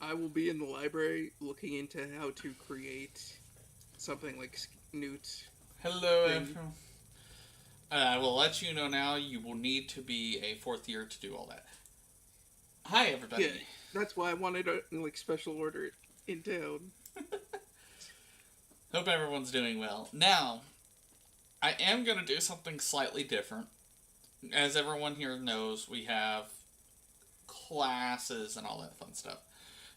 I will be in the library looking into how to create something like Newt's Hello, thing. everyone. I will let you know now. You will need to be a fourth year to do all that. Hi, Yeah, everybody. that's why I wanted a like special order in town. Hope everyone's doing well. Now, I am going to do something slightly different. As everyone here knows, we have classes and all that fun stuff.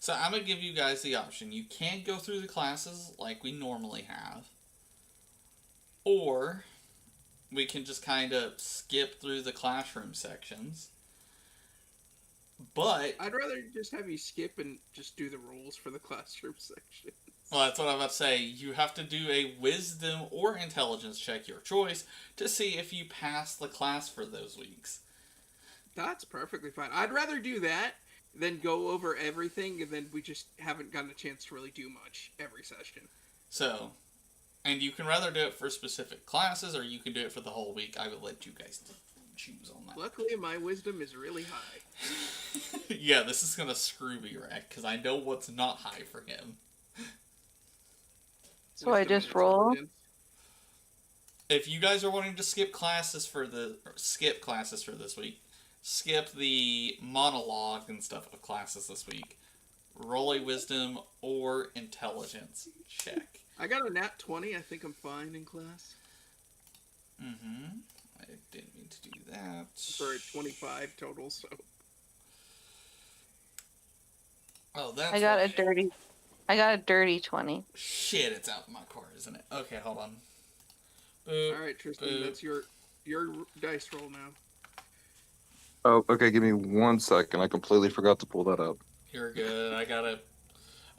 So I'm going to give you guys the option. You can go through the classes like we normally have, or we can just kind of skip through the classroom sections. But I'd rather just have you skip and just do the rules for the classroom section. well, that's what I'm about to say. You have to do a wisdom or intelligence check, your choice, to see if you pass the class for those weeks. That's perfectly fine. I'd rather do that than go over everything and then we just haven't gotten a chance to really do much every session. So, and you can rather do it for specific classes or you can do it for the whole week. I will let you guys choose on that. Luckily, my wisdom is really high. Yeah, this is going to screw me, Rack, because I know what's not high for him. So I just roll. If you guys are wanting to skip classes for this week, skip the monologue and stuff of classes this week. Roll a wisdom or intelligence check. I got a nat 20. I think I'm fine in class. I didn't mean to do that. For a 25 total, so. Oh, that's I got a dirty 20. Shit, it's out in my car, isn't it? Okay, hold on. Boop, All right, Tristan, boop. that's your dice roll now. Oh, okay. Give me 1 second. I completely forgot to pull that up. You're good.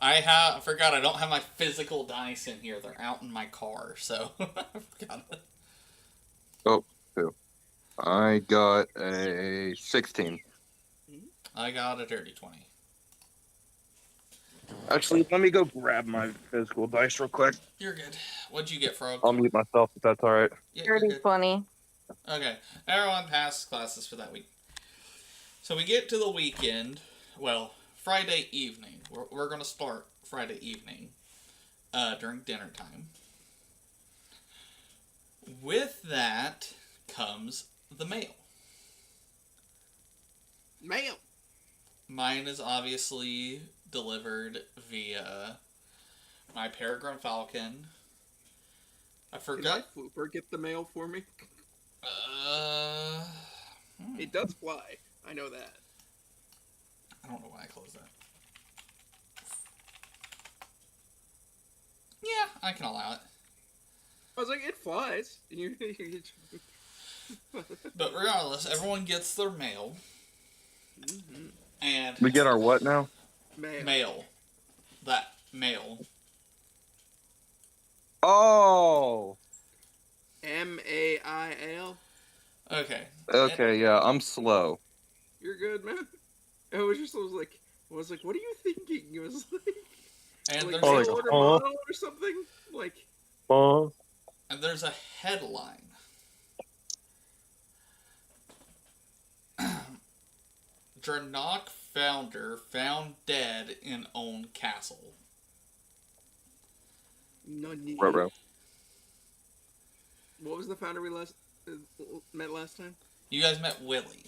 I forgot I don't have my physical dice in here. They're out in my car, so I forgot it. Oh, two. I got a 16. I got a dirty 20. Actually, let me go grab my physical dice real quick. You're good. What'd you get, Frog? I'll mute myself if that's all right. Yeah, Dirty 20. Okay, everyone passed classes for that week. So we get to the weekend. Well, Friday evening. We're going to start Friday evening during dinner time. With that comes the mail. Mail! Mine is obviously delivered via my Peregrine Falcon. I forgot. Can my Flooper get the mail for me? Uh, It does fly. I know that. I don't know why I closed that. Yeah, I can allow it. I was like, it flies. But regardless, everyone gets their mail. And We get our what now? mail. That mail. Oh. MAIL. Okay. Okay, yeah. I'm slow. You're good, man. I was like, what are you thinking? It was like, And like there's mail order model or something. Like, and there's a headline. Dranok founder found dead in own castle. no need. Bro. What was the founder we met last time? You guys met Willie.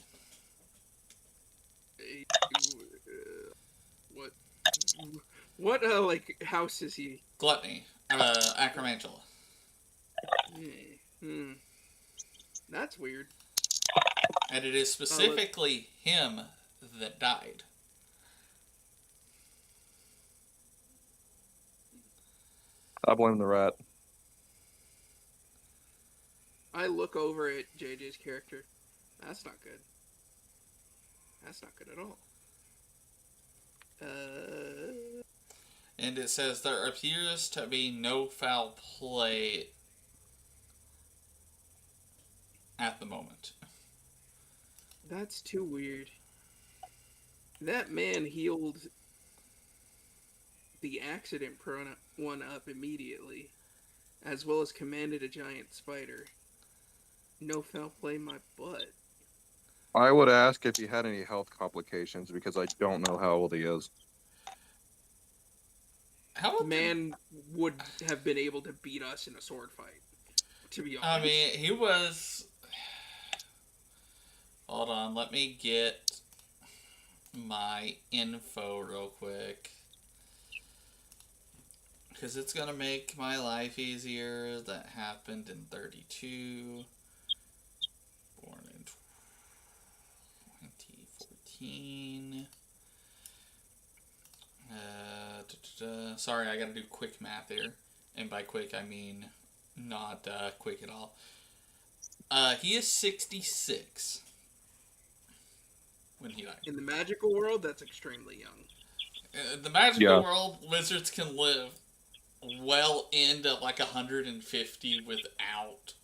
What? What like house is he? Gluttony. Acromantula. That's weird. And it is specifically him that died. I blame the rat. I look over at JJ's character. That's not good. That's not good at all. And it says there appears to be no foul play at the moment. That's too weird. That man healed the accident prone one up immediately, as well as commanded a giant spider. No foul play, my butt. I would ask if he had any health complications because I don't know how old he is. How about man would have been able to beat us in a sword fight. To be I honest, mean, he was. Hold on, let me get my info real quick. Because it's going to make my life easier. That happened in 32. Born in 2014. Sorry, I gotta do quick math here. And by quick, I mean not quick at all. He is 66 when he died. in the magical world, that's extremely young. The magical Yeah. world, wizards can live well into like 150 without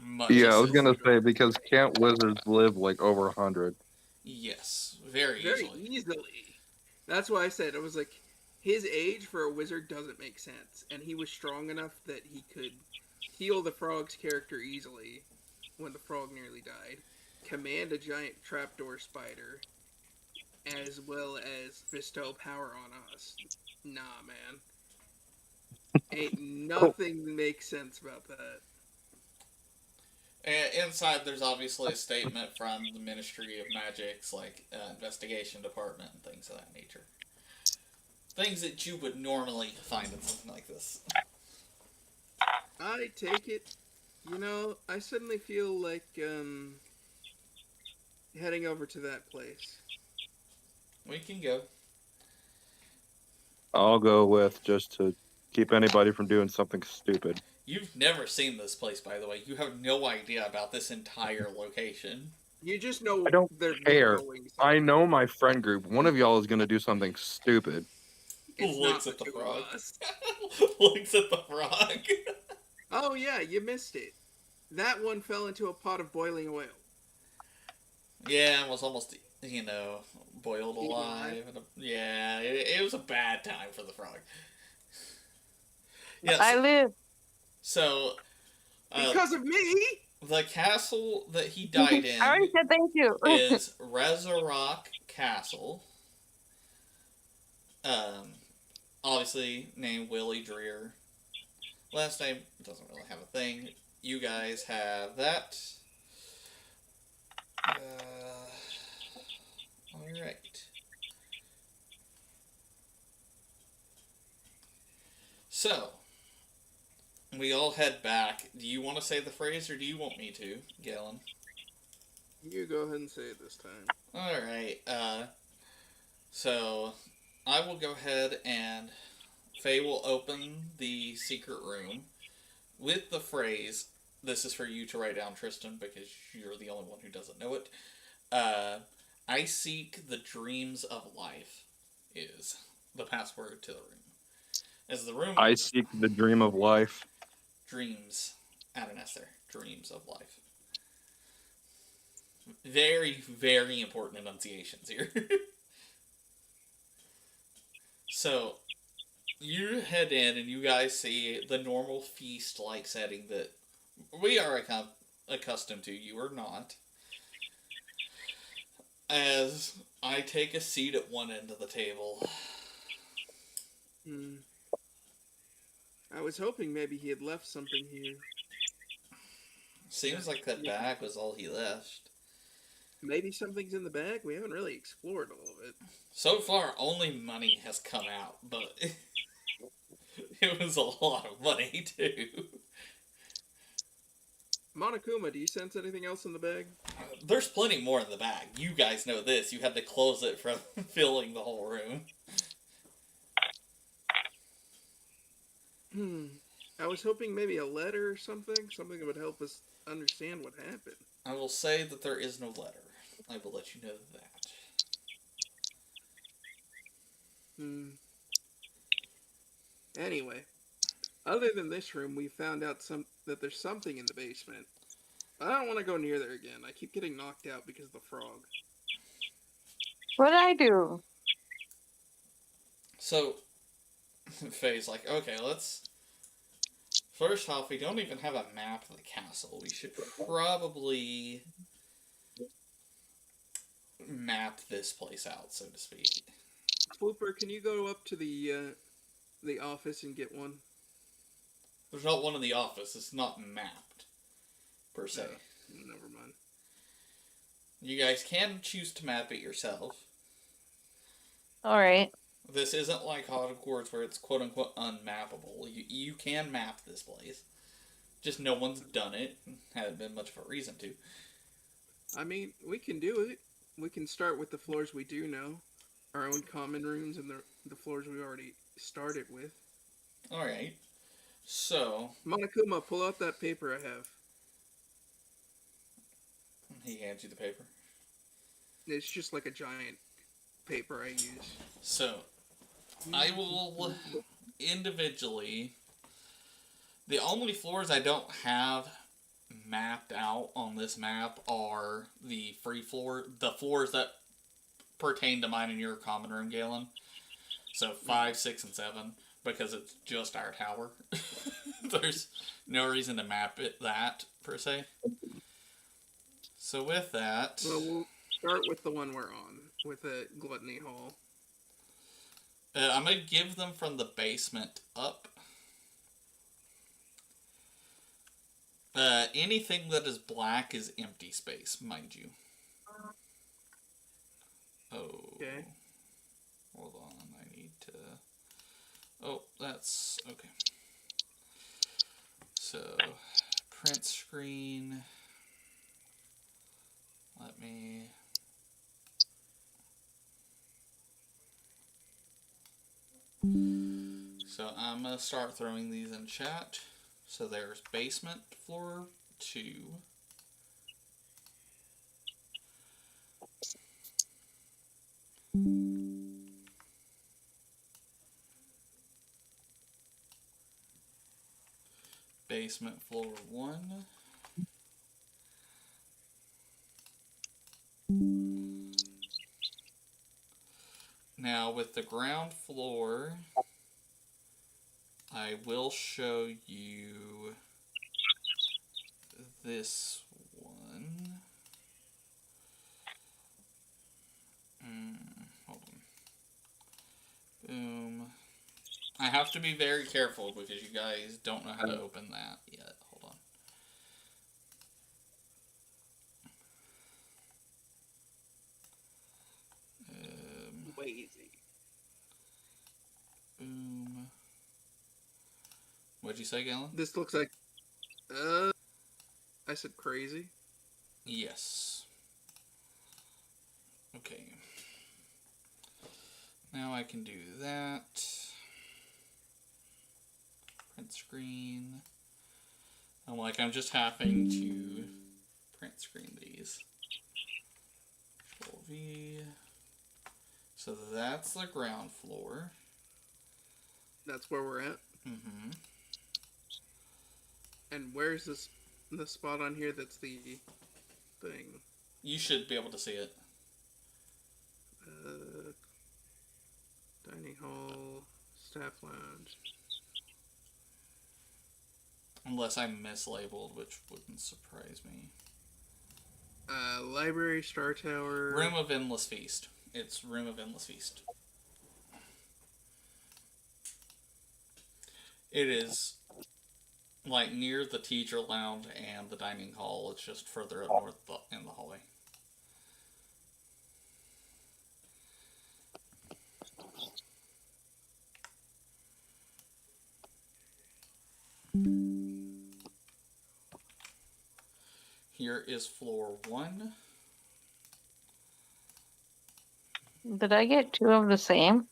much Yeah, I was assistance. gonna say because can't wizards live like over 100? Yes, very Very easily. easily. That's why I said it was like his age for a wizard doesn't make sense, and he was strong enough that he could heal the frog's character easily when the frog nearly died, command a giant trapdoor spider, as well as bestow power on us. Nah, man. Ain't nothing makes sense about that. And inside, there's obviously a statement from the Ministry of Magic's like investigation department and things of that nature. Things that you would normally find in something like this. I take it. I suddenly feel like heading over to that place. We can go. I'll go with just to keep anybody from doing something stupid. You've never seen this place, by the way. You have no idea about this entire location. You just I know don't we're care. going I somewhere. know my friend group. One of y'all is gonna do something stupid. It's Looks not the at the two frog. of us. Looks at the frog. Oh yeah, you missed it. That one fell into a pot of boiling oil. Yeah, it was almost, boiled Eaten alive. Yeah, it was a bad time for the frog. Yes. I live. So, Because of me. the castle that he died I already in said thank you. is Resurrock Castle. Obviously named Willie Dreer. Last name doesn't really have a thing. You guys have that. Alright. So, we all head back. Do you want to say the phrase or do you want me to, Galen? You go ahead and say it this time. Alright, so I will go ahead and Faye will open the secret room with the phrase, this is for you to write down, Tristan, because you're the only one who doesn't know it. I seek the dreams of life is the password to the room. As the room I seek the dream of life. dreams, add an S there, dreams of life. Very, very important enunciations here. So, you head in and you guys see the normal feast-like setting that we are accustomed to. You are not. As I take a seat at one end of the table. I was hoping maybe he had left something here. Seems like that bag was all he left. Maybe something's in the bag. We haven't really explored all of it. So far, only money has come out, but it was a lot of money, too. Monokuma, do you sense anything else in the bag? There's plenty more in the bag. You guys know this. You had to close it from filling the whole room. I was hoping maybe a letter or something that would help us understand what happened. I will say that there is no letter. I will let you know that. Anyway, other than this room, we found out that there's something in the basement. I don't want to go near there again. I keep getting knocked out because of the frog. What'd I do? So, Faye's like, okay, let's... First off, we don't even have a map of the castle. We should probably map this place out, so to speak. Flooper, can you go up to the the office and get one? There's not one in the office. It's not mapped, per se. Never mind. You guys can choose to map it yourself. Alright. This isn't like Hogwarts where it's quote-unquote unmappable. You can map this place. Just no one's done it. Hasn't been much of a reason to. I mean, we can do it. We can start with the floors we do know. Our own common rooms and the floors we already started with. Alright. So, Monokuma, pull out that paper I have. he hands you the paper. It's just like a giant paper I use. So, I will individually... The only floors I don't have mapped out on this map are the free floor, the floors that pertain to mine and your common room, Galen. So 5, 6, and 7, because it's just our tower. There's no reason to map it that, per se. So with that... Well, we'll start with the one we're on, with the Gluttony Hall. I'm going to give them from the basement up. Anything that is black is empty space, mind you. Oh. Okay. Hold on, I need to... Oh, that's... Okay. So, print screen. Let me... So, I'm going to start throwing these in chat. So, there's basement floor 2. Basement floor 1. Now with the ground floor, I will show you this one. Hold on. Boom. I have to be very careful because you guys don't know how to open that yet. Hold on. Lazy. Boom. What'd you say, Galen? This looks like... I said crazy. Yes. Okay. Now I can do that. Print screen. I'm just having to print screen these. Control V. So that's the ground floor. That's where we're at. Mm-hmm. And where's the spot on here that's the thing? You should be able to see it. Dining hall, staff lounge. Unless I'm mislabeled, which wouldn't surprise me. Library, Star Tower. Room of Endless Feast. It's Room of Endless Feast. It is like near the teacher lounge and the dining hall. It's just further up north in the hallway. Here is floor 1. Did I get 2 of the same?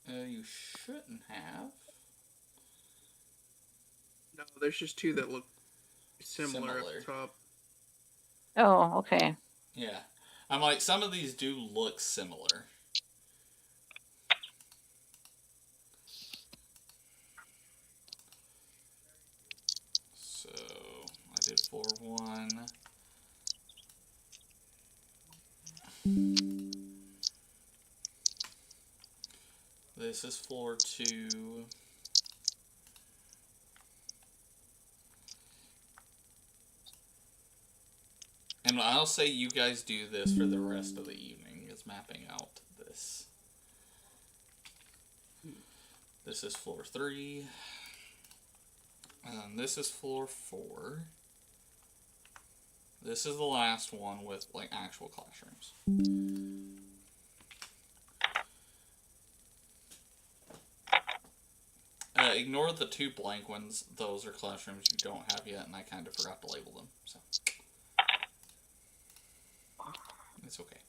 You shouldn't have. No, there's just 2 that look similar. At the top. Oh, okay. Yeah. I'm like, some of these do look similar. So, I did floor 1. This is floor 2. And I'll say you guys do this for the rest of the evening, is mapping out this. This is floor 3. And this is floor 4. This is the last one with like actual classrooms. Ignore the 2 blank ones. Those are classrooms you don't have yet, and I kind of forgot to label them. So it's okay.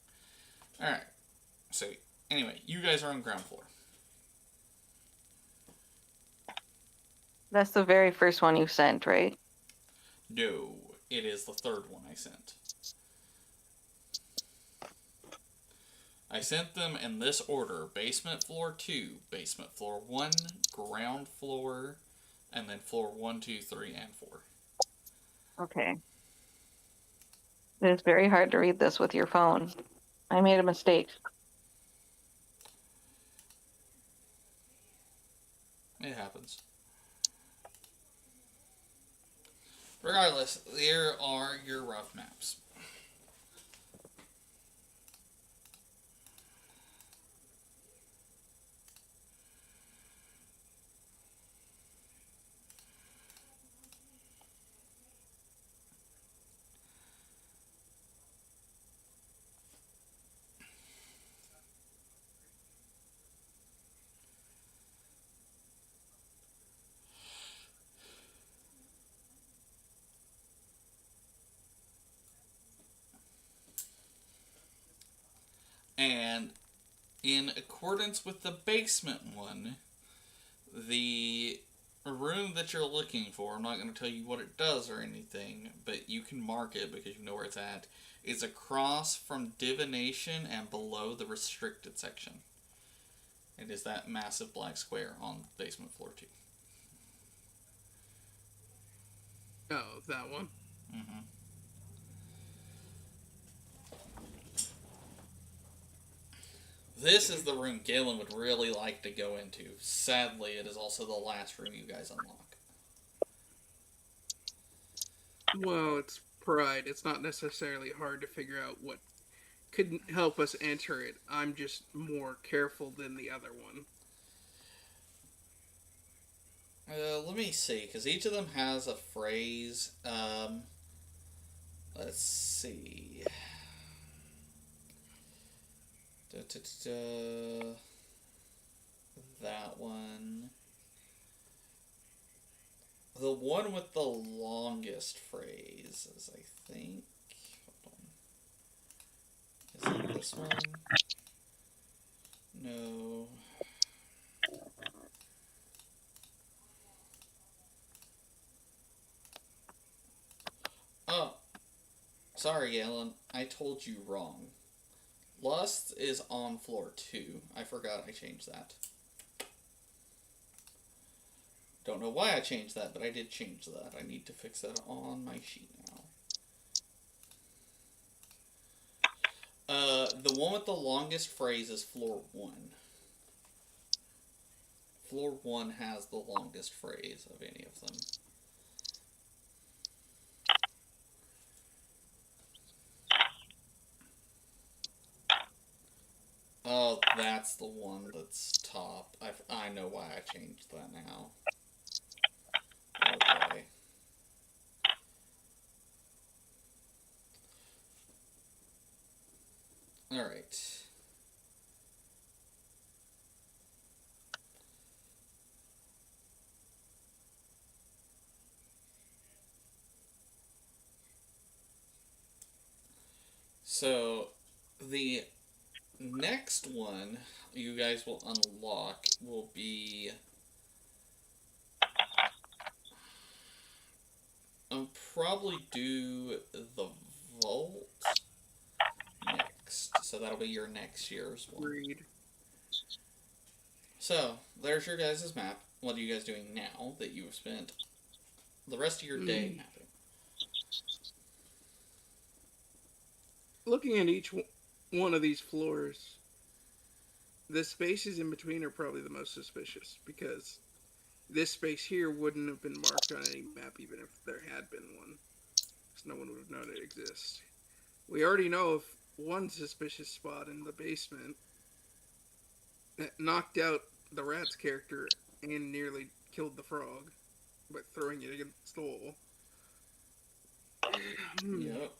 All right. So anyway, you guys are on ground floor. That's the very first one you sent, right? No, it is the 3rd one I sent. I sent them in this order: basement floor 2, basement floor 1, ground floor, and then floor 1, 2, 3, and 4. Okay. It's very hard to read this with your phone. I made a mistake. It happens. Regardless, there are your rough maps. And in accordance with the basement one, the room that you're looking for, I'm not going to tell you what it does or anything, but you can mark it because you know where it's at, is across from divination and below the restricted section. It is that massive black square on basement floor 2. Oh, that one. Mm-hmm. This is the room Galen would really like to go into. Sadly, it is also the last room you guys unlock. Well, it's pride. It's not necessarily hard to figure out what could help us enter it. I'm just more careful than the other one. Let me see, because each of them has a phrase. Let's see. That one. The one with the longest phrase is, I think. Hold on. Is it this one? No. Oh. Sorry, Alan. I told you wrong. Lust is on floor 2. I forgot I changed that. Don't know why I changed that, but I did change that. I need to fix that on my sheet now. The one with the longest phrase is floor 1. Floor 1 has the longest phrase of any of them. Oh, that's the one that's top. I know why I changed that now. Okay. Alright. So, the next one you guys will unlock will be... I'll probably do the vault next. So that'll be your next year's one. Agreed. So, there's your guys' map. What are you guys doing now that you've spent the rest of your day mapping? Looking at each one of these floors, the spaces in between are probably the most suspicious because this space here wouldn't have been marked on any map even if there had been one. Because no one would have known it exists. We already know of one suspicious spot in the basement that knocked out the rat's character and nearly killed the frog by throwing it against the wall. Yep.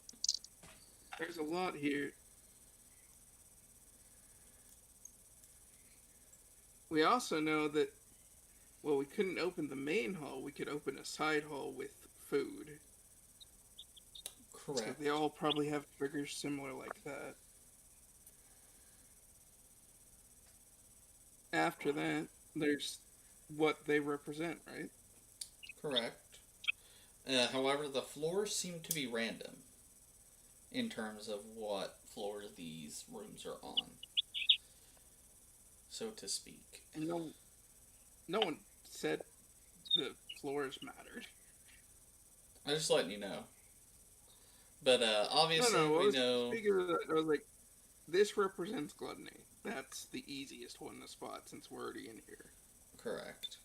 There's a lot here. We also know that, well, we couldn't open the main hall, we could open a side hall with food. So Correct. they all probably have triggers similar like that. After that, there's what they represent, right? Correct. However, the floors seem to be random in terms of what floor these rooms are on, so to speak. No, no one said the floors mattered. I'm just letting you know. But No, obviously, no. we know. Speaking of that, I was like, this represents gluttony. That's the easiest one to spot since we're already in here. Correct.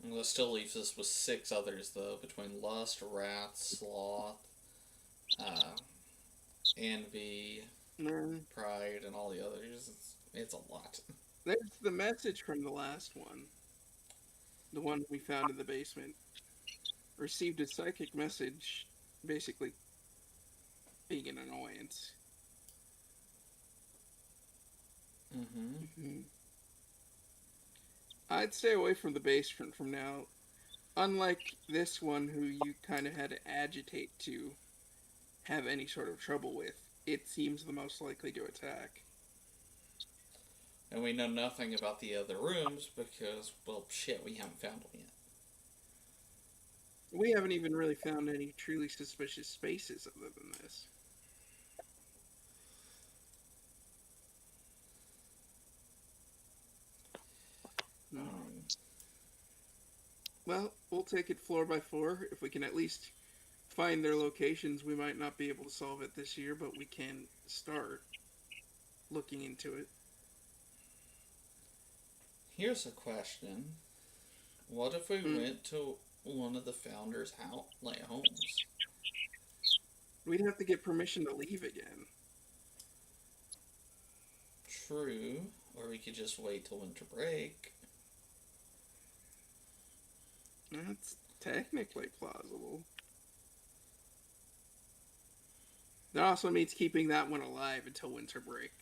And that still leaves us with 6 others, though, between lust, wrath, sloth, uh, envy, pride, and all the others. It's a lot. There's the message from the last one. The one we found in the basement. Received a psychic message, basically being an annoyance. Mm-hmm. I'd stay away from the basement from now. Unlike this one, who you kind of had to agitate to have any sort of trouble with, it seems the most likely to attack. And we know nothing about the other rooms because, well, shit, we haven't found them yet. We haven't even really found any truly suspicious spaces other than this. Well, we'll take it floor by floor. If we can at least find their locations, we might not be able to solve it this year, but we can start looking into it. Here's a question. What if we went to one of the founders' homes? We'd have to get permission to leave again. True. Or we could just wait till winter break. That's technically plausible. That also means keeping that one alive until winter break.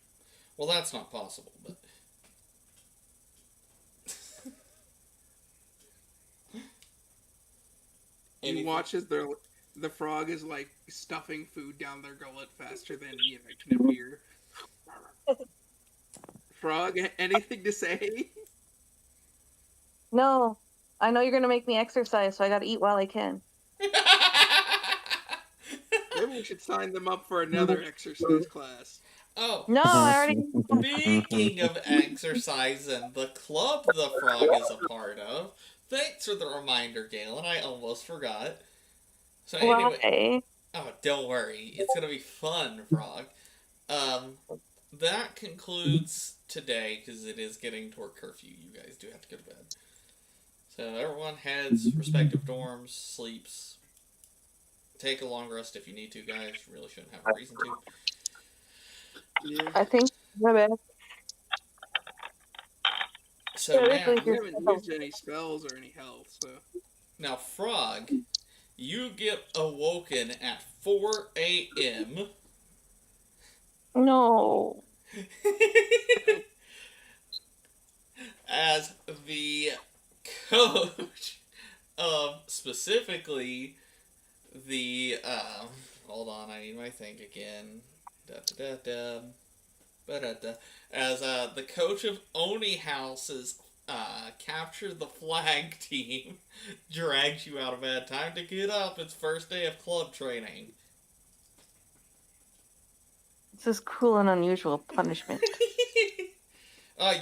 Well, that's not possible, but... You watch as the frog is like stuffing food down their gullet faster than can appear. Frog, anything to say? No, I know you're gonna make me exercise, so I gotta eat while I can. Maybe we should sign them up for another exercise class. Oh. No, I already. Speaking of exercise and the club the frog is a part of, thanks for the reminder, Galen. I almost forgot. So anyway, Why? oh, don't worry. It's going to be fun, frog. That concludes today, because it is getting toward curfew. You guys do have to go to bed. So everyone heads respective dorms, sleeps. Take a long rest if you need to, guys. You really shouldn't have a reason to. Yeah. I think my bad. So Yeah, now, We haven't used any spells or any health, so... Now, Frog, you get awoken at 4 a.m. No. as the coach of specifically the hold on, I need my thing again. As the coach of Oni House's capture the flag team drags you out of bed. Time to get up. It's first day of club training. This is cruel and unusual punishment.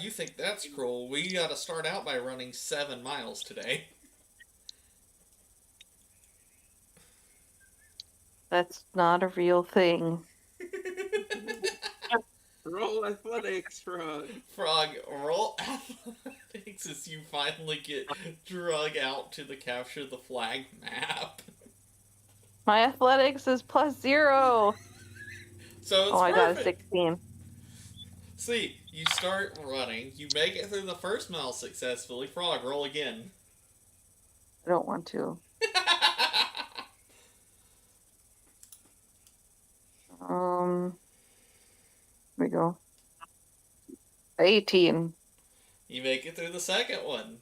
You think that's cruel? We gotta start out by running 7 miles today. That's not a real thing. Roll athletics, Frog. Frog, roll athletics as you finally get drug out to the capture the flag map. My athletics is +0. So it's I got a perfect. 16. See, you start running, you make it through the first mile successfully. Frog, roll again. I don't want to. Here we go. 18. You make it through the second one.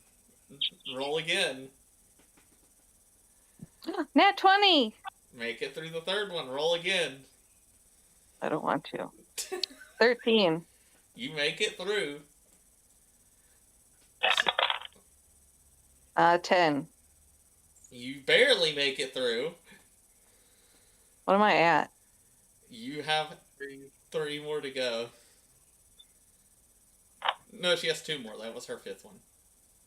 Roll again. Nat 20. Make it through the third one. Roll again. I don't want to. 13. You make it through. 10. You barely make it through. What am I at? You have 3 more to go. No, she has 2 more. That was her 5th one.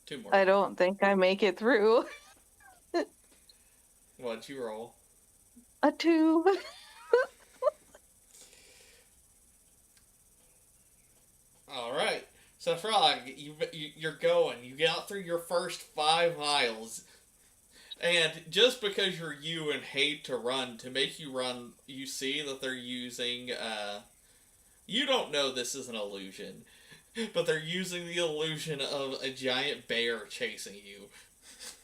2 more. I don't think I make it through. What'd you roll? A 2. Alright. So, Frog, you're going. You get out through your first 5 miles. And just because you're you and hate to run, to make you run, you see that they're using, you don't know this is an illusion, but they're using the illusion of a giant bear chasing you.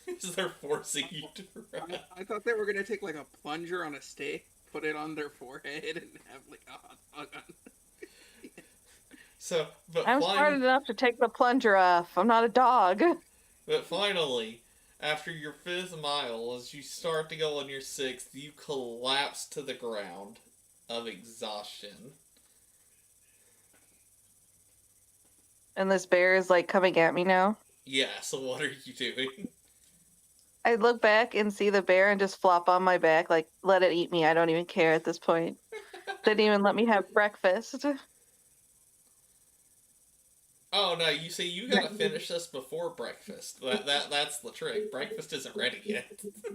As they're forcing you to run. I thought they were gonna take like a plunger on a stake, put it on their forehead, and have like a hot dog on. So, but I'm smart enough to take the plunger off. I'm not a dog. But finally, after your 5th mile, as you start to go on your 6th, you collapse to the ground of exhaustion. And this bear is like coming at me now. Yeah, so what are you doing? I look back and see the bear and just flop on my back, like, let it eat me. I don't even care at this point. Didn't even let me have breakfast. Oh no, you see, you gotta finish this before breakfast. That's the trick. Breakfast isn't ready yet.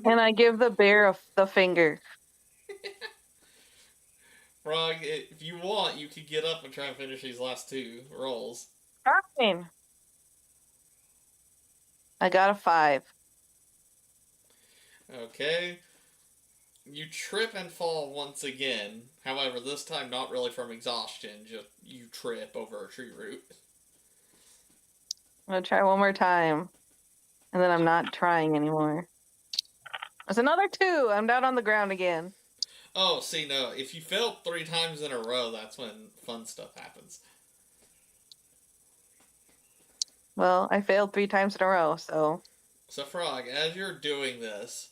And I give the bear the finger. Frog, if you want, you could get up and try and finish these last 2 rolls. Fine. I got a 5. Okay. You trip and fall once again. However, this time not really from exhaustion, just you trip over a tree root. I'm going to try one more time. And then I'm not trying anymore. There's another 2. I'm down on the ground again. Oh, see, no. If you failed 3 times in a row, that's when fun stuff happens. Well, I failed 3 times in a row, so... So, Frog, as you're doing this,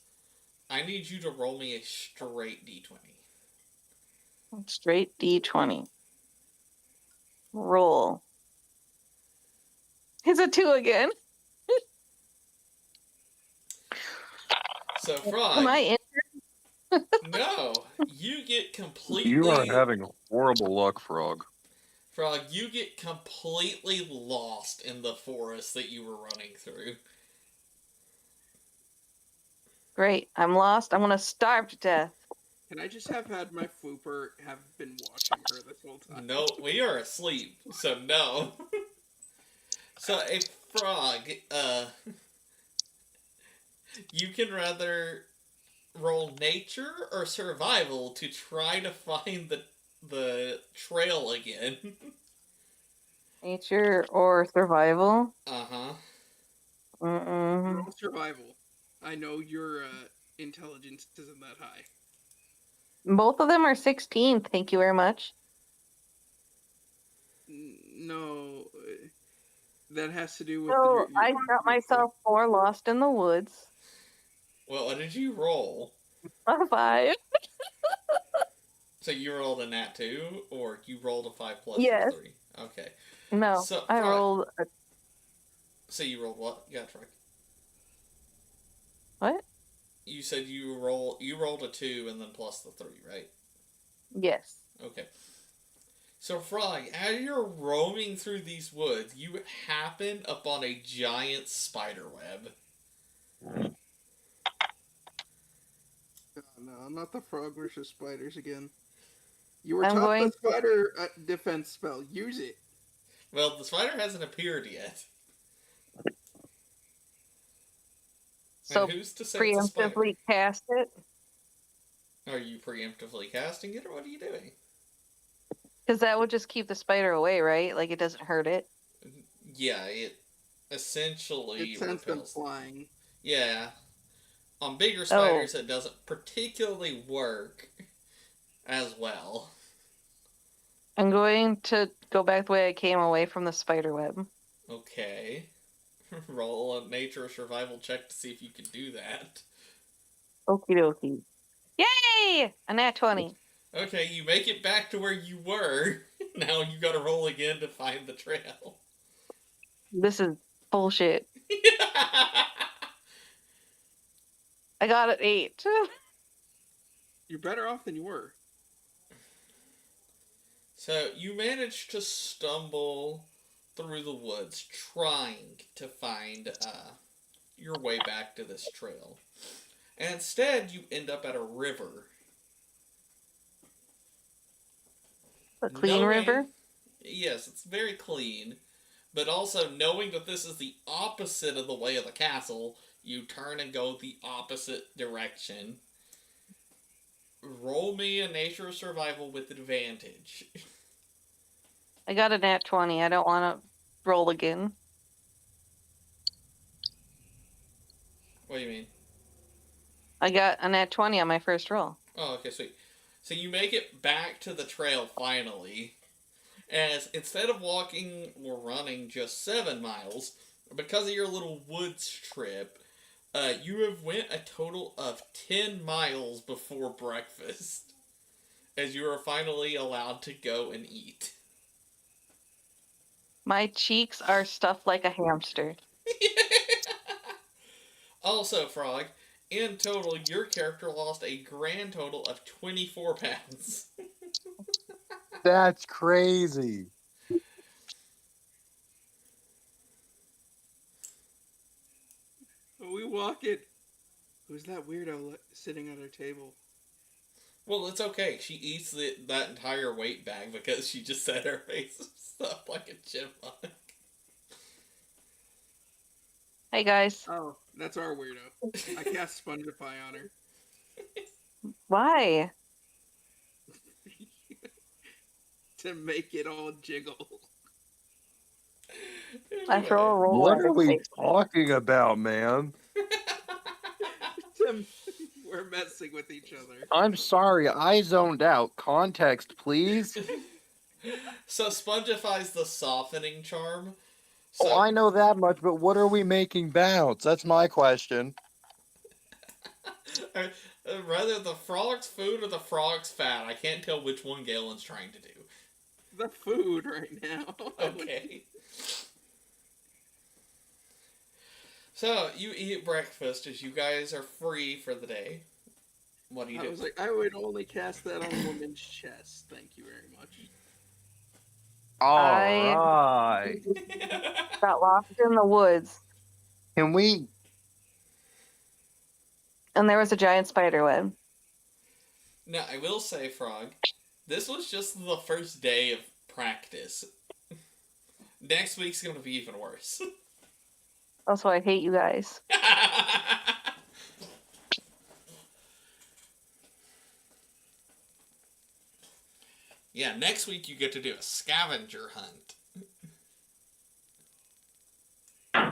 I need you to roll me a straight d20. Straight D20. Roll. It's a 2 again. So, Frog... Am I in? No! You get completely... You are having horrible luck, Frog. Frog, you get completely lost in the forest that you were running through. Great. I'm lost. I'm going to starve to death. Can I just have had my flooper have been watching her this whole time? No, we are asleep, so no. So, a Frog, you can rather roll nature or survival to try to find the trail again. Nature or survival? Uh-huh. Mm-mm. Roll survival. I know your intelligence isn't that high. Both of them are 16. Thank you very much. No, that has to do with. So I got myself 4 lost in the woods. Well, what did you roll? A 5. So you rolled a nat 2, or you rolled a 5 plus Yes. 3? Okay. No, So, I Frog, rolled a... So you rolled what? You got trick. What? You said you rolled a 2 and then plus the 3, right? Yes. Okay. So, Frog, as you're roaming through these woods, you happen upon a giant spider web. No, not the frog versus spiders again. You were I'm taught going the spider defense spell. Use it. Well, the spider hasn't appeared yet. So And who's to say it's a spider? preemptively cast it. Are you preemptively casting it, or what are you doing? Because that would just keep the spider away, right? Like it doesn't hurt it. Yeah, it essentially It sends them repels. flying. Yeah. On bigger Oh, spiders, it doesn't particularly work as well. I'm going to go back the way I came away from the spider web. Okay. Roll a nature or survival check to see if you can do that. Okie dokie. Yay! A nat 20. Okay, you make it back to where you were. Now you gotta roll again to find the trail. This is bullshit. I got it 8. You're better off than you were. So you managed to stumble through the woods trying to find your way back to this trail. And instead, you end up at a river. A clean river? Yes, it's very clean. But also, knowing that this is the opposite of the way of the castle, you turn and go the opposite direction. Roll me a nature survival with advantage. I got a nat 20. I don't want to roll again. What do you mean? I got a nat 20 on my first roll. Oh, okay, sweet. So you make it back to the trail finally, as instead of walking or running just 7 miles, because of your little woods trip, you have went a total of 10 miles before breakfast, as you are finally allowed to go and eat. My cheeks are stuffed like a hamster. Also, Frog, in total, your character lost a grand total of 24 pounds. That's crazy. We walk in. Who's that weirdo sitting at our table? Well, it's okay. She eats that entire weight bag because she just set her face up like a chipmunk. Hey guys. Oh, that's our weirdo. I cast Spongify on her. Why? To make it all jiggle. I throw a roll What at are his we face. talking about, man? We're messing with each other. I'm sorry, I zoned out. Context, please. So Spongify's the softening charm. So, Oh, I know that much, but what are we making bounce? That's my question. Rather the frog's food or the frog's fat. I can't tell which one Galen's trying to do. The food right now. Okay. So, you eat breakfast as you guys are free for the day. What do you do? I was like, I would only cast that on a woman's chest. Thank you very much. All right. Got lost in the woods, Can we? and there was a giant spider web. Now, I will say, Frog, this was just the first day of practice. Next week's going to be even worse. Also, I hate you guys. Yeah, next week you get to do a scavenger hunt.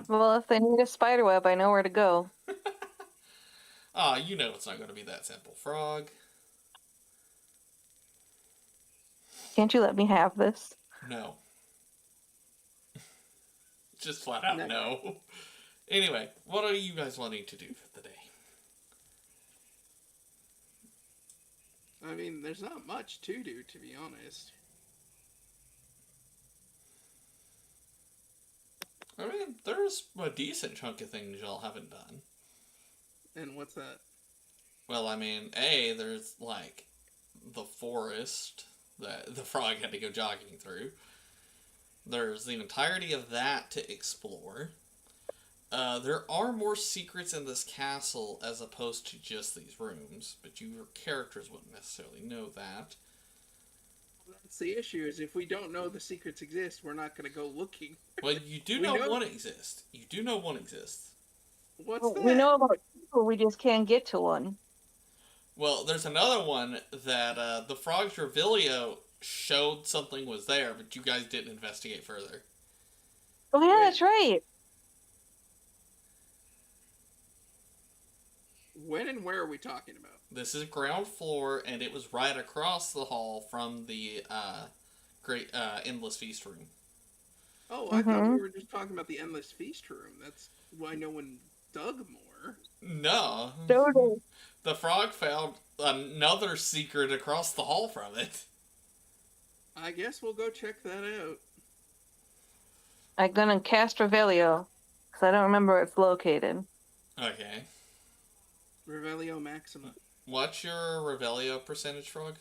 Well, if they need a spider web, I know where to go. Ah, you know it's not going to be that simple, Frog. Can't you let me have this? No. Just flat out no. Anyway, what are you guys wanting to do for the day? I mean, there's not much to do, to be honest. I mean, there's a decent chunk of things y'all haven't done. And what's that? Well, I mean, there's, like, the forest that the frog had to go jogging through. There's the entirety of that to explore. There are more secrets in this castle as opposed to just these rooms, but your characters wouldn't necessarily know that. That's the issue, is if we don't know the secrets exist, we're not going to go looking. Well, you do We know know- one exists. You do know one exists. What's Well, that? we know about people, we just can't get to one. Well, there's another one that the Frog's Revelio showed something was there, but you guys didn't investigate further. Oh yeah, When? that's right. When and where are we talking about? This is ground floor, and it was right across the hall from the great endless feast room. Oh, I thought Mm-hmm. we were just talking about the endless feast room. That's why no one dug more. No, Totally. the frog found another secret across the hall from it. I guess we'll go check that out. I'm gonna cast Revelio because I don't remember where it's located. Okay. Revelio Maxima. What's your Revelio percentage, Frog?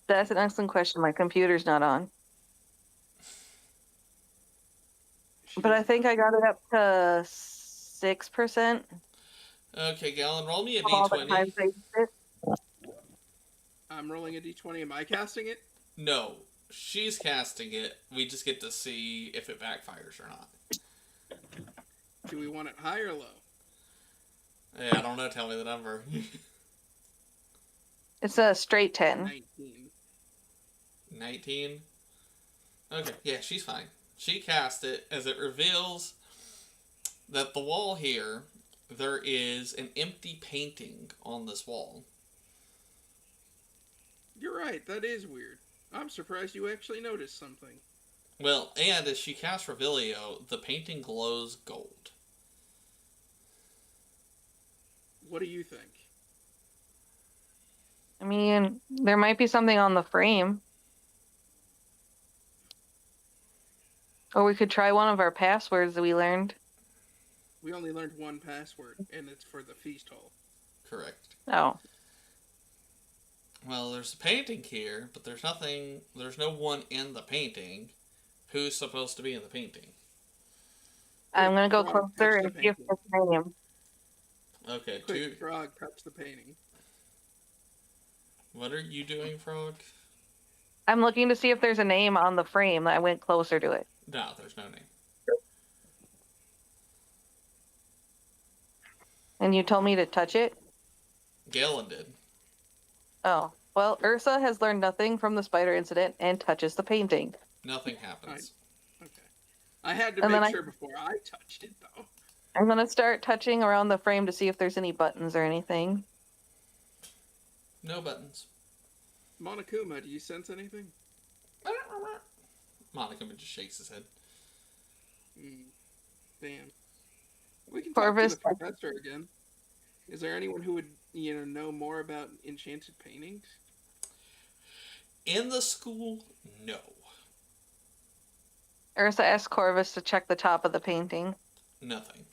That's an excellent question. My computer's not on, She but I doesn't think know. I got it up to 6% Okay, Galen, roll me a of all the d20. times I used it. I'm rolling a d20. Am I casting it? No, she's casting it. We just get to see if it backfires or not. Do we want it high or low? Yeah, I don't know. Tell me the number. It's a straight 10. 19. 19. Okay, yeah, she's fine. She cast it as it reveals that the wall here, there is an empty painting on this wall. You're right. That is weird. I'm surprised you actually noticed something. Well, and as she casts Revelio, the painting glows gold. What do you think? I mean, there might be something on the frame. Or we could try one of our passwords that we learned. We only learned one password, and it's for the feast hall. Correct. Oh, Well, there's a painting here, but there's nothing. There's no one in the painting. Who's supposed to be in the painting? I'm gonna go Frog, touch closer the and see if painting. it's a name. Okay, Quick, two. Frog, touch the painting. What are you doing, Frog? I'm looking to see if there's a name on the frame that I went closer to it. No, there's no name. And you told me to touch it? Galen did. Oh, well, Ursa has learned nothing from the spider incident and touches the painting. Nothing happens. Okay. I had to And then make sure before I touched it, though. I'm gonna start touching around the frame to see if there's any buttons or anything. No buttons. Monokuma, do you sense anything? Monica just shakes his head. Damn. We can talk to Corvus, the professor again. Is there anyone who would, know more about enchanted paintings? In the school, no. Ursa asked Corvus to check the top of the painting. Nothing.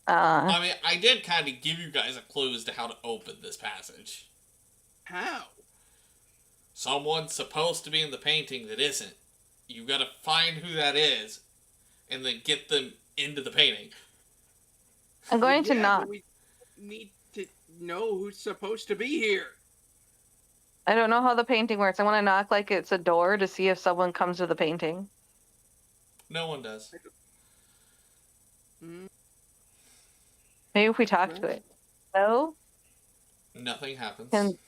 Uh, I mean, I did kind of give you guys a clue as to how to open this passage. How? Someone's supposed to be in the painting that isn't. You gotta find who that is, and then get them into the painting. I'm going to Yeah, knock. but we need to know who's supposed to be here. I don't know how the painting works. I want to knock like it's a door to see if someone comes to the painting. No one does. Mm, Maybe if we talk to it. No? Nothing happens. Can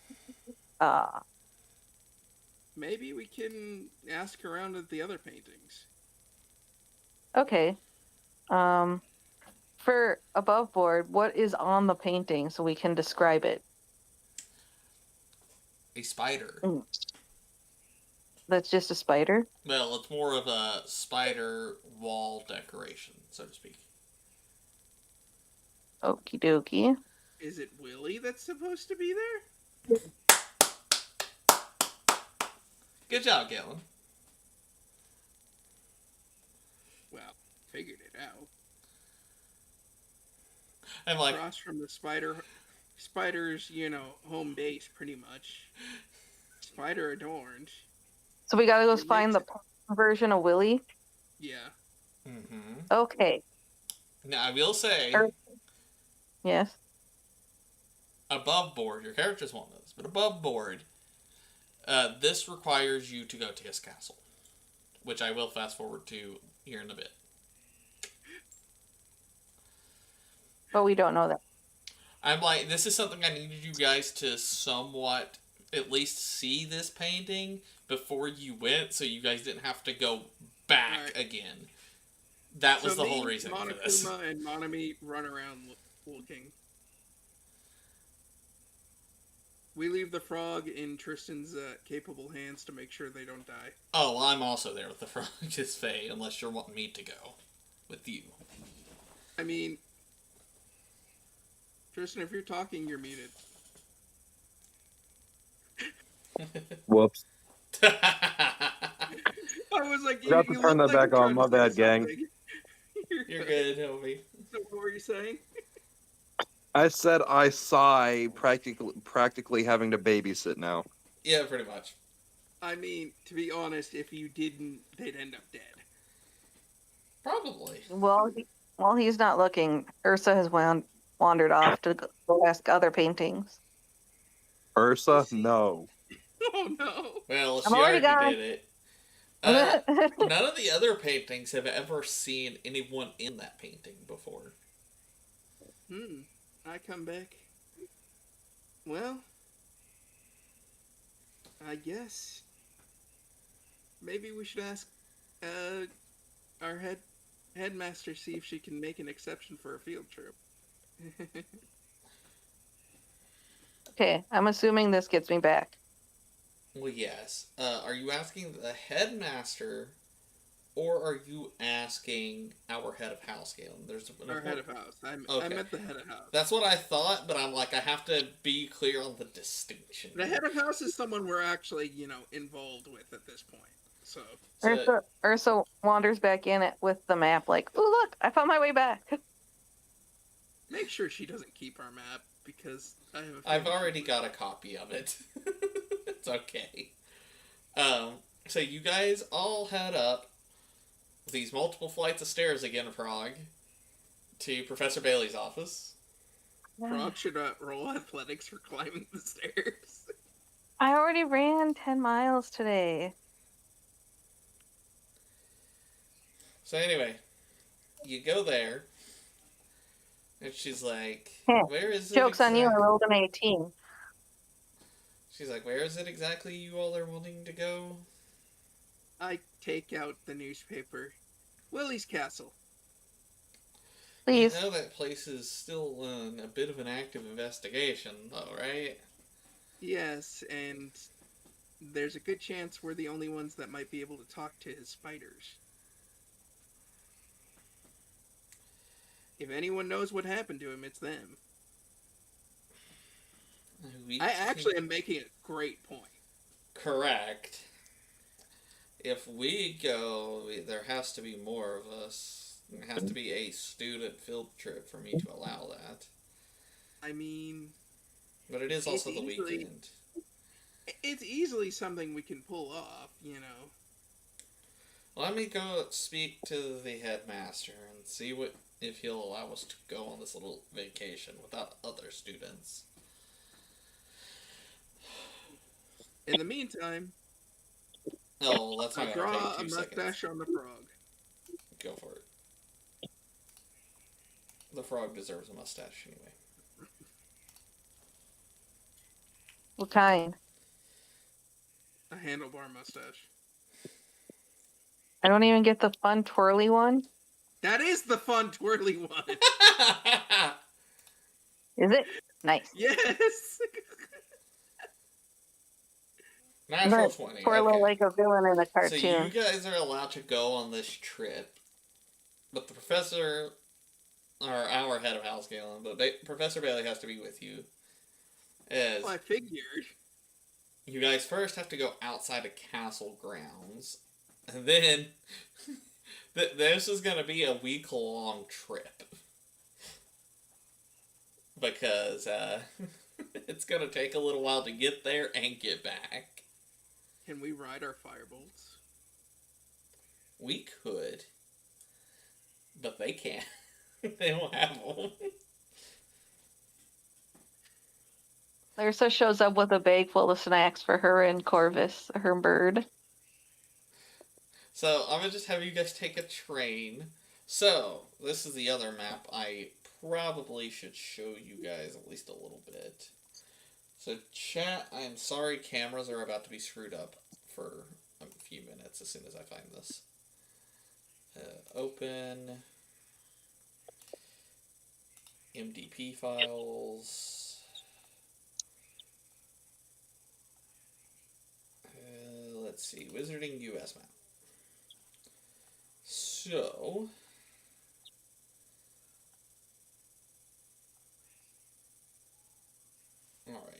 Maybe we can ask around at the other paintings. okay. For above board, what is on the painting so we can describe it? A spider. That's just a spider? Well, it's more of a spider wall decoration, so to speak. Okie dokie. Is it Willie that's supposed to be there? Good job, Galen. Well, figured it out. I'm like, Across from the spider's, home base, pretty much. Spider adorned. So we gotta go It find makes- the version of Willie? Yeah. Okay. Now, I will say, Yes. above board, your characters won't know this, but above board, this requires you to go to his castle, which I will fast forward to here in a bit. But we don't know that. I'm like, this is something I needed you guys to somewhat at least see this painting before you went, so you guys didn't have to go back Alright. again. That was So the whole me, reason for this. Monokuma, and Monami run around looking. We leave the frog in Tristan's capable hands to make sure they don't die. Oh, well, I'm also there with the frog, just Faye, unless you're wanting me to go with you. I mean, Tristan, if you're talking, you're muted. Whoops. I was like, Forgot to turn that back on. My bad, gang. You're good, Toby. So what were you saying? I said I sigh practically having to babysit now. Yeah, pretty much. I mean, to be honest, if you didn't, they'd end up dead. Probably. Well, while he's not looking, Ursa has wandered off to go ask other paintings. Ursa, no. Oh no! Well, I'm she already already gone. did it. None of the other paintings have ever seen anyone in that painting before. I come back. Well, I guess maybe we should ask our headmaster, see if she can make an exception for a field trip. Okay, I'm assuming this gets me back. Well, yes. Are you asking the headmaster, or are you asking our head of house, Galen? There's Our head of house. I Okay. meant the head of house. That's what I thought, but I'm like, I have to be clear on the distinction. The head of house is someone we're actually, involved with at this point. So Ursa wanders back in it with the map, like, "Oh look, I found my way back." make sure she doesn't keep our map, because I've already got a copy of it. It's okay. So you guys all head up these multiple flights of stairs again, Frog, to Professor Bailey's office. Frog should roll athletics for climbing the stairs. I already ran 10 miles today. So anyway, you go there, and she's like, "Where is it?" Joke's on you, I rolled an 18. She's like, "Where is it exactly you all are wanting to go?" I take out the newspaper. Willie's Castle. Please. You know that place is still in a bit of an active investigation, though, right? Yes, and there's a good chance we're the only ones that might be able to talk to his spiders. If anyone knows what happened to him, it's them. I actually am making a great point. Correct. If we go, there has to be more of us. There has to be a student field trip for me to allow that. I mean... But it is also the weekend. It's easily something we can pull off, Let me go speak to the headmaster and see if he'll allow us to go on this little vacation without other students. In the meantime... Oh, that's not going to draw take 2 a seconds. mustache on the frog. Go for it. The frog deserves a mustache anyway. What kind? A handlebar mustache. I don't even get the fun twirly one. That is the fun twirly one. Is it? Nice. Yes. Natural 20. Twirl Okay. like a villain in a So cartoon. you guys are allowed to go on this trip, but the professor, or our head of house, Galen, but Professor Bailey has to be with you. As Well, I figured. you guys first have to go outside of castle grounds, and then this is going to be a week-long trip. Because it's going to take a little while to get there and get back. Can we ride our firebolts? We could. But they can't. They don't have them. Larissa shows up with a bag full of snacks for her and Corvus, her bird. So, I'm going to just have you guys take a train. So, this is the other map I probably should show you guys at least a little bit. So, chat, I'm sorry cameras are about to be screwed up for a few minutes as soon as I find this. Open MDP files. Let's see, Wizarding US map. So, alright.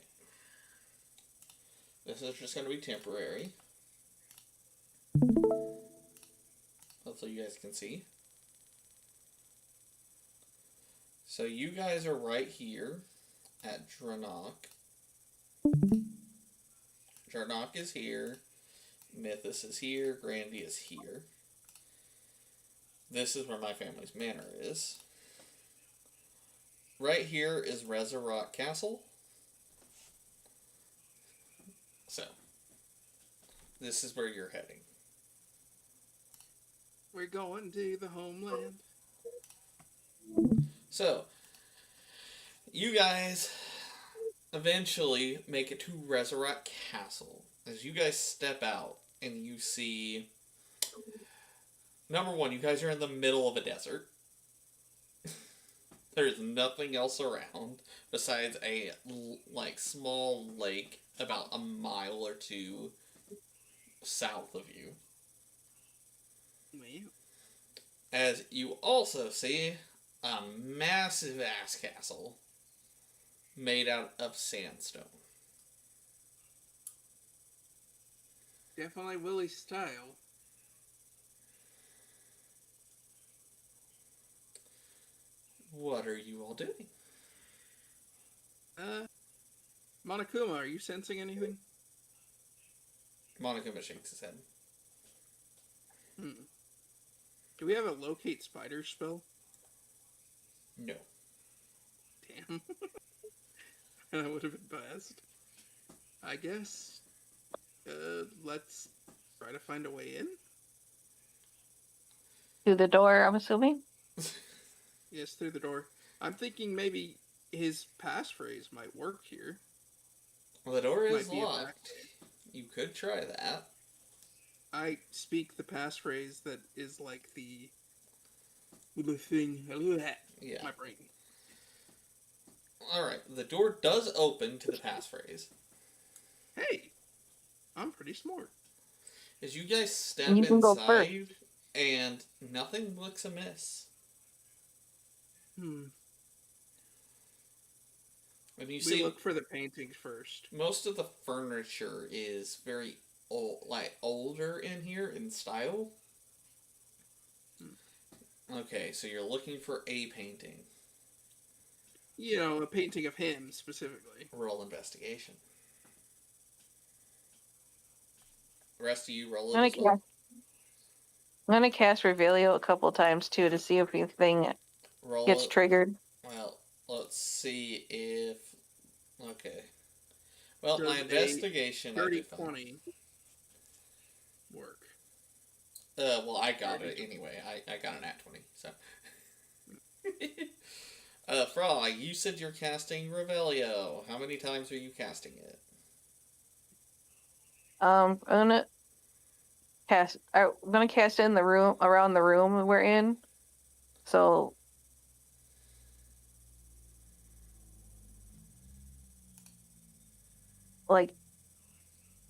This is just going to be temporary. Hopefully you guys can see. So you guys are right here at Dranok. Dranok is here. Mythos is here. Grandia is here. This is where my family's manor is. Right here is Resurrect Castle. So, this is where you're heading. We're going to the homeland. So, you guys eventually make it to Resurrect Castle. As you guys step out and you see... Number one, you guys are in the middle of a desert. There's nothing else around besides a small lake about a mile or two south of you. Wait. As you also see a massive ass castle made out of sandstone. Definitely Willie's style. What are you all doing? Monokuma, are you sensing anything? Monokuma shakes his head. Do we have a locate spiders spell? No. Damn. That would have been best. I guess. Let's try to find a way in. Through the door, I'm assuming. Yes, through the door. I'm thinking maybe his passphrase might work here. Well, the door is Might be a locked. back- You could try that. I speak the passphrase that is like the thing. Yeah. My brain. Alright, the door does open to the passphrase. Hey, I'm pretty smart. As you guys step You can go first. inside, and nothing looks amiss. Hmm. When you We see look for the paintings first. most of the furniture is very old, older in here in style. Okay, so you're looking for a painting. You know, a painting of him specifically. Roll investigation. The rest of you roll I'm it as well. gonna cast Revelio a couple times too to see if anything Roll gets it. triggered. Well, let's see if... Okay. Well, Does my a investigation... I Dirty did fine. 20 work. Well, I got Dirty it anyway. I got an at 20, so... Frog, you said you're casting Revelio. How many times are you casting it? I'm gonna I'm gonna cast it in the room around the room we're in. So like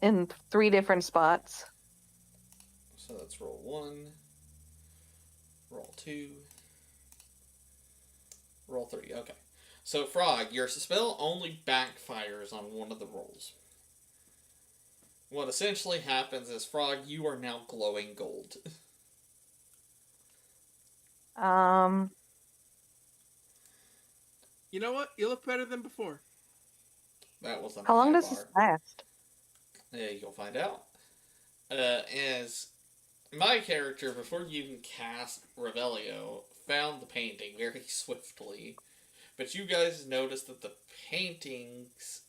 in 3 different spots. So let's roll 1, roll 2, roll 3. Okay. So, Frog, your spell only backfires on one of the rolls. What essentially happens is, Frog, you are now glowing gold. You know what? You look better than before. That was on How a long high does bar. this last? You'll find out. As my character, before you even cast Revelio, found the painting very swiftly. But you guys noticed that the painting's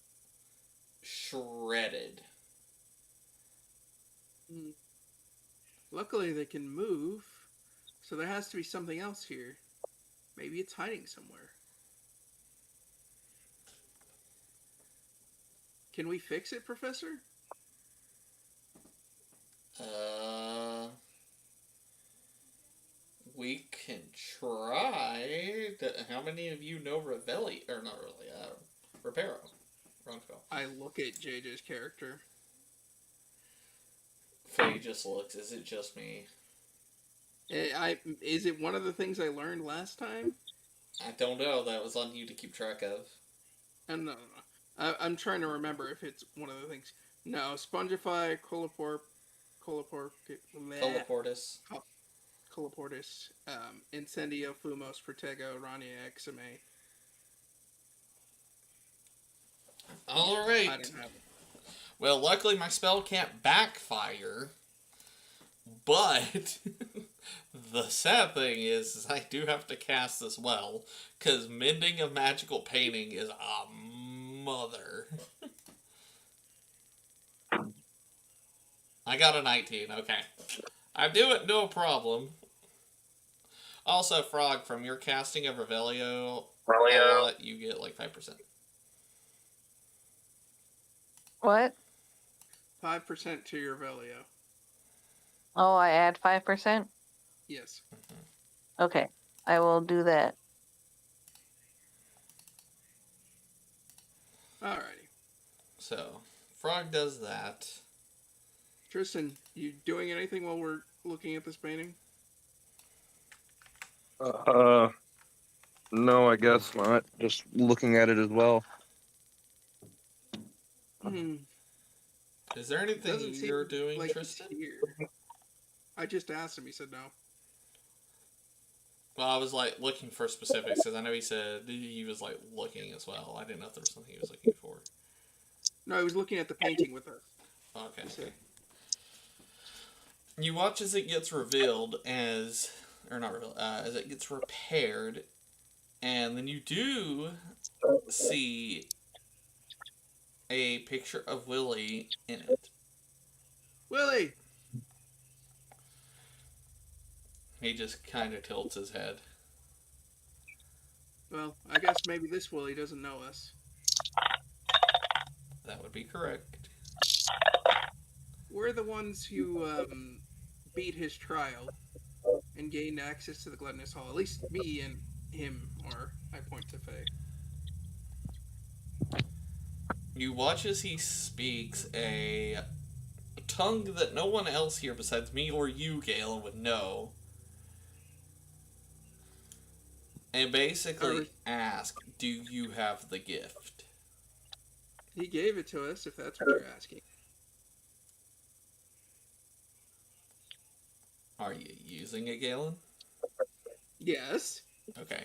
shredded. Luckily, they can move, so there has to be something else here. Maybe it's hiding somewhere. Can we fix it, Professor? Uh, we can try. How many of you know Revelli? Or not really, Reparo. Wrong spell. I look at JJ's character. Faye just looks. Is it just me? Is it one of the things I learned last time? I don't know. That was on you to keep track of. No. I'm trying to remember if it's one of the things. No, Spongify, bleh, Teleportus. Coloportis, Incendio, Fumos, Protego, Rania, Exame. All I right. don't have it. Well, luckily my spell can't backfire. But the sad thing is I do have to cast this well, because Mending of Magical Painting is a mother. I got a 19, okay. I do it, no problem. Also, Frog, from your casting of Revelio, I'll let you get like 5%. What? 5% to your Velio. Oh, I add 5%? Yes. Okay, I will do that. Alrighty. So, Frog does that. Tristan, you doing anything while we're looking at this painting? No, I guess not. Just looking at it as well. Is there anything Doesn't seem you're doing, like Tristan? he's here. I just asked him. He said no. Well, I was like looking for specifics because I know he said he was like looking as well. I didn't know if there was something he was looking for. No, he was looking at the painting with us. Okay. He said, You watch as it gets revealed as it gets repaired, and then you do see a picture of Willie in it. Willie! He just kind of tilts his head. Well, I guess maybe this Willie doesn't know us. That would be correct. We're the ones who beat his trial and gained access to the Gluttonous Hall. At least me and him are. I point to Faye. You watch as he speaks a tongue that no one else here besides me or you, Galen, would know. And basically ask, do you have the gift? He gave it to us, if that's what you're asking. Are you using it, Galen? Yes. Okay.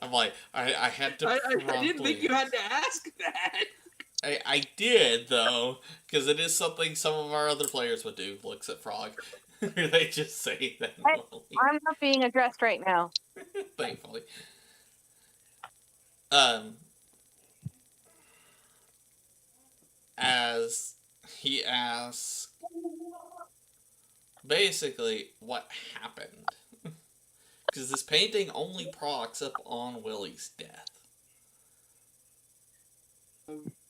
I'm like, I had to I promptly... didn't think you had to ask that. I did, though, because it is something some of our other players would do. Looks at Frog. They just say that normally. I'm not being addressed right now. Thankfully. As he asks, basically, what happened? Because this painting only procs up on Willie's death.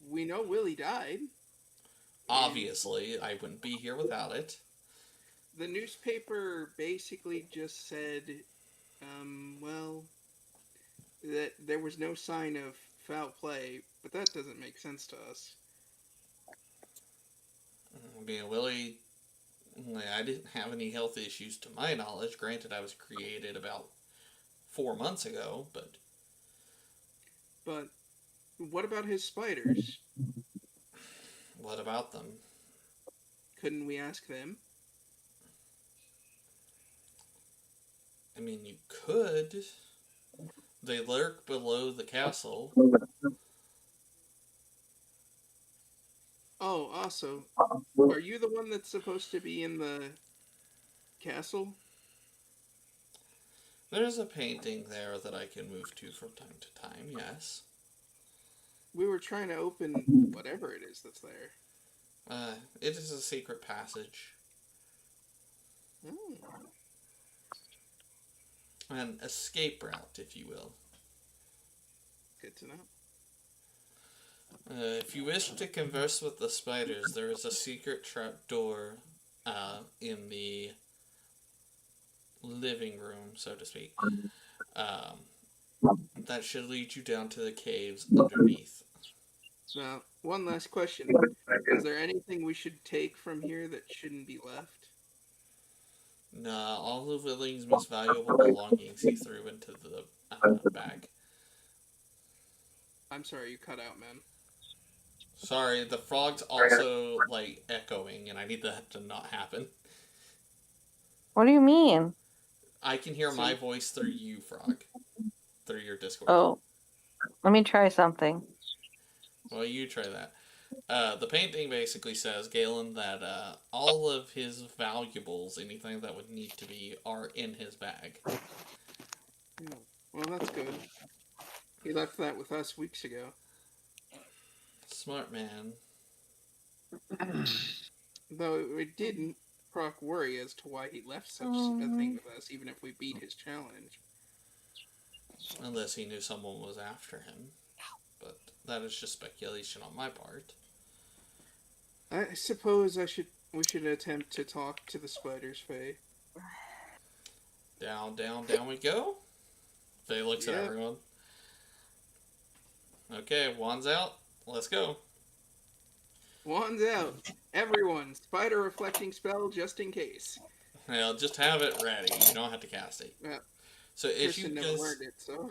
We know Willie died. Obviously, I wouldn't be here without it. The newspaper basically just said, well, that there was no sign of foul play, but that doesn't make sense to us. I mean, Willie, I didn't have any health issues to my knowledge. Granted, I was created about 4 months ago, but... But what about his spiders? What about them? Couldn't we ask them? I mean, you could. They lurk below the castle. Oh, also, are you the one that's supposed to be in the castle? There's a painting there that I can move to from time to time, yes. We were trying to open whatever it is that's there. It is a secret passage. Oh. An escape route, if you will. Good to know. If you wish to converse with the spiders, there is a secret trapdoor in the living room, so to speak. Um, that should lead you down to the caves underneath. Now, one last question. Is there anything we should take from here that shouldn't be left? Nah, all of Willing's most valuable belongings he threw into the bag. I'm sorry, you cut out, man. Sorry, the frog's also, like, echoing, and I need that to not happen. What do you mean? I can hear my See? voice through you, Frog. Through your Discord. Oh, let me try something. Well, you try that. The painting basically says, Galen, that all of his valuables, anything that would need to be, are in his bag. Oh, well, that's good. He left that with us weeks ago. Smart man. Though it didn't proc worry as to why he left such a thing with us, even if we beat his challenge. Unless he knew someone was after him. But that is just speculation on my part. I suppose we should attempt to talk to the spiders, Faye. Down, down, down we go. Faye looks at Yep. everyone. Okay, wands out. Let's go. Wands out. Everyone, spider reflecting spell just in case. Well, just have it ready. You don't have to cast it. Yeah. So if you Kristen never guys, learned it, so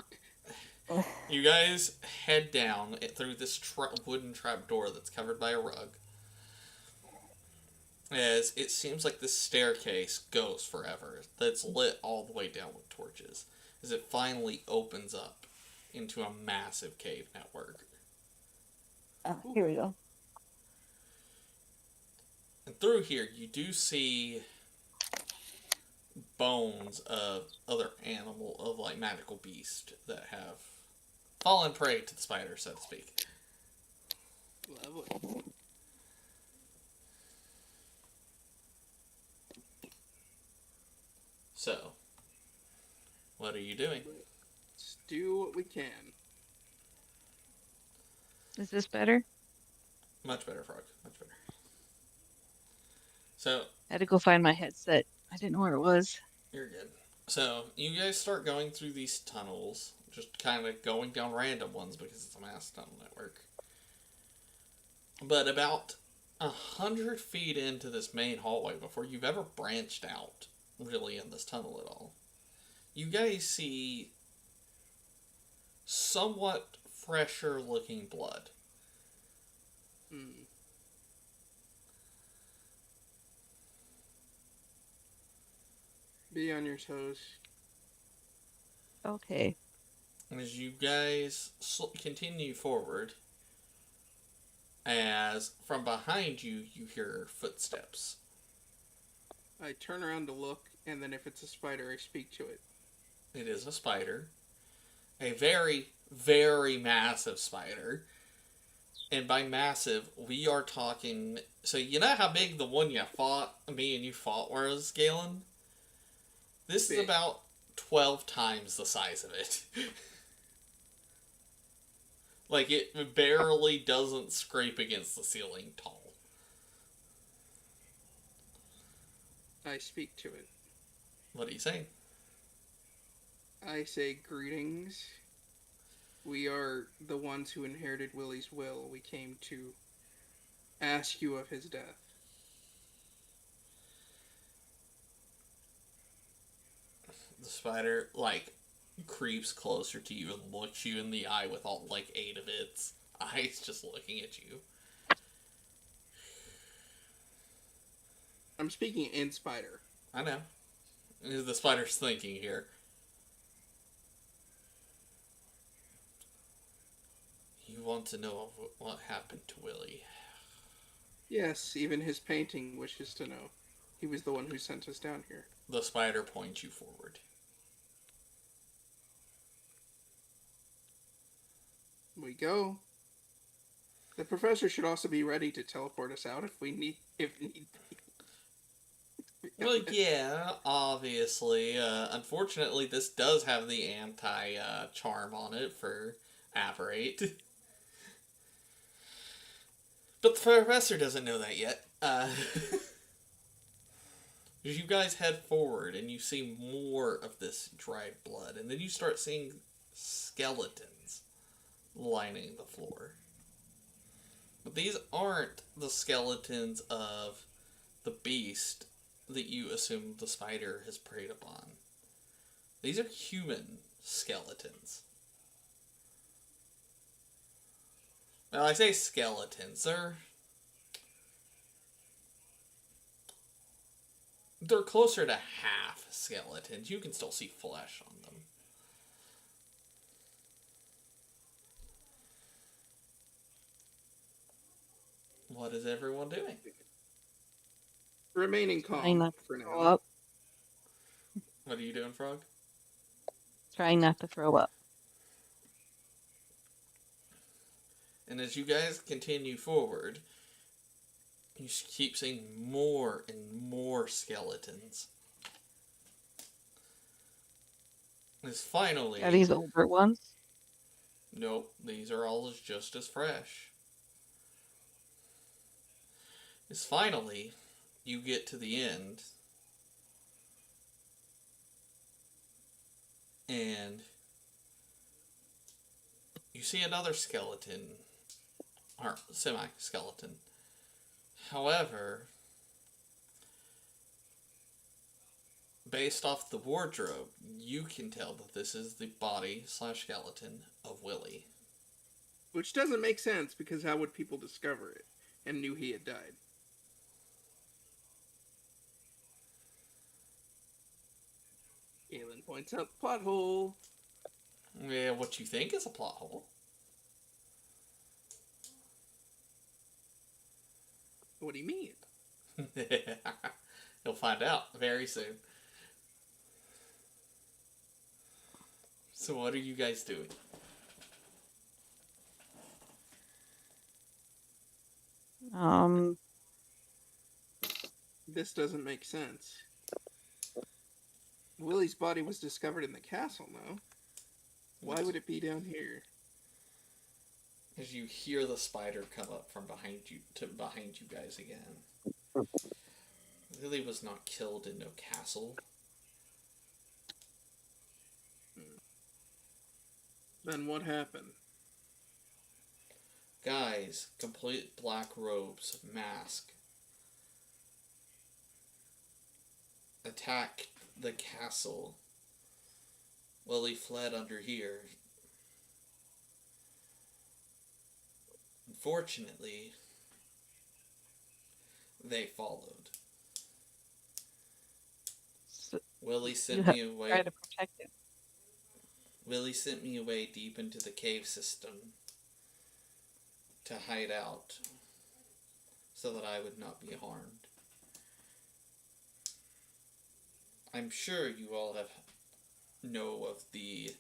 you guys head down through this wooden trap door that's covered by a rug. As it seems like this staircase goes forever. That's lit all the way down with torches. As it finally opens up into a massive cave network. Here we go. And through here, you do see bones of other animal, of like magical beasts that have fallen prey to the spider, so to speak. lovely. So, what are you doing? Let's do what we can. Is this better? Much better, Frog. Much better. So, I had to go find my headset. I didn't know where it was. you're good. So, you guys start going through these tunnels, just kind of going down random ones because it's a mass tunnel network. But about 100 feet into this main hallway, before you've ever branched out, really, in this tunnel at all, you guys see somewhat fresher looking blood. Hmm. Be on your toes. Okay. As you guys continue forward, as from behind you, you hear footsteps. I turn around to look, and then if it's a spider, I speak to it. It is a spider. A very, very massive spider. And by massive, we are talking... So you know how big the one me and you fought was, Galen? This is Big. about 12 times the size of it. Like, it barely doesn't scrape against the ceiling tall. I speak to it. What are you saying? I say, greetings. We are the ones who inherited Willie's will. We came to ask you of his death. The spider, like, creeps closer to you and looks you in the eye with all, like, 8 of its eyes just looking at you. I'm speaking in spider. I know. The spider's thinking here. You want to know what happened to Willie? Yes, even his painting wishes to know. He was the one who sent us down here. The spider points you forward. We go. The professor should also be ready to teleport us out if need be. Well, yeah, obviously. Unfortunately, this does have the anti-charm on it for Apparate. But the professor doesn't know that yet. As you guys head forward and you see more of this dried blood, and then you start seeing skeletons lining the floor. But these aren't the skeletons of the beast that you assume the spider has preyed upon. These are human skeletons. Now, I say skeletons. They're closer to half skeletons. You can still see flesh on them. What is everyone doing? Remaining Trying calm not to for throw now. up. What are you doing, Frog? Trying not to throw up. And as you guys continue forward, you keep seeing more and more skeletons. As finally... Are these older ones? Nope, these are all just as fresh. As finally, you get to the end, and you see another skeleton, or semi-skeleton. However, based off the wardrobe, you can tell that this is the body/skeleton of Willie. Which doesn't make sense, because how would people discover it and knew he had died? Galen points out the plot hole. Yeah, what you think is a plot hole. What do you mean? You'll find out very soon. So what are you guys doing? This doesn't make sense. Willie's body was discovered in the castle, no? Why would it be down here? As you hear the spider come up from behind you guys again. Willie was not killed in no castle. Then what happened? Guys, complete black robes, mask. Attacked the castle. Willie fled under here. Unfortunately, they followed. So Willie sent you have me to away. try to protect him. Willie sent me away deep into the cave system to hide out so that I would not be harmed. I'm sure you all know of the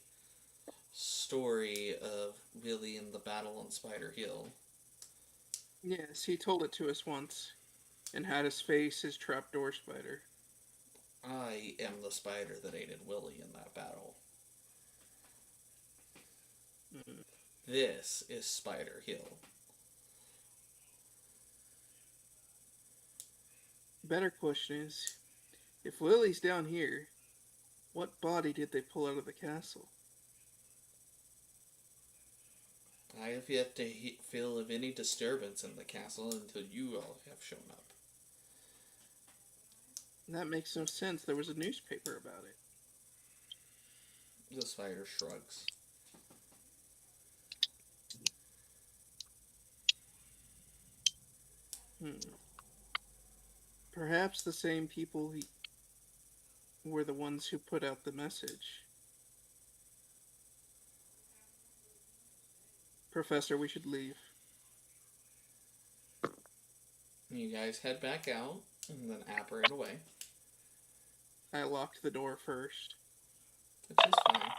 story of Willie and the battle on Spider Hill. Yes, he told it to us once, and had us face his trapdoor spider. I am the spider that aided Willie in that battle. This is Spider Hill. Better question is, if Willie's down here, what body did they pull out of the castle? I have yet to feel of any disturbance in the castle until you all have shown up. That makes no sense. There was a newspaper about it. The spider shrugs. Perhaps the same people were the ones who put out the message. Professor, we should leave. You guys head back out and then apparate away. I locked the door first. Which is fine.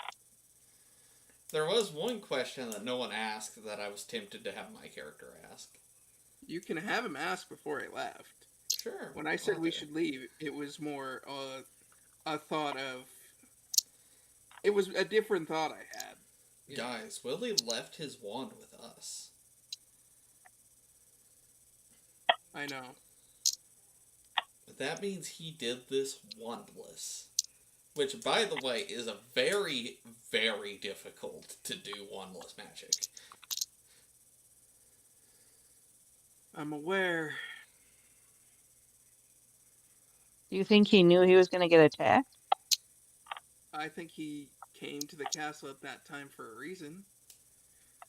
There was one question that no one asked that I was tempted to have my character ask. You can have him ask before I left. Sure. When I said we okay. should leave, it was more a thought of... It was a different thought I had. Guys, Willie left his wand with us. I know. But that means he did this wandless. Which, by the way, is a very, very difficult to do wandless magic. I'm aware. Do you think he knew he was going to get attacked? I think he came to the castle at that time for a reason.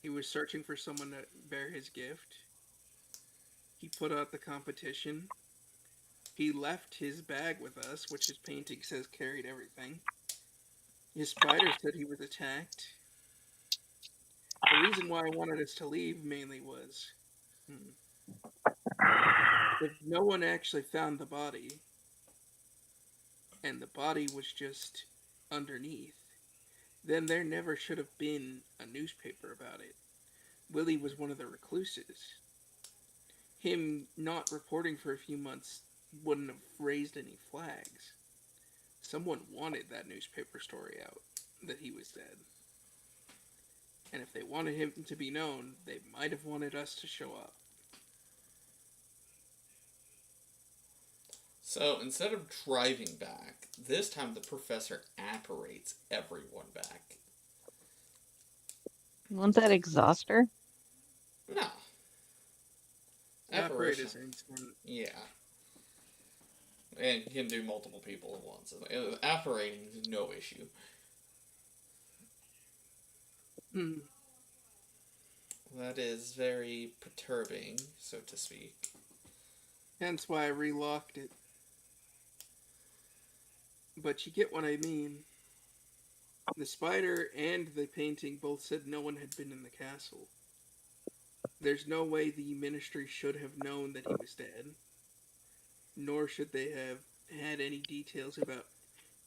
He was searching for someone to bear his gift. He put out the competition. He left his bag with us, which his painting says carried everything. His spider said he was attacked. The reason why I wanted us to leave mainly was if no one actually found the body, and the body was just underneath, then there never should have been a newspaper about it. Willie was one of the recluses. Him not reporting for a few months wouldn't have raised any flags. Someone wanted that newspaper story out that he was dead. And if they wanted him to be known, they might have wanted us to show up. So instead of driving back, this time the professor apparates everyone back. Won't that exhaust her? No. Operate Apparition. is instant. Yeah. And you can do multiple people at once. Apparating is no issue. Hmm. That is very perturbing, so to speak. Hence why I relocked it. But you get what I mean. The spider and the painting both said no one had been in the castle. There's no way the ministry should have known that he was dead. Nor should they have had any details about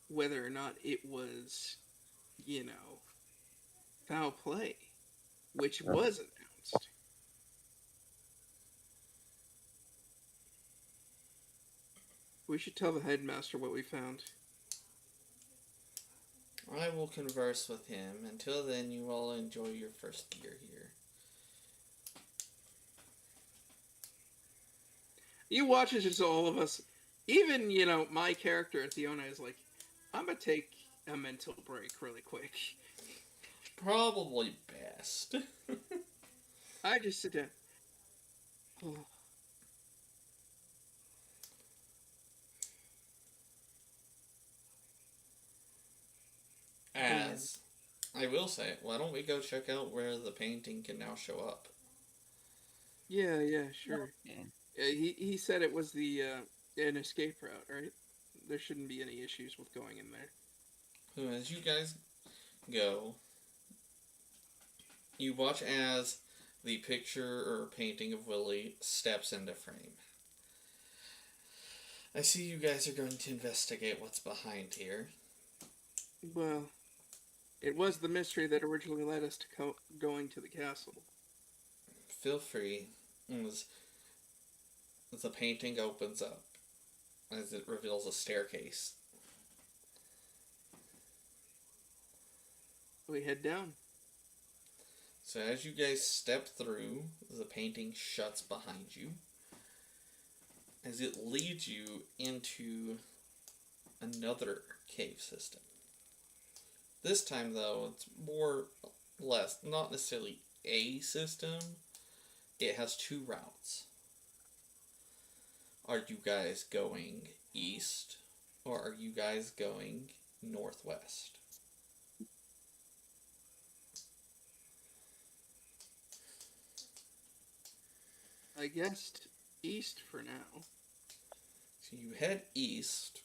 whether or not it was, foul play, which was announced. We should tell the headmaster what we found. I will converse with him. Until then, you all enjoy your first year here. You watch as just all of us, even, my character at Theona is like, I'm gonna take a mental break really quick. Probably best. I just sit down. Oh. As I will say, why don't we go check out where the painting can now show up? Yeah, sure. Okay. He said it was the an escape route, right? There shouldn't be any issues with going in there. So as you guys go, you watch as the picture or painting of Willie steps into frame. I see you guys are going to investigate what's behind here. Well, it was the mystery that originally led us to going to the castle. Feel free, as the painting opens up, as it reveals a staircase. We head down. So as you guys step through, the painting shuts behind you, as it leads you into another cave system. This time, though, it's more or less not necessarily a system. It has two routes. Are you guys going east, or are you guys going northwest? I guessed east for now. So you head east,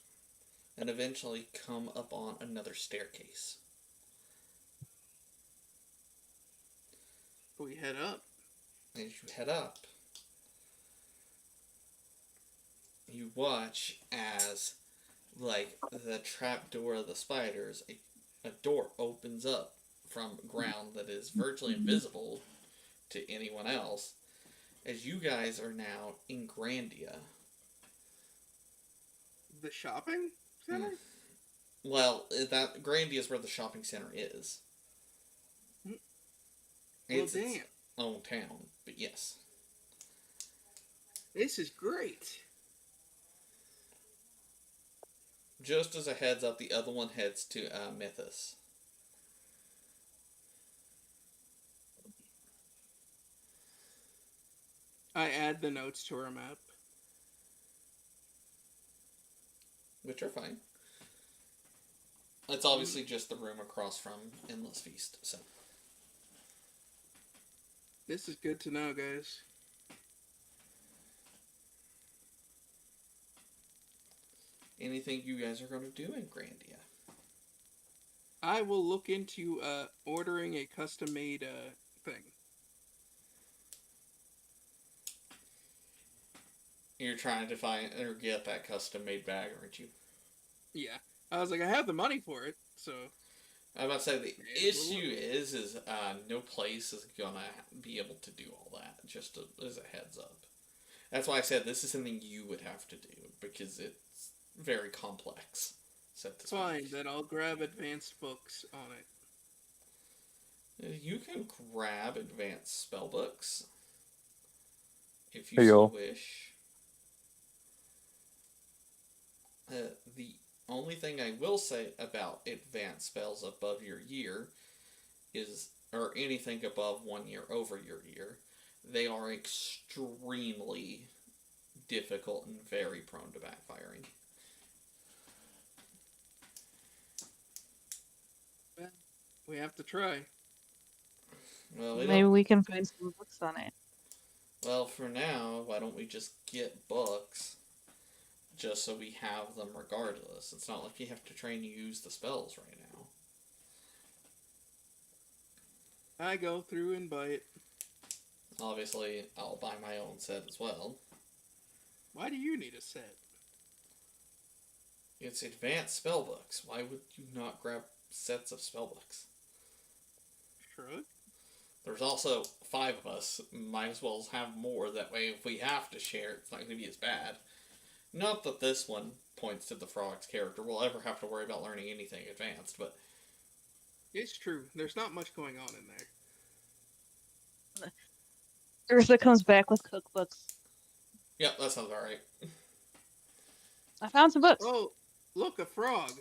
and eventually come up on another staircase. We head up. As you head up, you watch as, like, the trap door of the spiders, a door opens up from ground that is virtually invisible to anyone else, as you guys are now in Grandia. The shopping center? Well, that Grandia is where the shopping center is. Well, It's damn. its own town, but yes. This is great. Just as a heads up, the other one heads to Mythos. I add the notes to our map. Which are fine. It's obviously just the room across from Endless Feast, so. This is good to know, guys. Anything you guys are going to do in Grandia? I will look into ordering a custom-made thing. You're trying to find or get that custom-made bag, aren't you? Yeah, I was like, I have the money for it, so. I'm about to say the issue is no place is gonna be able to do all that. Just as a heads up. That's why I said this is something you would have to do because it's very complex. Fine, then I'll grab advanced books on it. You can grab advanced spell books if you Hey, so y'all. wish. The only thing I will say about advanced spells above your year is, or anything above 1 year over your year, they are extremely difficult and very prone to backfiring. We have to try. Well, Maybe we can find some books on it. well, for now, why don't we just get books? Just so we have them regardless. It's not like you have to train you use the spells right now. I go through and buy it. Obviously, I'll buy my own set as well. Why do you need a set? It's advanced spell books. Why would you not grab sets of spell books? Shrug? There's also 5 of us. Might as well have more. That way, if we have to share, it's not going to be as bad. Not that this one points to the frog's character we'll ever have to worry about learning anything advanced, but It's true. There's not much going on in there. Ursa comes back with cookbooks. yeah, that sounds alright. I found some books. Oh, look, a frog.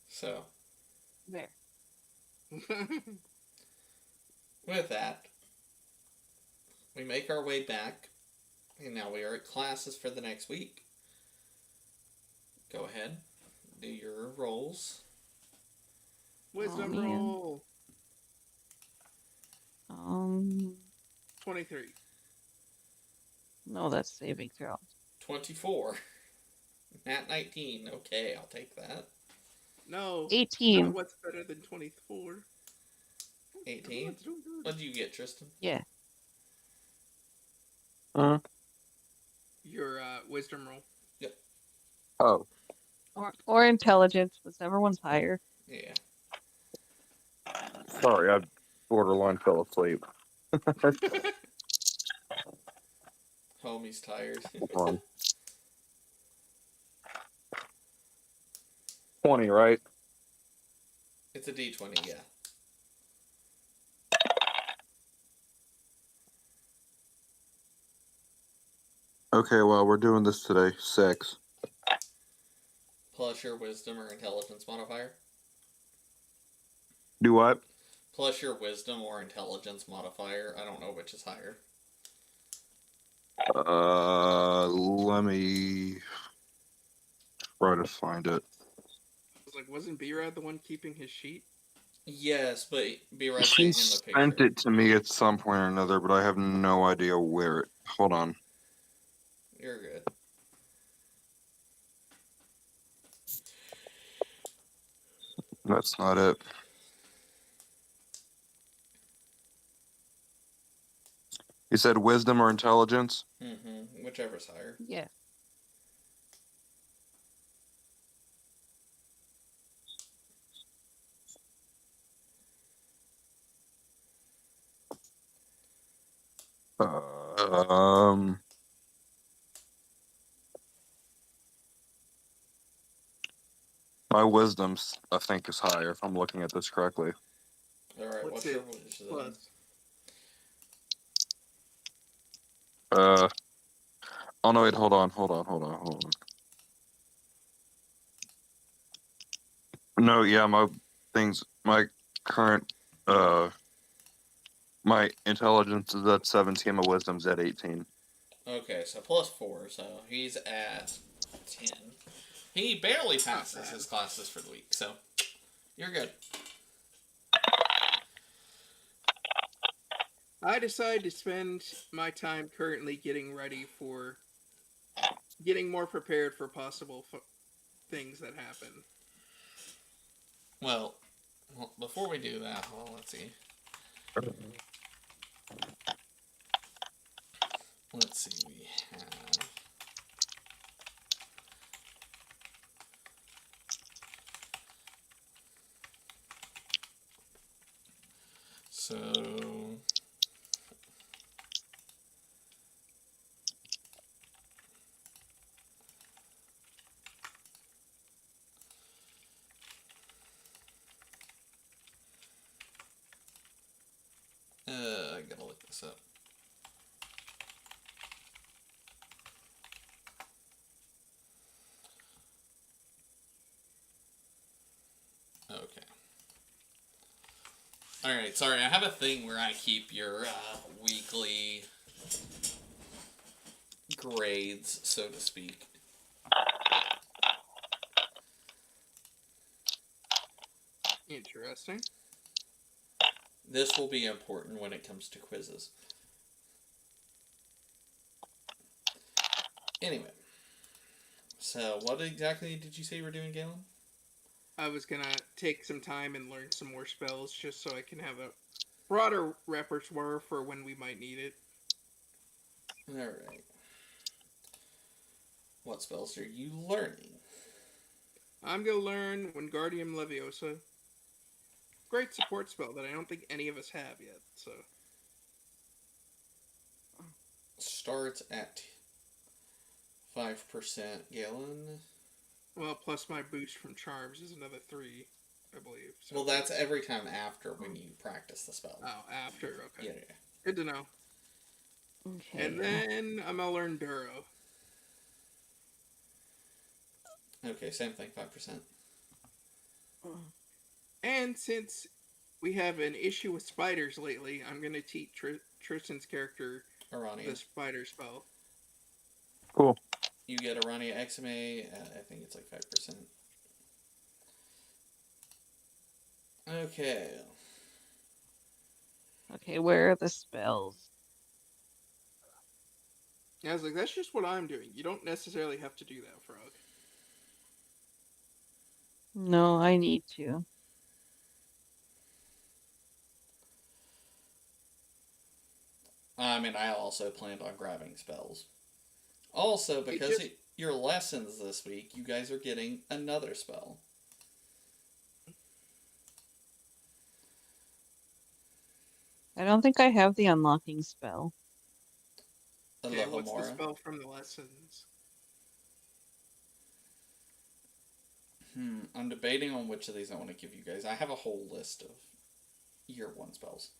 So, There. with that, we make our way back, and now we are at classes for the next week. Go ahead, do your rolls. Wisdom man. roll. 23. No, that's saving throw. 24. Nat 19. Okay, I'll take that. No. 18. Not what's better than 24? 18. What do you get, Tristan? Yeah. Your wisdom roll. Yep. Oh, Or intelligence, whichever one's higher. Yeah. sorry, I borderline fell asleep. Homie's tired. Hold on. 20, right? It's a D20, yeah. Okay, well, we're doing this today. 6. Plus your wisdom or intelligence modifier. Do what? Plus your wisdom or intelligence modifier. I don't know which is higher. Let me try to find it. I was like, wasn't B-Rad the one keeping his sheet? Yes, but be right She in the sent picture. it to me at some point or another, but I have no idea where it. Hold on. You're good. That's not it. You said wisdom or intelligence? Mm-hmm. Whichever's higher. Yeah. Um. My wisdom, I think, is higher if I'm looking at this correctly. Alright, what's your wisdom? Plus? Oh no, wait, hold on. No, yeah, my current, uh, my intelligence is at 17, my wisdom's at 18. Okay, so +4, so he's at 10. He barely Not passes bad. his classes for the week, so you're good. I decided to spend my time currently getting more prepared for possible things that happen. Well, before we do that, let's see. Let's see, we have. So. I gotta look this up. Okay. Alright, sorry, I have a thing where I keep your weekly grades, so to speak. Interesting. This will be important when it comes to quizzes. Anyway, so what exactly did you say you were doing, Galen? I was gonna take some time and learn some more spells just so I can have a broader repertoire for when we might need it. Alright. What spells are you learning? I'm gonna learn Wingardium Leviosa. Great support spell that I don't think any of us have yet, so. Starts at 5%, Galen. Well, plus my boost from Charms is another 3, I believe. So. Well, that's every time after when you practice the spell. Oh, after, okay. Yeah. Good to know. Okay. And then I'm gonna learn Duro. Okay, same thing, 5%. And since we have an issue with spiders lately, I'm gonna teach Tristan's character Arania. the spider spell. Cool. You get Arania Exime, I think it's like 5%. Okay. Okay, where are the spells? And I was like, that's just what I'm doing. You don't necessarily have to do that, Frog. No, I need to. I mean, I also planned on grabbing spells. Also, because your lessons this week, you guys are getting another spell. I don't think I have the unlocking spell. Okay, what's the Alohomora. spell from the lessons? I'm debating on which of these I want to give you guys. I have a whole list of year 1 spells.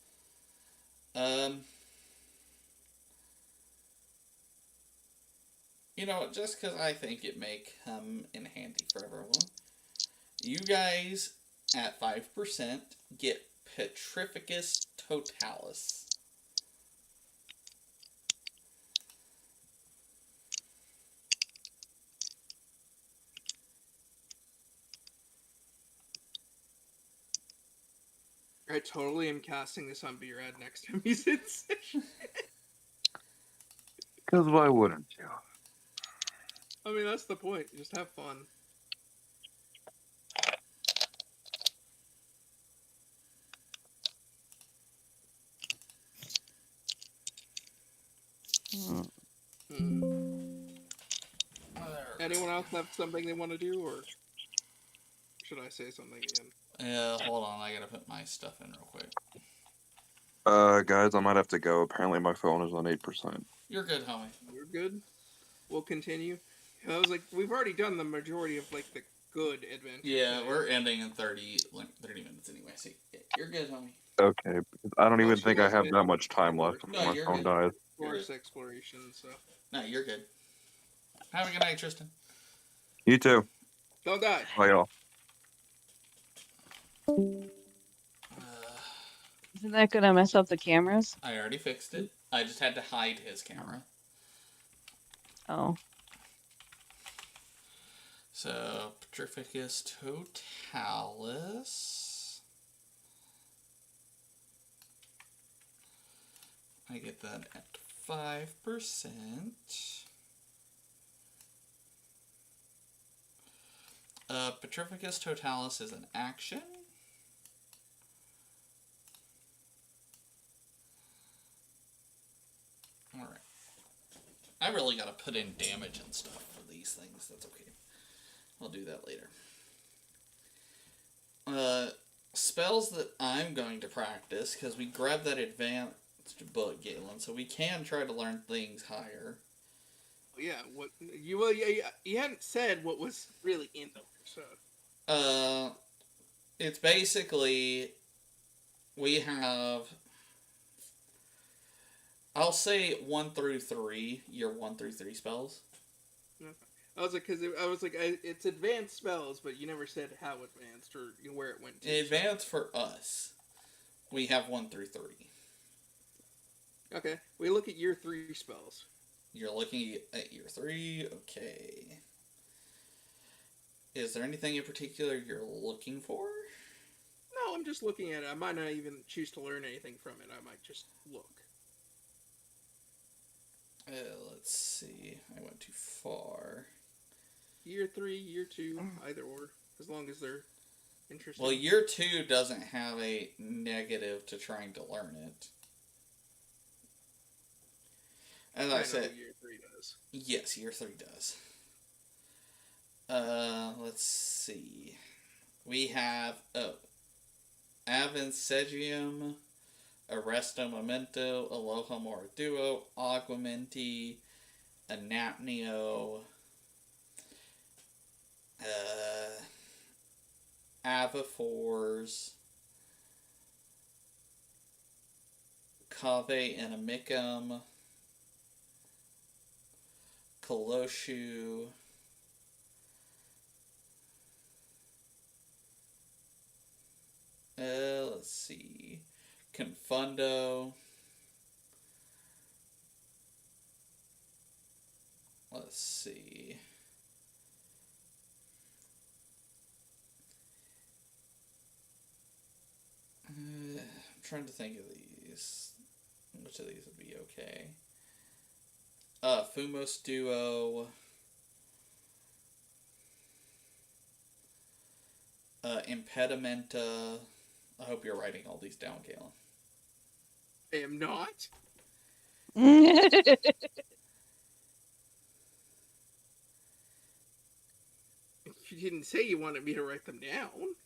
You know, just because I think it may come in handy for everyone. You guys, at 5%, get Petrificus Totalis. I totally am casting this on B-Rad next time he's in session. Because why wouldn't you? I mean, that's the point. Just have fun. Anyone else have something they want to do, or should I say something again? Yeah, hold on. I gotta put my stuff in real quick. Guys, I might have to go. Apparently my phone is on 8%. You're good, homie. We're good. We'll continue. I was like, we've already done the majority of like the good adventure. Yeah, we're ending in 30 minutes anyway. So you're good, homie. Okay. I don't even Unless you think I guys have missed that much time more left stuff. before No, my you're phone good. dies. force exploration, so No, you're good. Have a good night, Tristan. You too. don't die. Bye, y'all. Isn't that gonna mess up the cameras? I already fixed it. I just had to hide his camera. Oh. So, Petrificus totalis. I get that at 5%. Petrificus totalis is an action. Alright. I really gotta put in damage and stuff for these things. That's okay. I'll do that later. Spells that I'm going to practice, because we grabbed that advanced book, Galen, so we can try to learn things higher. Yeah, what you hadn't said what was really in them, so It's basically, we have, I'll say 1 through 3, your 1 through 3 spells. I was like, it's advanced spells, but you never said how advanced or where it went to. Advanced for us, we have 1 through 3. Okay, we look at year 3 spells. You're looking at year 3, okay. Is there anything in particular you're looking for? No, I'm just looking at it. I might not even choose to learn anything from it. I might just look. Let's see. I went too far. Year 3, year 2, either or, as long as they're interesting. Well, year 2 doesn't have a negative to trying to learn it. As I said, year 3 does. yes, year 3 does. Let's see. We have Avansegium, Arresto Memento, Aloha Morduo, Aguamenti, Anapneo, Avifors, Cave Inimicum, Koloshu, let's see, Confundo, let's see, I'm trying to think of these, which of these would be okay. Fumos Duo, Impedimenta. I hope you're writing all these down, Galen. I am not. You didn't say you wanted me to write them down.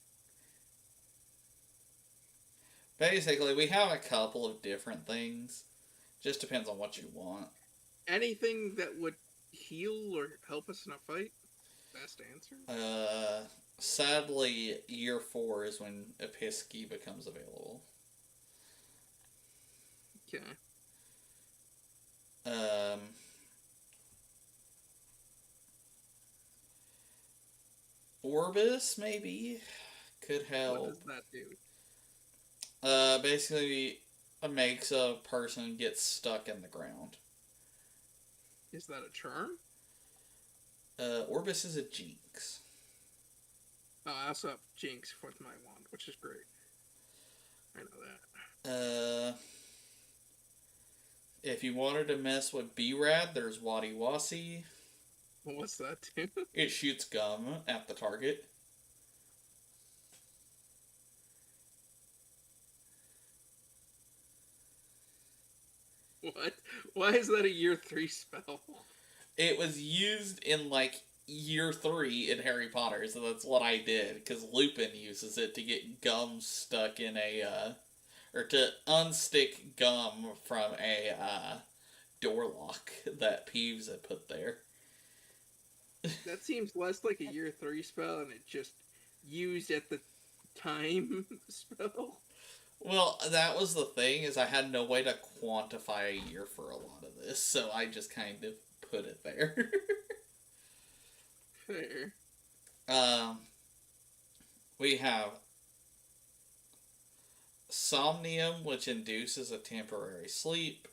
Basically, we have a couple of different things. Just depends on what you want. Anything that would heal or help us in a fight? Best answer? Sadly, year 4 is when Episky becomes available. Okay. Orbis, maybe? Could help. What does that do? Basically, it makes a person get stuck in the ground. Is that a charm? Orbis is a jinx. I also have Jinx with my wand, which is great. I know that. If you wanted to mess with B-Rad, there's Wadi Wasi. What's that do? It shoots gum at the target. What? Why is that a year 3 spell? It was used in, like, year 3 in Harry Potter, so that's what I did, because Lupin uses it to get gum stuck in a, or to unstick gum from a, door lock that Peeves had put there. That seems less like a year 3 spell, and it just used at the time spell. Well, that was the thing, is I had no way to quantify a year for a lot of this, so I just kind of put it there. Fair. um, we have Somnium, which induces a temporary sleep.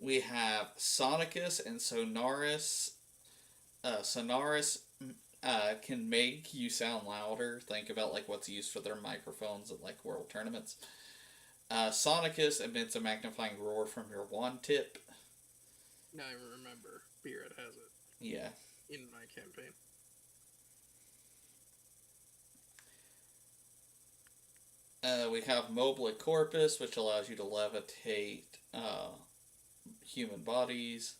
We have Sonicus and Sonaris. Sonaris can make you sound louder. Think about like what's used for their microphones at like world tournaments. Sonicus emits a magnifying roar from your wand tip. Now I remember. Beerhead has it Yeah. in my campaign. We have Mobile Corpus, which allows you to levitate human bodies.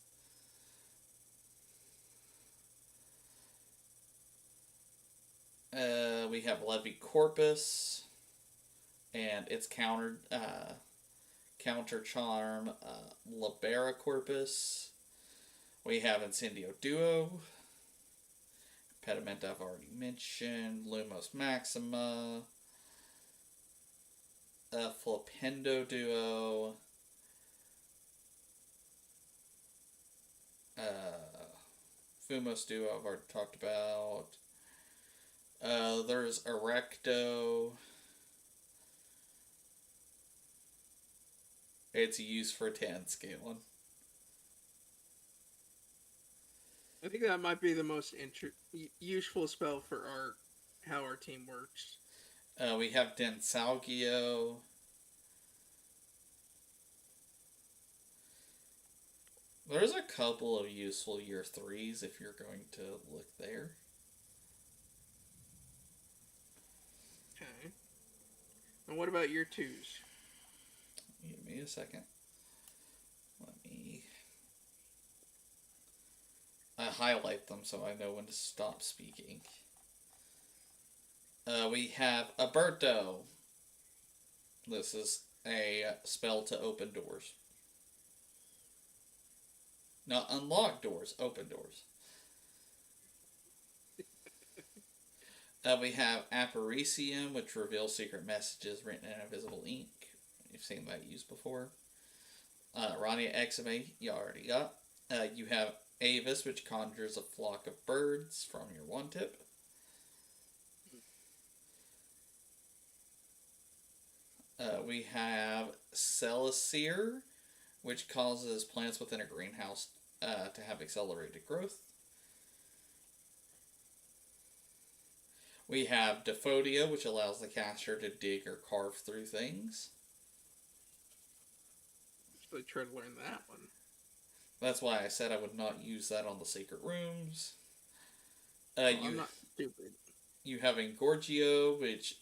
We have Levy Corpus, and its counter charm, Libera Corpus. We have Incendio Duo. Pedimenta I've already mentioned. Lumos Maxima. Flipendo Duo. Fumos Duo I've already talked about. There's Erecto. It's used for 10 scaling. I think that might be the most useful spell for how our team works. We have Densalgio. There's a couple of useful year 3s if you're going to look there. Okay. And what about year 2s? Give me a second. Let me... I highlight them so I know when to stop speaking. We have Aberto. This is a spell to open doors. Not unlock doors, open doors. We have Apparicium, which reveals secret messages written in invisible ink. You've seen that used before. Rania Exime, you already got. You have Avis, which conjures a flock of birds from your one tip. We have Celesir, which causes plants within a greenhouse to have accelerated growth. We have Dephodia, which allows the caster to dig or carve through things. Actually, try to learn that one. That's why I said I would not use that on the secret rooms. I'm not stupid. You have Engorgio, which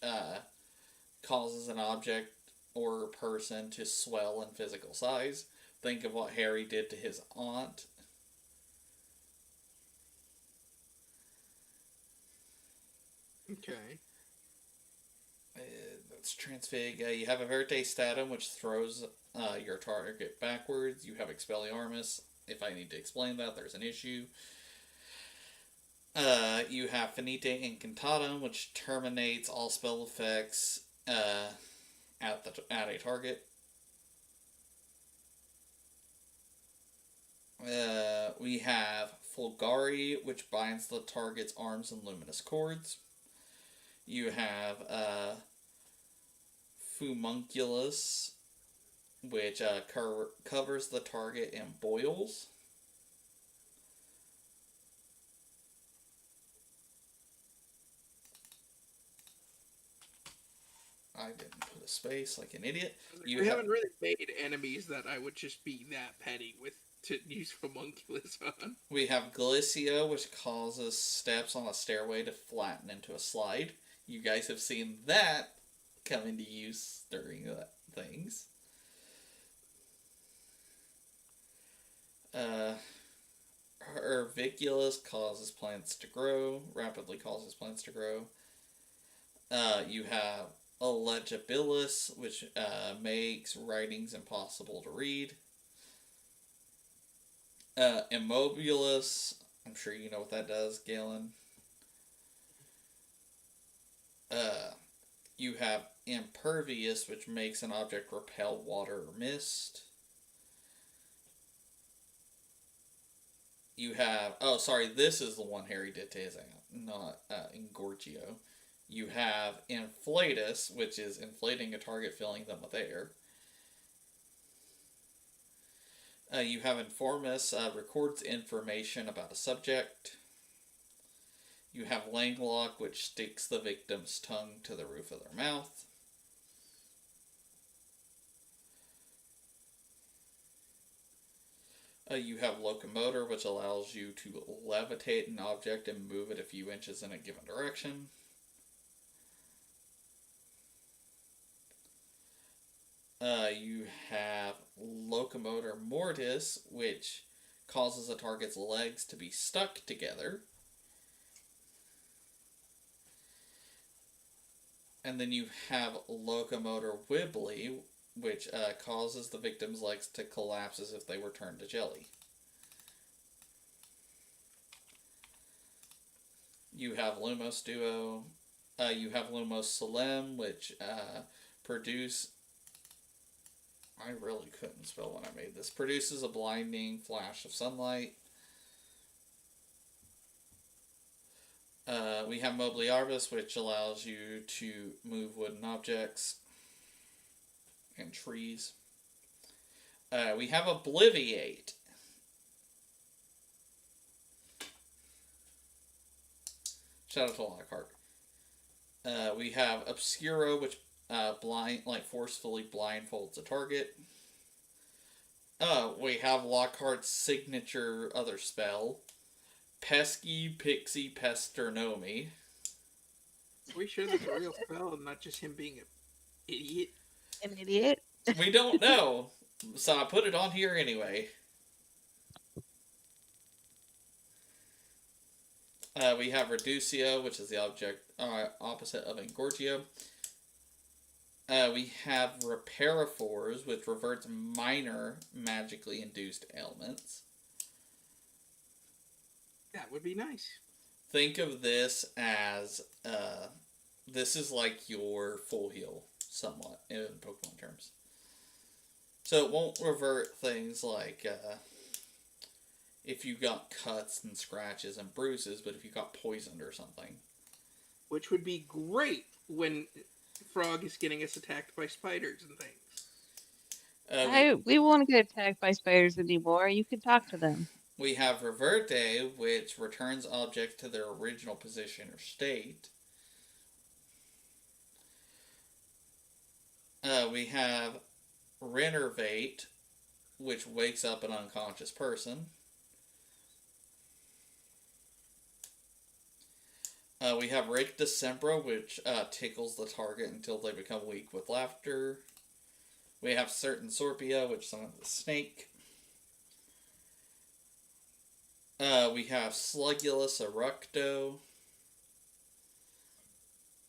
causes an object or person to swell in physical size. Think of what Harry did to his aunt. Okay. That's Transfig. You have a Verte Statum, which throws your target backwards. You have Expelliarmus. If I need to explain that, there's an issue. You have Finite Incantatum, which terminates all spell effects at a target. We have Fulgari, which binds the target's arms in luminous cords. You have Fumunculus, which covers the target in boils. I didn't put a space like an idiot. We haven't really made enemies that I would just be that petty with to use Homunculus on. We have Glycio, which causes steps on a stairway to flatten into a slide. You guys have seen that come into use during things. Herviculus causes plants to grow, rapidly causes plants to grow. You have Illegibilis, which makes writings impossible to read. Immobilus, I'm sure you know what that does, Galen. You have impervious, which makes an object repel water or mist. You have... Oh, sorry, this is the one Harry did to his aunt, not Engorgio. You have inflatus, which is inflating a target, filling them with air. You have informus, records information about a subject. You have langlock, which sticks the victim's tongue to the roof of their mouth. You have locomotor, which allows you to levitate an object and move it a few inches in a given direction. You have locomotor mortis, which causes a target's legs to be stuck together. And then you have locomotor wibbly, which causes the victim's legs to collapse as if they were turned to jelly. You have lumos duo. You have lumos solemn, which produce... I really couldn't spell when I made this. Produces a blinding flash of sunlight. We have mobiliarbus, which allows you to move wooden objects and trees. We have obliviate. Shout out to Lockhart. We have obscuro, which forcefully blindfolds a target. We have Lockhart's signature other spell, Pesky Pixie Pesternomi. Are we sure that's a real spell and not just him being an idiot? An idiot. We don't know, so I put it on here anyway. We have Reducio, which is the object opposite of Engorgio. We have Reparaphores, which reverts minor magically induced ailments. That would be nice. Think of this as, this is like your full heal, somewhat, in Pokemon terms. So it won't revert things like, if you got cuts and scratches and bruises, but if you got poisoned or something. Which would be great when Frog is getting us attacked by spiders and things. We won't get attacked by spiders anymore. You can talk to them. We have Reverte, which returns objects to their original position or state. We have Renervate, which wakes up an unconscious person. We have Rake Decembra, which tickles the target until they become weak with laughter. We have Certain Sorpia, which summons the snake. We have Slugulus Eructo.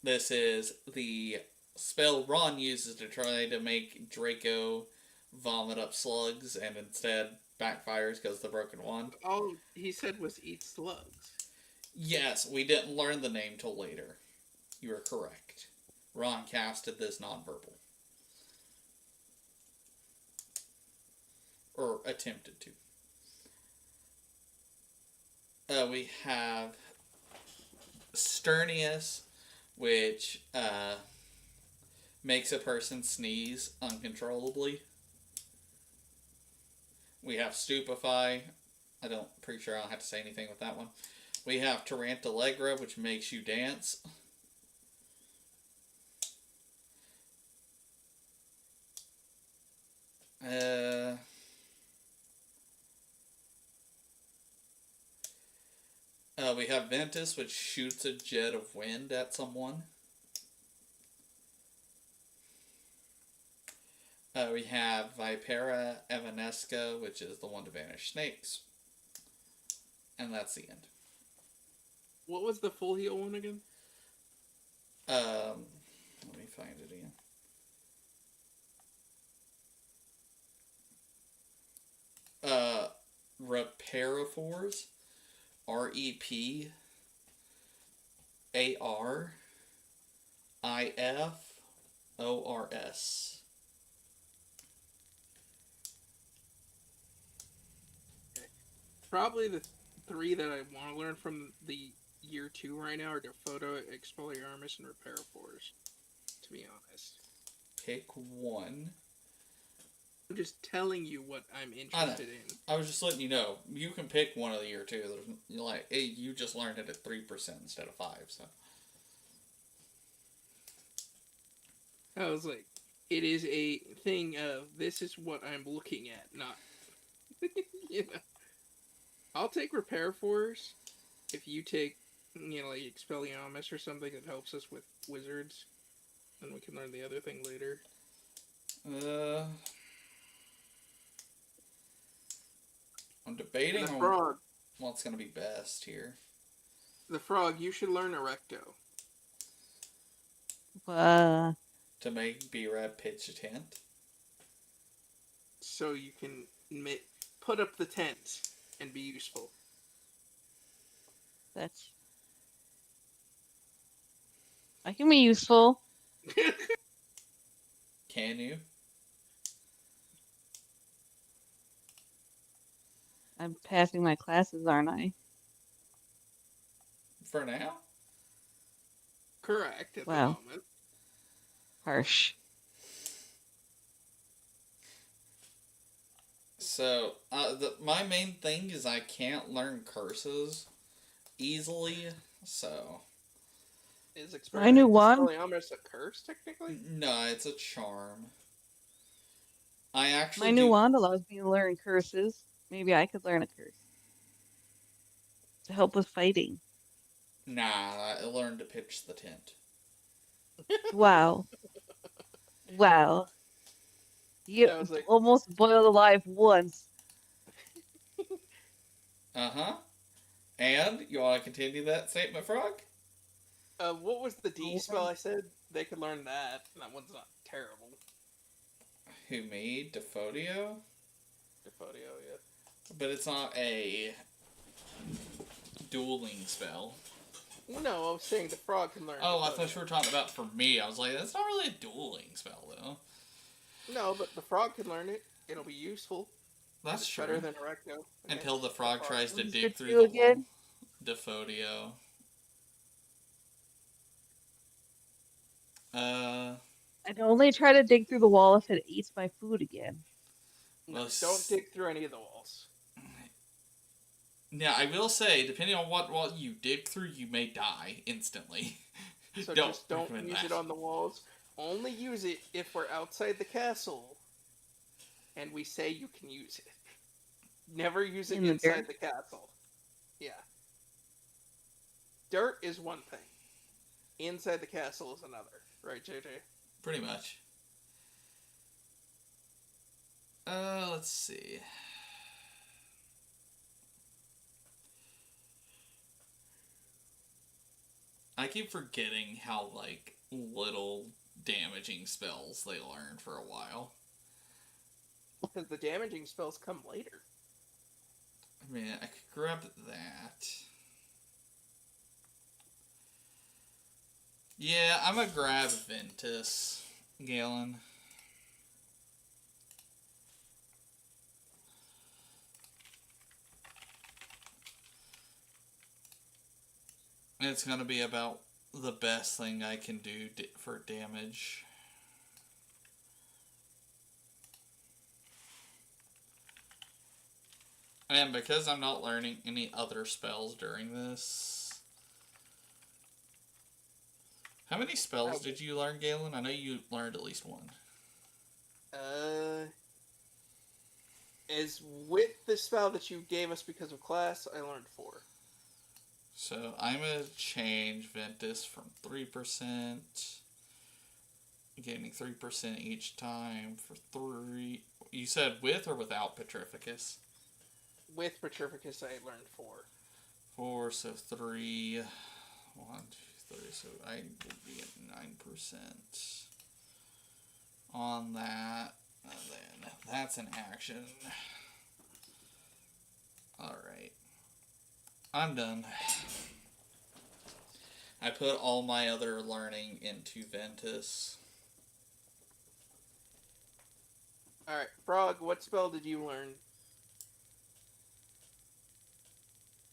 This is the spell Ron uses to try to make Draco vomit up slugs, and instead backfires because of the broken wand. All he said was eat slugs. Yes, we didn't learn the name till later. You are correct. Ron casted this nonverbal. Or attempted to. We have Sternius, which makes a person sneeze uncontrollably. We have Stupefy. Pretty sure I don't have to say anything with that one. We have Tarantalegra, which makes you dance. We have Ventus, which shoots a jet of wind at someone. We have Vipera Evanesca, which is the one to banish snakes. And that's the end. What was the full heal one again? Let me find it again. Reparaphores, IFORS. Probably the three that I want to learn from the year 2 right now are Defoto, Expelliarmus, and Repair Force, to be honest. Pick one. I'm just telling you what I'm I know. interested in. I was just letting you know. You can pick one of the year 2. You're like, hey, you just learned it at 3% instead of 5. So I was like, it is a thing of this is what I'm looking at, not you know. I'll take Repair Force if you take like Expelliarmus or something that helps us with wizards, and we can learn the other thing later. I'm And debating the on frog, what's going to be best here. you should learn Erecto. Uh, To make B-Rad pitch a tent. So you can put up the tent and be useful. that's. I can be useful. Can you? I'm passing my classes, aren't I? For now? Correct at the Wow, moment. harsh. So, my main thing is I can't learn curses easily, so... Is My new wand. Expelliarmus a curse, technically? No, it's a charm. I actually My new do... wand allows me to learn curses. Maybe I could learn a curse to help with fighting. Nah, I learned to pitch the tent. Wow, wow. You I was like, almost boiled alive once. Uh-huh. And, you want to continue that statement, Frog? what was the D All spell right. I said? They could learn that. That one's not terrible. Who made Defodio? Defodio, yeah. But it's not a dueling spell. No, I was saying the frog can learn Oh, I Defodio. thought you were talking about for me. I was like, that's not really a dueling spell, though. No, but the frog can learn it. It'll be useful. That's It's true. better than Erecto. Until the frog tries to Who's dig your through two the wall. again? Defodio. I'd only try to dig through the wall if it eats my food again. No, Well, don't dig through any of the walls. yeah, I will say, depending on what wall you dig through, you may die instantly. So just don't use it on the walls. Only use it if we're outside the castle and we say you can use it. Never use it In the inside dirt? the castle. Yeah. Dirt is one thing. Inside the castle is another. Right, JJ? Pretty much. Let's see. I keep forgetting how, like, little damaging spells they learn for a while. Because the damaging spells come later. I mean, I could grab that. Yeah, I'm gonna grab Ventus, Galen. It's gonna be about the best thing I can do for damage. And because I'm not learning any other spells during this... How many spells did you learn, Galen? I know you learned at least one. As with the spell that you gave us because of class, I learned 4. So I'm going to change Ventus from 3%, gaining 3% each time for 3... You said with or without Petrificus? With Petrificus, I learned 4. 4, so 3... 1, 2, 3, so I will be at 9% on that. And then that's an action. Alright. I'm done. I put all my other learning into Ventus. All right, Frog. What spell did you learn?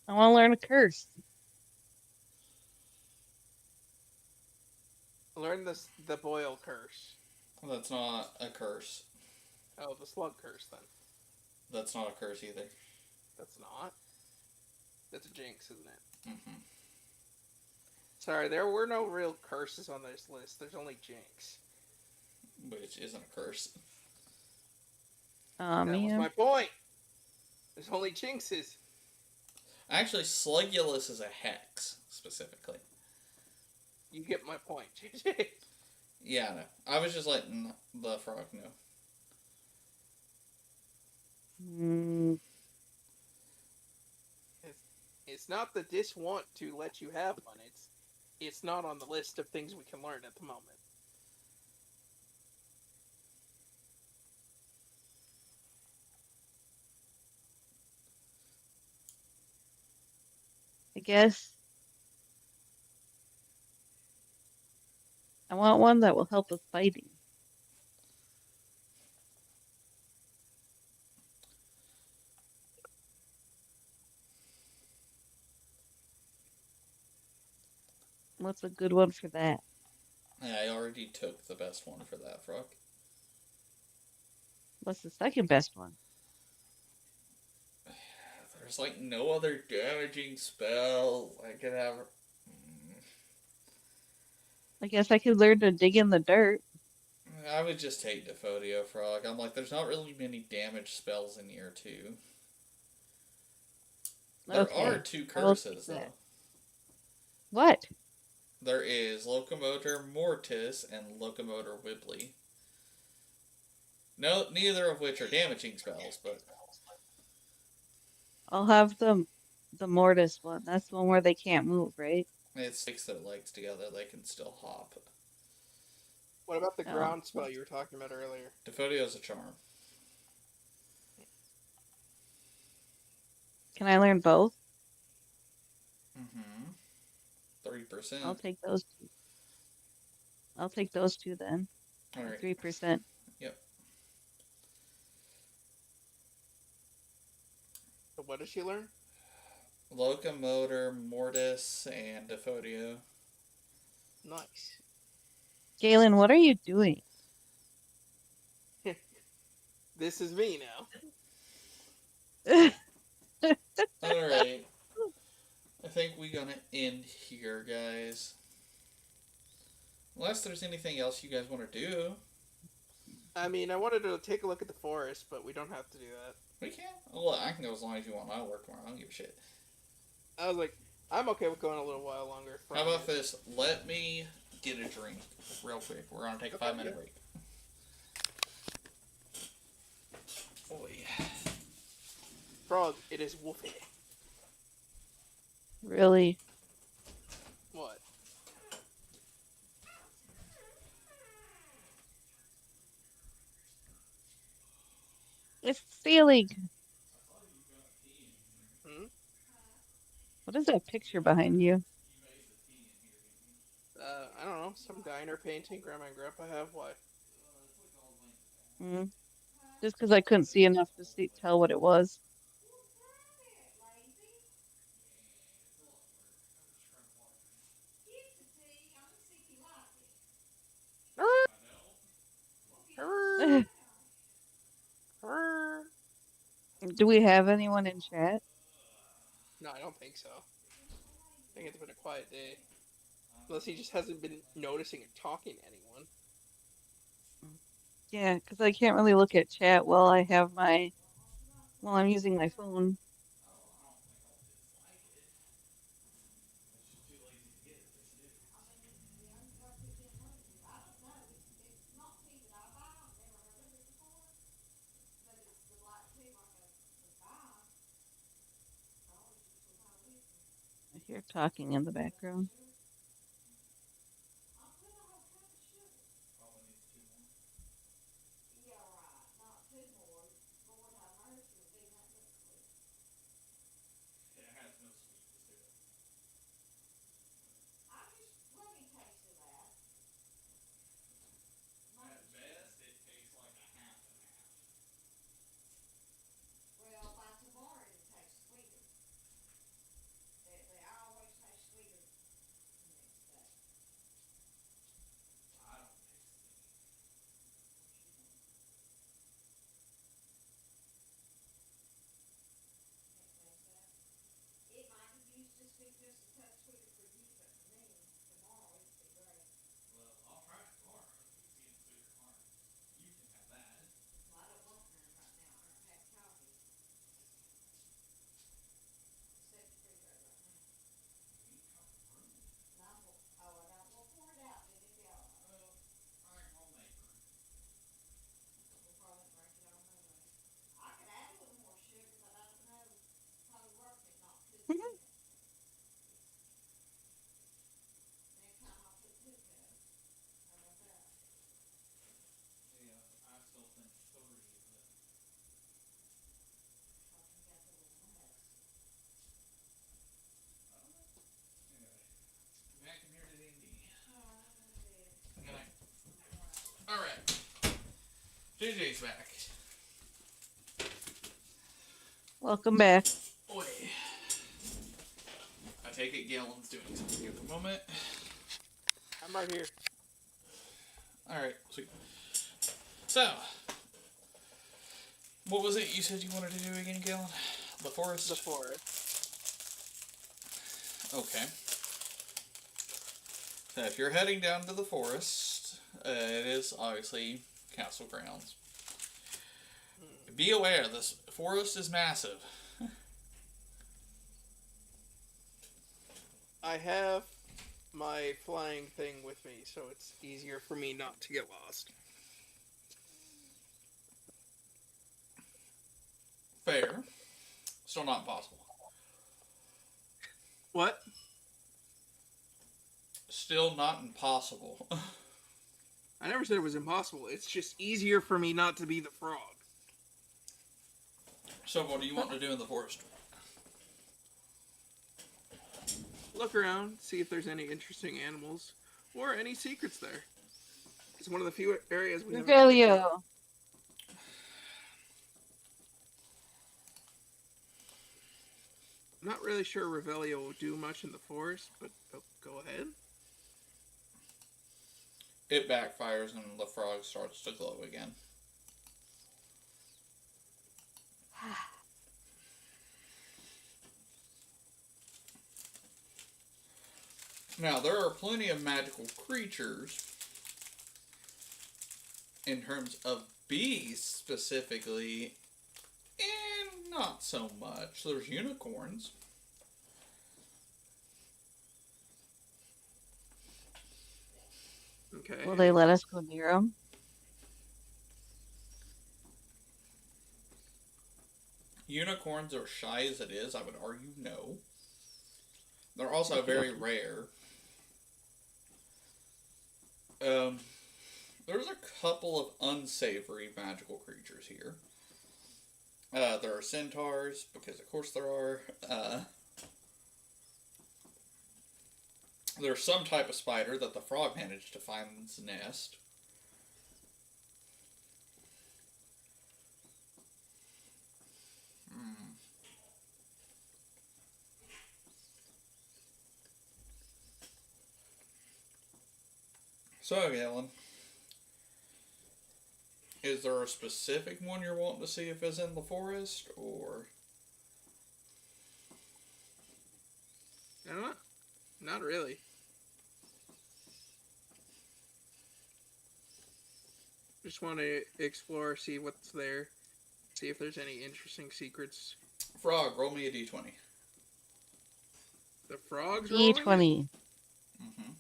I want to learn a curse. Learn the boil curse. That's not a curse. Oh, the slug curse then. That's not a curse either. That's not. That's a jinx, isn't it? Mm-hmm. Sorry, there were no real curses on this list. There's only jinx. Which isn't a curse. Oh, That was man. my point. There's only jinxes. Actually, Slugulus is a hex, specifically. You get my point, JJ. Yeah, no. I was just letting the frog know. Mm, It's not the dis want to let you have one. It's not on the list of things we can learn at the moment. I guess I want one that will help with fighting. What's a good one for that? Yeah, I already took the best one for that, frog. What's the second best one? There's like no other damaging spell I could have. I guess I could learn to dig in the dirt. I would just take Defodio Frog. I'm like, there's not really many damage spells in year 2. There Okay, are 2 I will take curses, that. though. What? There is Locomotor Mortis and Locomotor Wibbly. No, neither of which are damaging spells, but I'll have the mortis one. That's the one where they can't move, right? it sticks their legs together. They can still hop. What about the Oh. ground spell you were talking about earlier? Defodio's a charm. Can I learn both? Mm-hmm. 3%. I'll take those two. I'll take those two then. Alright. 3%. Yep. So what does she learn? Locomotor, Mortis, and Defodio. Nice. Galen, what are you doing? This is me now. Alright. I think we're gonna end here, guys. Unless there's anything else you guys want to do. I mean, I wanted to take a look at the forest, but we don't have to do that. We can. Well, I can go as long as you want. I'll work tomorrow. I don't give a shit. I was like, I'm okay with going a little while longer. How about this? Let me get a drink real quick. We're gonna take a 5-minute break. Boy. Frog, it is Wolfie. Really? What? It's stealing. Hmm? What is that picture behind you? I don't know. Some diner painting Grandma and Grandpa have. Why? Hmm. Just because I couldn't see enough to tell what it was. Do we have anyone in chat? No, I don't think so. I think it's been a quiet day. Unless he just hasn't been noticing or talking to anyone. Yeah, because I can't really look at chat while I'm using my phone. I hear talking in the background. Well, I'll try it tomorrow if you see it sweet tomorrow. You can have that. You eat chocolate fruit? Well, I will make her. Yeah, I still think 3, but I don't know. Anyway, back in here to D&D. Good night. Alright. JJ's back. Welcome back. Oi. I take it Galen's doing something at the moment. I'm right here. Alright, sweet. So, what was it you said you wanted to do again, Galen? The forest? The forest. Okay. So if you're heading down to the forest, it is obviously castle grounds. Be aware, this forest is massive. I have my flying thing with me, so it's easier for me not to get lost. Fair. Still not impossible. What? Still not impossible. I never said it was impossible. It's just easier for me not to be the frog. So what do you want to do in the forest? Look around, see if there's any interesting animals or any secrets there. It's one of the few areas we haven't explored. Revelio. I'm not really sure Revelio will do much in the forest, but go ahead. It backfires and the frog starts to glow again. Now, there are plenty of magical creatures in terms of beasts specifically, and not so much. There's unicorns. Okay. Will they let us go near them? Unicorns are shy as it is, I would argue no. They're also very rare. There's a couple of unsavory magical creatures here. There are centaurs, because of course there are. There's some type of spider that the frog managed to find in its nest. So, Galen, is there a specific one you're wanting to see if it's in the forest, or? I don't know. Not really. Just want to explore, see what's there, see if there's any interesting secrets. Frog, roll me a d20. The frogs rolling it? D20. Mm-hmm.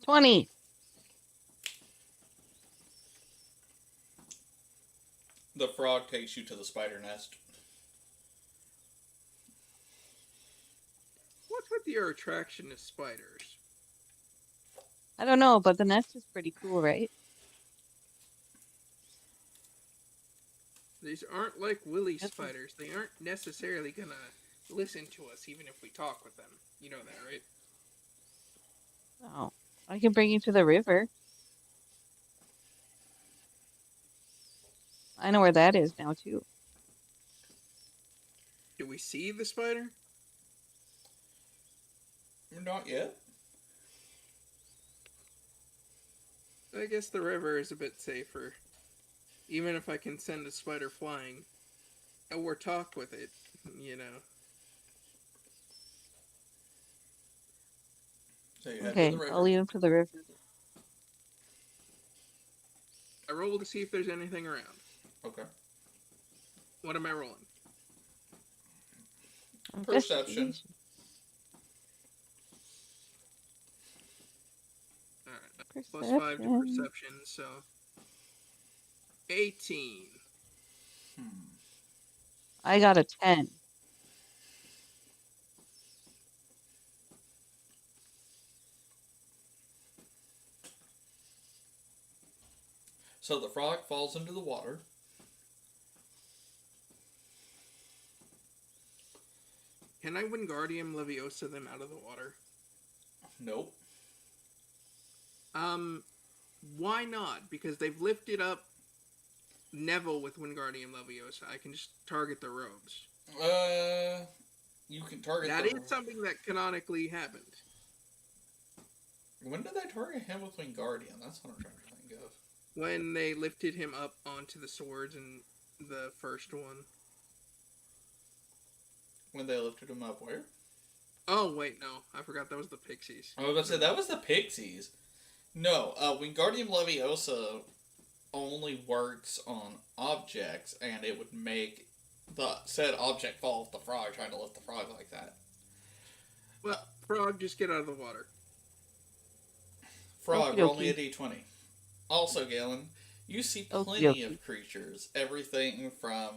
20. The frog takes you to the spider nest. What's with your attraction to spiders? I don't know, but the nest is pretty cool, right? These aren't like willy That's a- spiders. They aren't necessarily gonna listen to us even if we talk with them. You know that, right? Oh, I can bring you to the river. I know where that is now, too. Do we see the spider? Not yet. I guess the river is a bit safer. Even if I can send a spider flying. or talk with it, you know. So you head to the Okay, I'll river. lead him to the river. I roll to see if there's anything around. Okay. What am I rolling? Perception. Investigation. Alright. +5 to Perception. perception, so 18. I got a 10. So the frog falls into the water. Can I Wingardium Leviosa them out of the water? Nope. Why not? Because they've lifted up Neville with Wingardium Leviosa. I can just target the robes. You can target That the... is something that canonically happened. When did they target him with Wingardium? That's what I'm trying to think of. When they lifted him up onto the swords in the first one. When they lifted him up where? Oh, wait, no. I forgot that was the Pixies. I was about to say, that was the Pixies. No, Wingardium Leviosa only works on objects, and it would make the said object fall off the frog, trying to lift the frog like that. Well, frog, just get out of the water. Frog, Okie roll me dokie. a d20. Also, Galen, you see Okie plenty dokie. of creatures. Everything from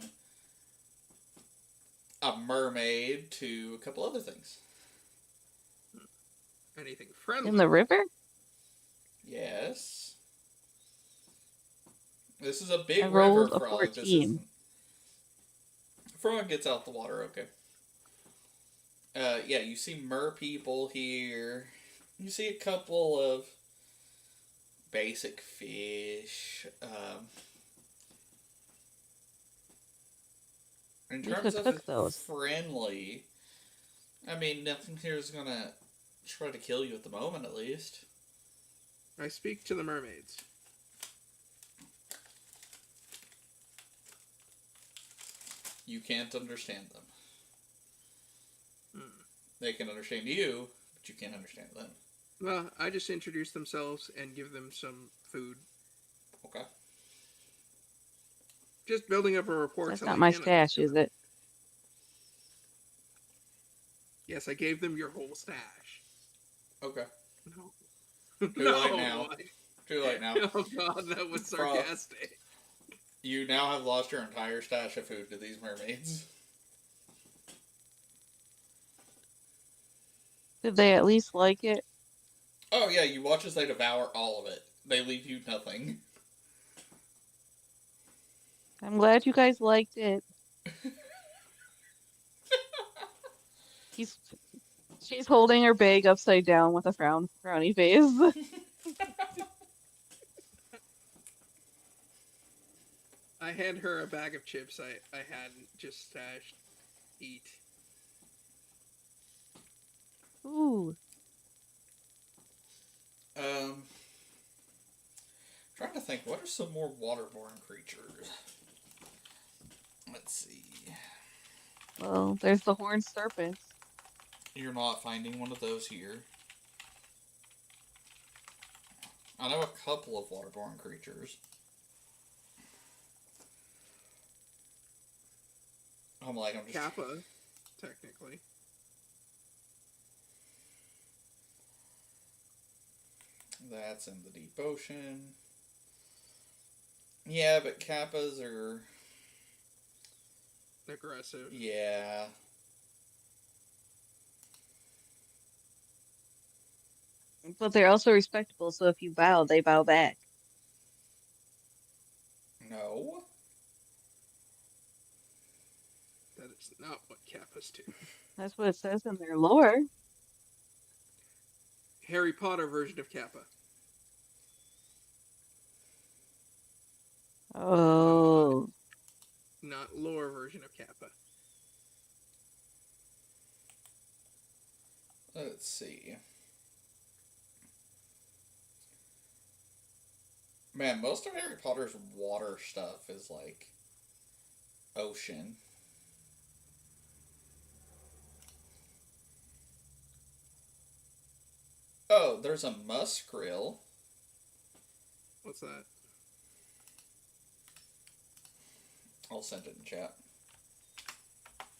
a mermaid to a couple other things. Anything friendly. In the river? Yes. This is a big I river, rolled a Frog. 14. This isn't... Frog gets out the water, okay. Yeah, you see mer people here. You see a couple of basic fish. In We terms could of cook those. friendly, I mean, nothing here is gonna try to kill you at the moment, at least. I speak to the mermaids. You can't understand them. Hmm. They can understand you, but you can't understand them. Well, I just introduce themselves and give them some food. Okay. Just building up a rapport That's so not they my can stash, understand is them. it? Yes, I gave them your whole stash. Okay. No. Too late now. Too late now. Oh god, that was Frog. sarcastic. You now have lost your entire stash of food to these mermaids. Did they at least like it? Oh yeah, you watch as they devour all of it. They leave you nothing. I'm glad you guys liked it. She's holding her bag upside down with a frowny face. I hand her a bag of chips I hadn't just stashed. Eat. Ooh. Trying to think, what are some more waterborne creatures? Let's see. Well, there's the horned serpents. You're not finding one of those here. I know a couple of waterborne creatures. I'm just... Kappa, technically. That's in the deep ocean. Yeah, but kappas are... Aggressive. Yeah. But they're also respectable, so if you bow, they bow back. No. That is not what Kappas do. That's what it says in their lore. Harry Potter version of Kappa. Oh. Not lore version of Kappa. Let's see. Man, most of Harry Potter's water stuff is like ocean. Oh, there's a muskrill. What's that? I'll send it in chat.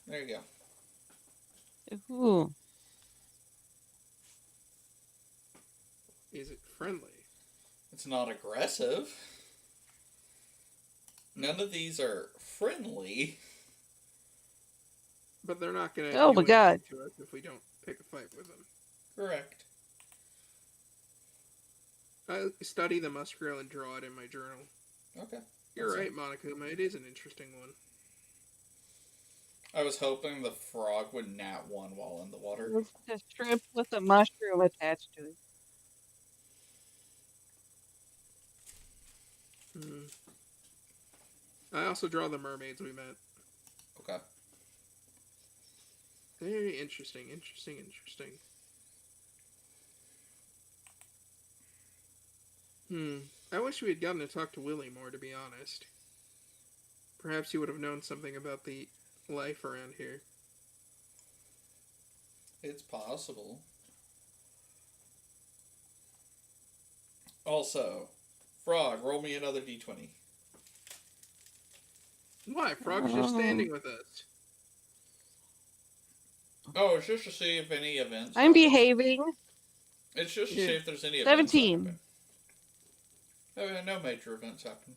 There you go. Ooh. Is it friendly? It's not aggressive. None of these are friendly. But they're not gonna Oh do my God. anything to us if we don't pick a fight with them. Correct. I study the muskrat and draw it in my journal. Okay. You're That's right, Monokuma. It is an interesting one. I was hoping the frog would nat one while in the water. It's a shrimp with a mushroom attached to it. Hmm. I also draw the mermaids we met. Okay. Very interesting, interesting. I wish we had gotten to talk to Willie more, to be honest. Perhaps he would have known something about the life around here. It's possible. Also, Frog, roll me another d20. Why? Frog's just standing with us. Oh, it's just to see if any events I'm happen. behaving. It's just to Yeah. see if there's any events 17. happen. No major events happen.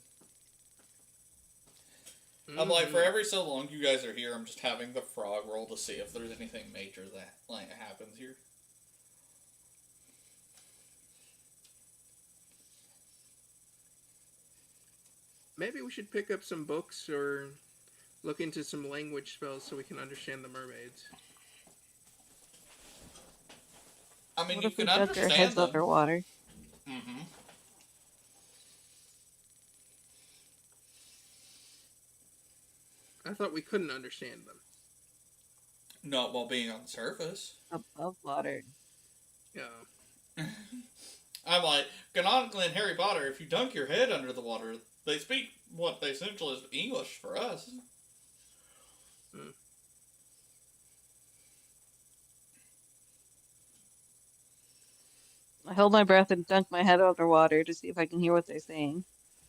I'm like, for every so long you guys are here, I'm just having the frog roll to see if there's anything major that like happens here. Maybe we should pick up some books or look into some language spells so we can understand the mermaids. I mean, What you if we can dug our understand heads them. underwater? Mm-hmm. I thought we couldn't understand them. Not while being on the surface. Above water. Yeah. I'm like, canonically in Harry Potter, if you dunk your head under the water, they speak what they essentially is English for us. I held my breath and dunked my head underwater to see if I can hear what they're saying.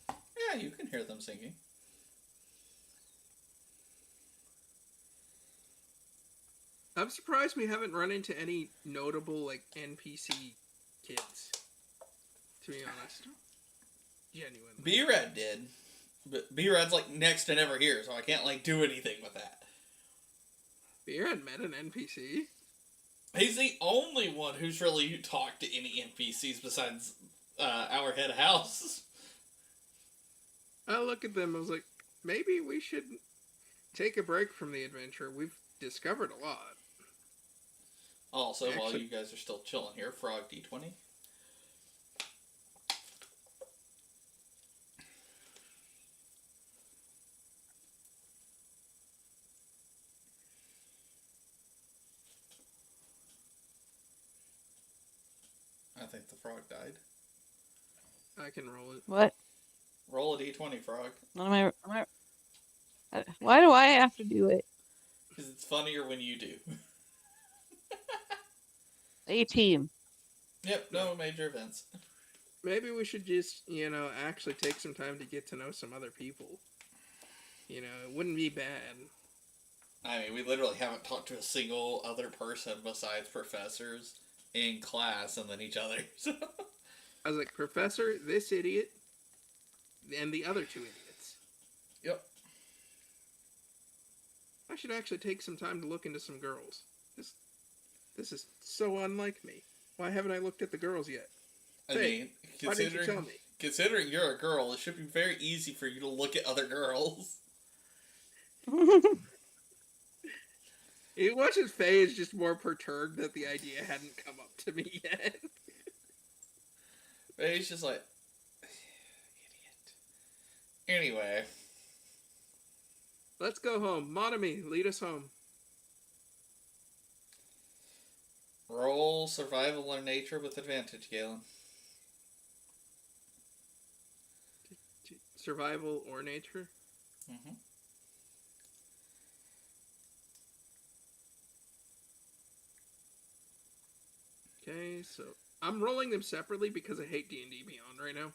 Yeah, you can hear them singing. I'm surprised we haven't run into any notable like NPC kids. To be honest. Genuinely. B-Rad did. But B-Rad's like next to never here, so I can't like do anything with that. You had met an NPC? He's the only one who's really talked to any NPCs besides our head of house. I look at them, I was like, maybe we should take a break from the adventure. We've discovered a lot. Also, while Actually- you guys are still chilling here, Frog D20. I think the frog died. I can roll it. What? Roll a D20, Frog. Why do I have to do it? Because it's funnier when you do. 18. Yep, no major events. Maybe we should just, actually take some time to get to know some other people. It wouldn't be bad. I mean, we literally haven't talked to a single other person besides professors in class and then each other. So. I was like, Professor, this idiot, and the other two idiots. Yep. I should actually take some time to look into some girls. This is so unlike me. Why haven't I looked at the girls yet? I Hey, mean, why didn't you tell me? considering you're a girl, it should be very easy for you to look at other girls. It watches Faye is just more perturbed that the idea hadn't come up to me yet. But he's just like, idiot. Anyway. Let's go home. Monami, lead us home. Roll survival or nature with advantage, Galen. Survival or nature? Mm-hmm. Okay, so I'm rolling them separately because I hate D&D Beyond right now,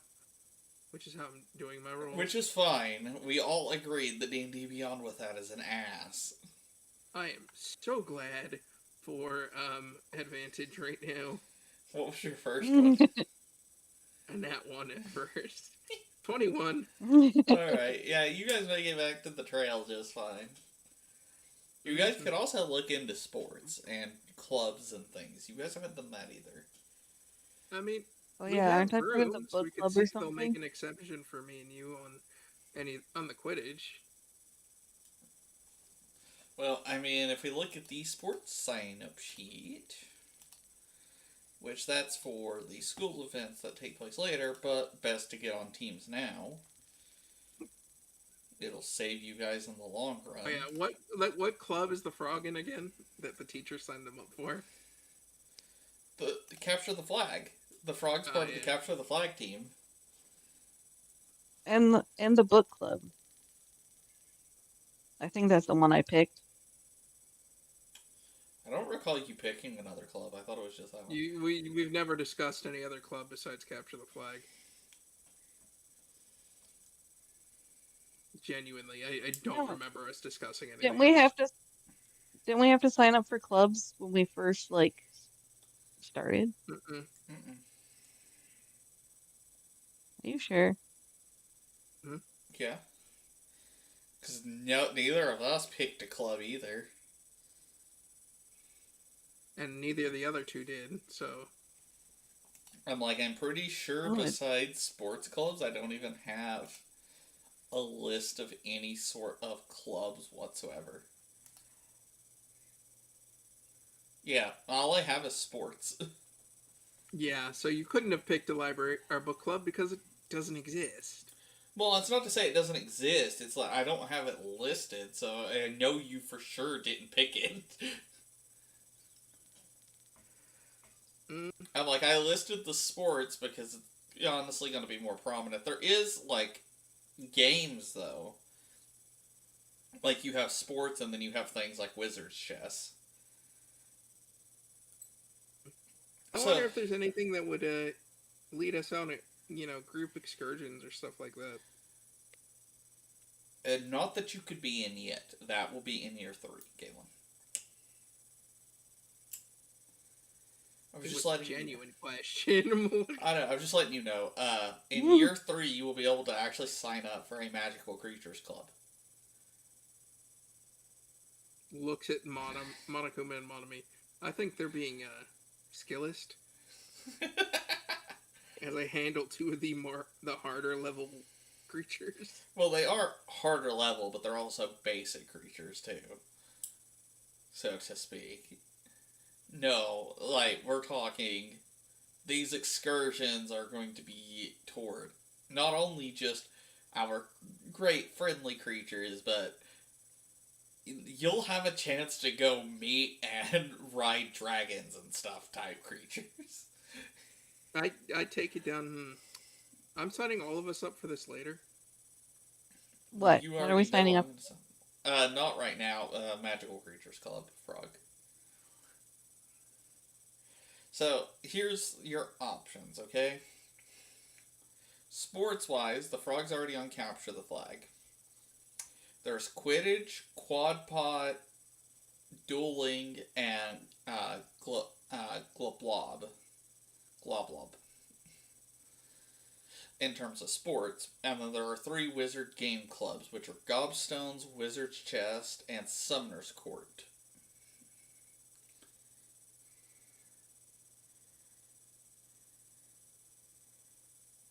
which is how I'm doing my roll. Which is fine. We all agreed that D&D Beyond with that is an ass. I am so glad for advantage right now. What was your first one? A nat 1 at first. 21. Alright, yeah, you guys make it back to the trail just fine. You guys could also look into sports and clubs and things. You guys haven't done that either. I mean, Oh we yeah, have aren't I part of the rooms. book We could club see or if they'll make something? an exception for me and you on the Quidditch. Well, I mean, if we look at the sports sign-up sheet, which that's for the school events that take place later, but best to get on teams now. It'll save you guys in the long run. Oh yeah, what club is the frog in again that the teacher signed them up for? The Capture the Flag. The Frog's part of the Yeah. Capture the Flag team. And the book club. I think that's the one I picked. I don't recall you picking another club. I thought it was just that one. We've never discussed any other club besides Capture the Flag. Genuinely, I don't No. remember us discussing anything. Didn't we have to sign up for clubs when we first started? Mm-mm. Mm-mm. Are you sure? Yeah. Because neither of us picked a club either. And neither of the other two did, so... I'm pretty sure Oh, besides sports clubs, I don't even have a list of any sort of clubs whatsoever. Yeah, all I have is sports. Yeah, so you couldn't have picked a library or book club because it doesn't exist. Well, it's not to say it doesn't exist. It's I don't have it listed, so I know you for sure didn't pick it. I'm I listed the sports because it's honestly going to be more prominent. There is, games, though. You have sports, and then you have things like Wizard's Chess. I wonder if there's anything that would lead us on, group excursions or stuff like that. And not that you could be in yet. That will be in year 3, Galen. I was just letting genuine question. I know. I was just letting you know. In year 3, you will be able to actually sign up for a Magical Creatures Club. Looks at Monokuma and Monomi. I think they're being skillist. As I handle 2 of the harder level creatures. Well, they are harder level, but they're also basic creatures too, so to speak. No, we're talking, these excursions are going to be toward not only just our great friendly creatures, but you'll have a chance to go meet and ride dragons and stuff type creatures. I take it down. I'm signing all of us up for this later. What? What are we signing up? Not right now. Magical Creatures Club, Frog. So, here's your options, okay? Sports-wise, the Frog's already on Capture the Flag. There's Quidditch, Quad Pot, Dueling, and Globlob. In terms of sports, and then there are 3 wizard game clubs, which are Gobstones, Wizard's Chest, and Summoner's Court.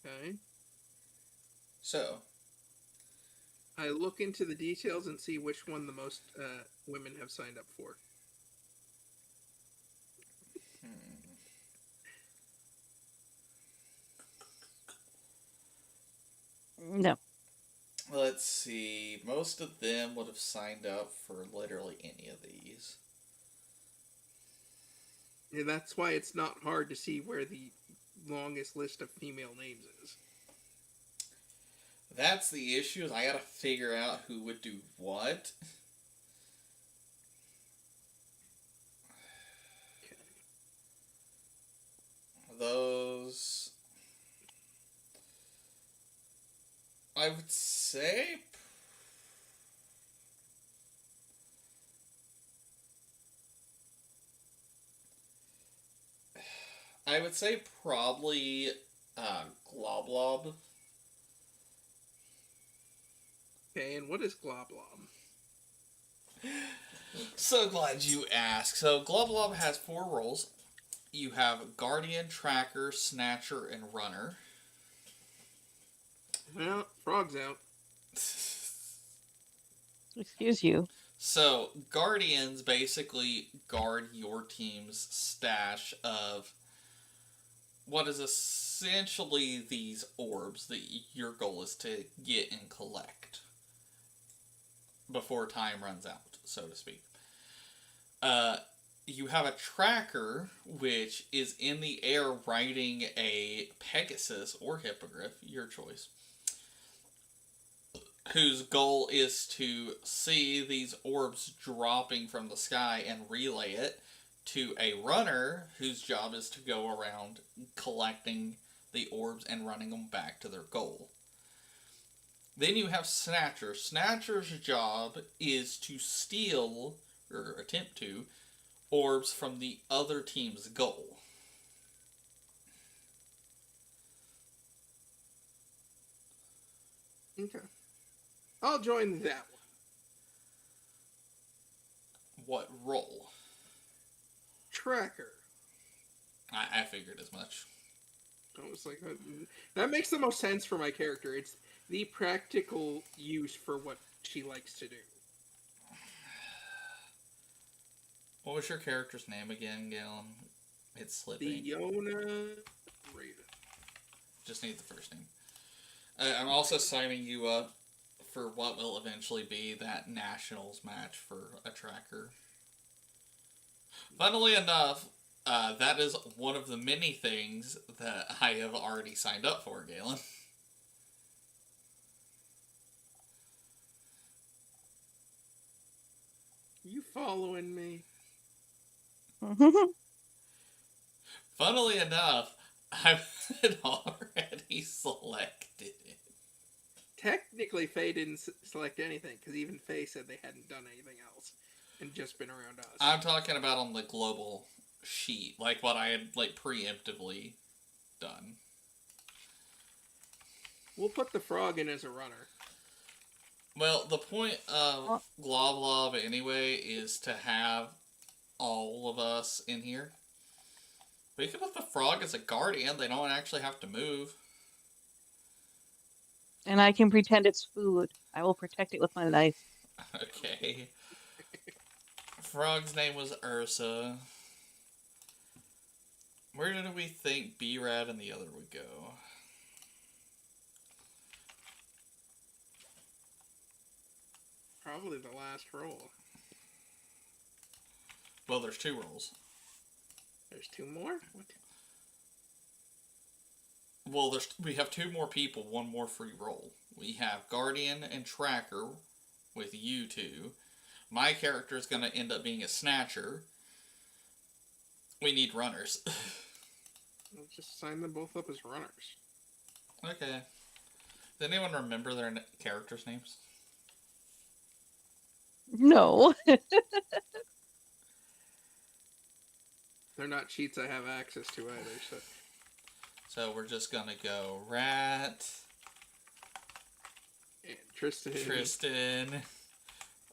Okay. So, I look into the details and see which one the most women have signed up for. No. Let's see. Most of them would have signed up for literally any of these. And that's why it's not hard to see where the longest list of female names is. That's the issue, is I gotta figure out who would do what. I would say probably Globlob. Okay, and what is Globlob? So glad you asked. So Globlob has 4 roles. You have Guardian, Tracker, Snatcher, and Runner. Well, frog's out. Excuse you. So Guardians basically guard your team's stash of what is essentially these orbs that your goal is to get and collect before time runs out, so to speak. You have a tracker, which is in the air riding a Pegasus or Hippogriff, your choice, whose goal is to see these orbs dropping from the sky and relay it to a runner whose job is to go around collecting the orbs and running them back to their goal. Then you have Snatcher. Snatcher's job is to steal, or attempt to, orbs from the other team's goal. Okay. I'll join that one. What role? Tracker. I figured as much. I was like, that makes the most sense for my character. It's the practical use for what she likes to do. What was your character's name again, Galen? It's slipping. Fiona Raven. Just need the first name. I'm also signing you up for what will eventually be that Nationals match for a tracker. Funnily enough, that is one of the many things that I have already signed up for, Galen. You following me? Funnily enough, I had already selected it. Technically, Faye didn't select anything, because even Faye said they hadn't done anything else and just been around us. I'm talking about on the global sheet, like what I had preemptively done. We'll put the frog in as a runner. Well, the point of Globlob anyway is to have all of us in here. We could put the frog as a guardian. They don't actually have to move. And I can pretend it's food. I will protect it with my life. Okay. Frog's name was Ursa. Where did we think B-Rad and the other would go? Probably the last roll. Well, there's 2 rolls. There's 2 more? What? Well, we have 2 more people, 1 more free roll. We have Guardian and Tracker with you 2. My character is going to end up being a Snatcher. We need runners. We'll just sign them both up as runners. Okay. Does anyone remember their characters' names? No. They're not cheats I have access to either, so... So we're just going to go Rat, And Tristan. Tristan.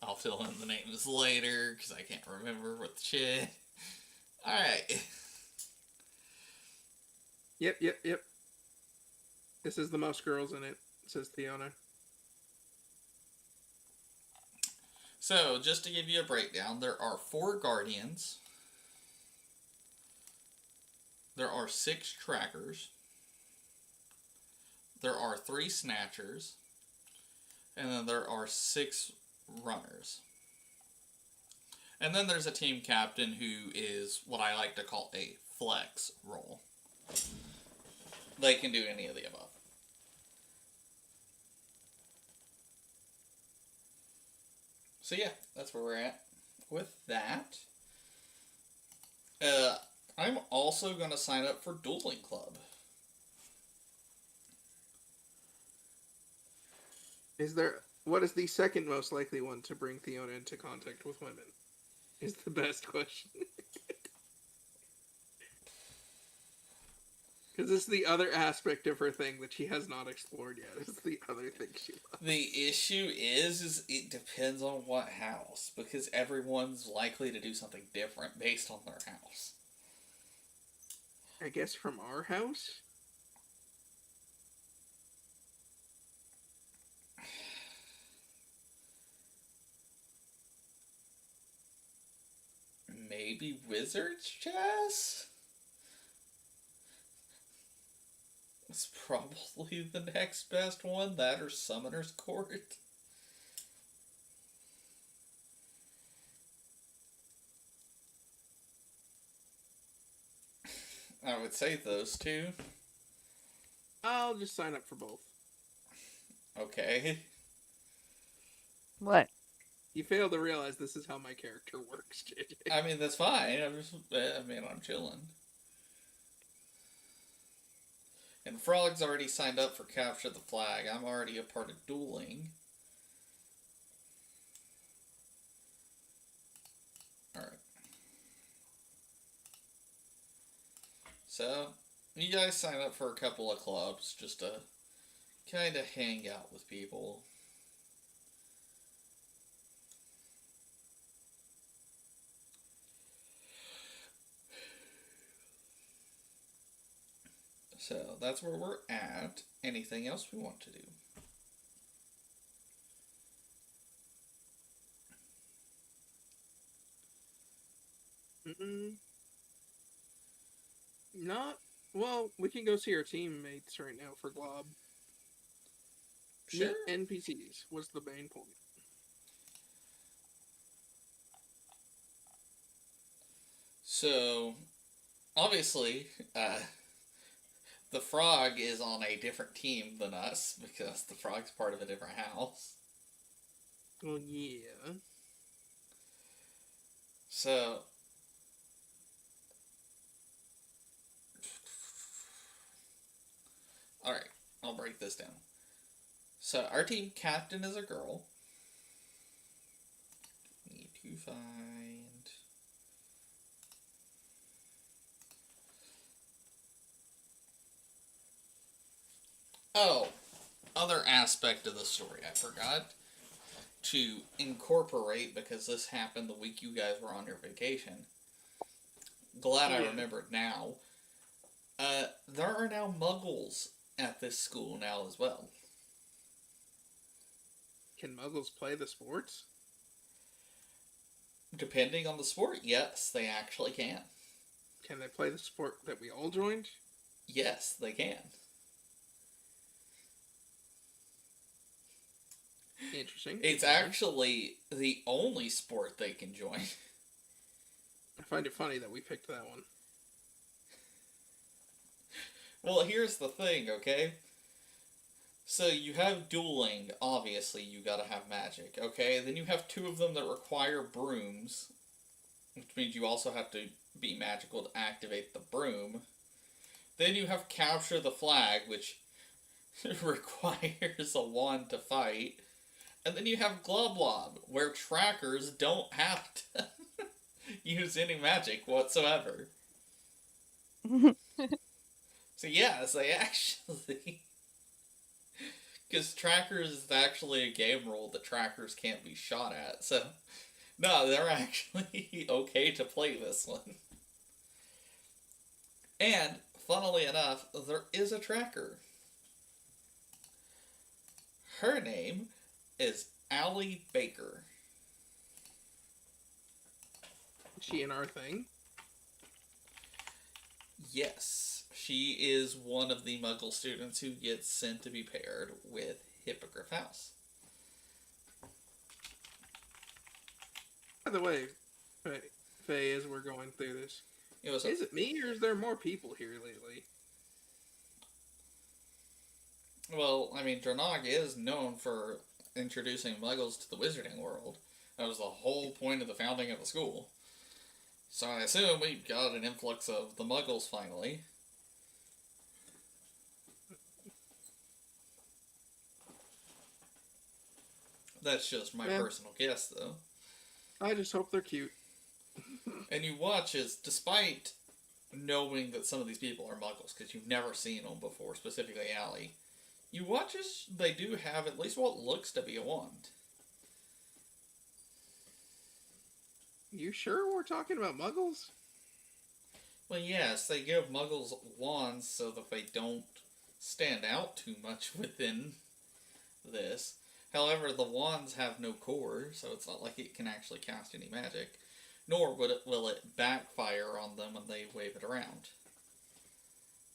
I'll fill in the names later, because I can't remember what the shit. Alright. Yep. This is the most girls in it, says Fiona. So, just to give you a breakdown, there are 4 Guardians. There are 6 Trackers. There are 3 Snatchers. And then there are 6 Runners. And then there's a team captain who is what I like to call a flex role. They can do any of the above. So yeah, that's where we're at with that. I'm also going to sign up for Dueling Club. Is there what is the second most likely one to bring Theona into contact with women? Is the best question. Because it's the other aspect of her thing that she has not explored yet. It's the other thing she loves. The issue is it depends on what house, because everyone's likely to do something different based on their house. I guess from our house? Maybe Wizard's Chess? It's probably the next best one. That or Summoner's Court. I would say those two. I'll just sign up for both. Okay. What? You fail to realize this is how my character works, JJ. I mean, that's fine. I'm chilling. And Frog's already signed up for Capture the Flag. I'm already a part of dueling. Alright. So, you guys sign up for a couple of clubs just to kind of hang out with people. So, that's where we're at. Anything else we want to do? Not. Well, we can go see our teammates right now for Glob. Sure. NPCs was the main point. So, obviously, the frog is on a different team than us because the frog's part of a different house. Well, yeah. So, alright, I'll break this down. So, our team captain is a girl. Need to find... Oh, other aspect of the story I forgot to incorporate because this happened the week you guys were on your vacation. Glad I remembered now. There are now muggles at this school now as well. Can muggles play the sports? Depending on the sport, yes, they actually can. Can they play the sport that we all joined? Yes, they can. Interesting. It's actually the only sport they can join. I find it funny that we picked that one. Well, here's the thing, okay? So you have dueling, obviously you gotta have magic, okay? Then you have two of them that require brooms, which means you also have to be magical to activate the broom. Then you have capture the flag, which requires a wand to fight. And then you have Globlob, where trackers don't have to use any magic whatsoever. So yes, they actually... Because trackers is actually a game rule that trackers can't be shot at, so... No, they're actually okay to play this one. And, funnily enough, there is a tracker. Her name is Allie Baker. Is she in our thing? Yes, she is one of the Muggle students who gets sent to be paired with Hippogriff House. By the way, Faye, as we're going through this, is it me or is there more people here lately? Well, I mean, Dranog is known for introducing Muggles to the wizarding world. That was the whole point of the founding of the school. So I assume we got an influx of the Muggles finally. That's just my Yeah. personal guess, though. I just hope they're cute. And you watch as, despite knowing that some of these people are muggles, because you've never seen them before, specifically Allie, you watch as they do have at least what looks to be a wand. You sure we're talking about muggles? Well, yes, they give muggles wands so that they don't stand out too much within this. However, the wands have no core, so it's not like it can actually cast any magic. Nor will it backfire on them when they wave it around.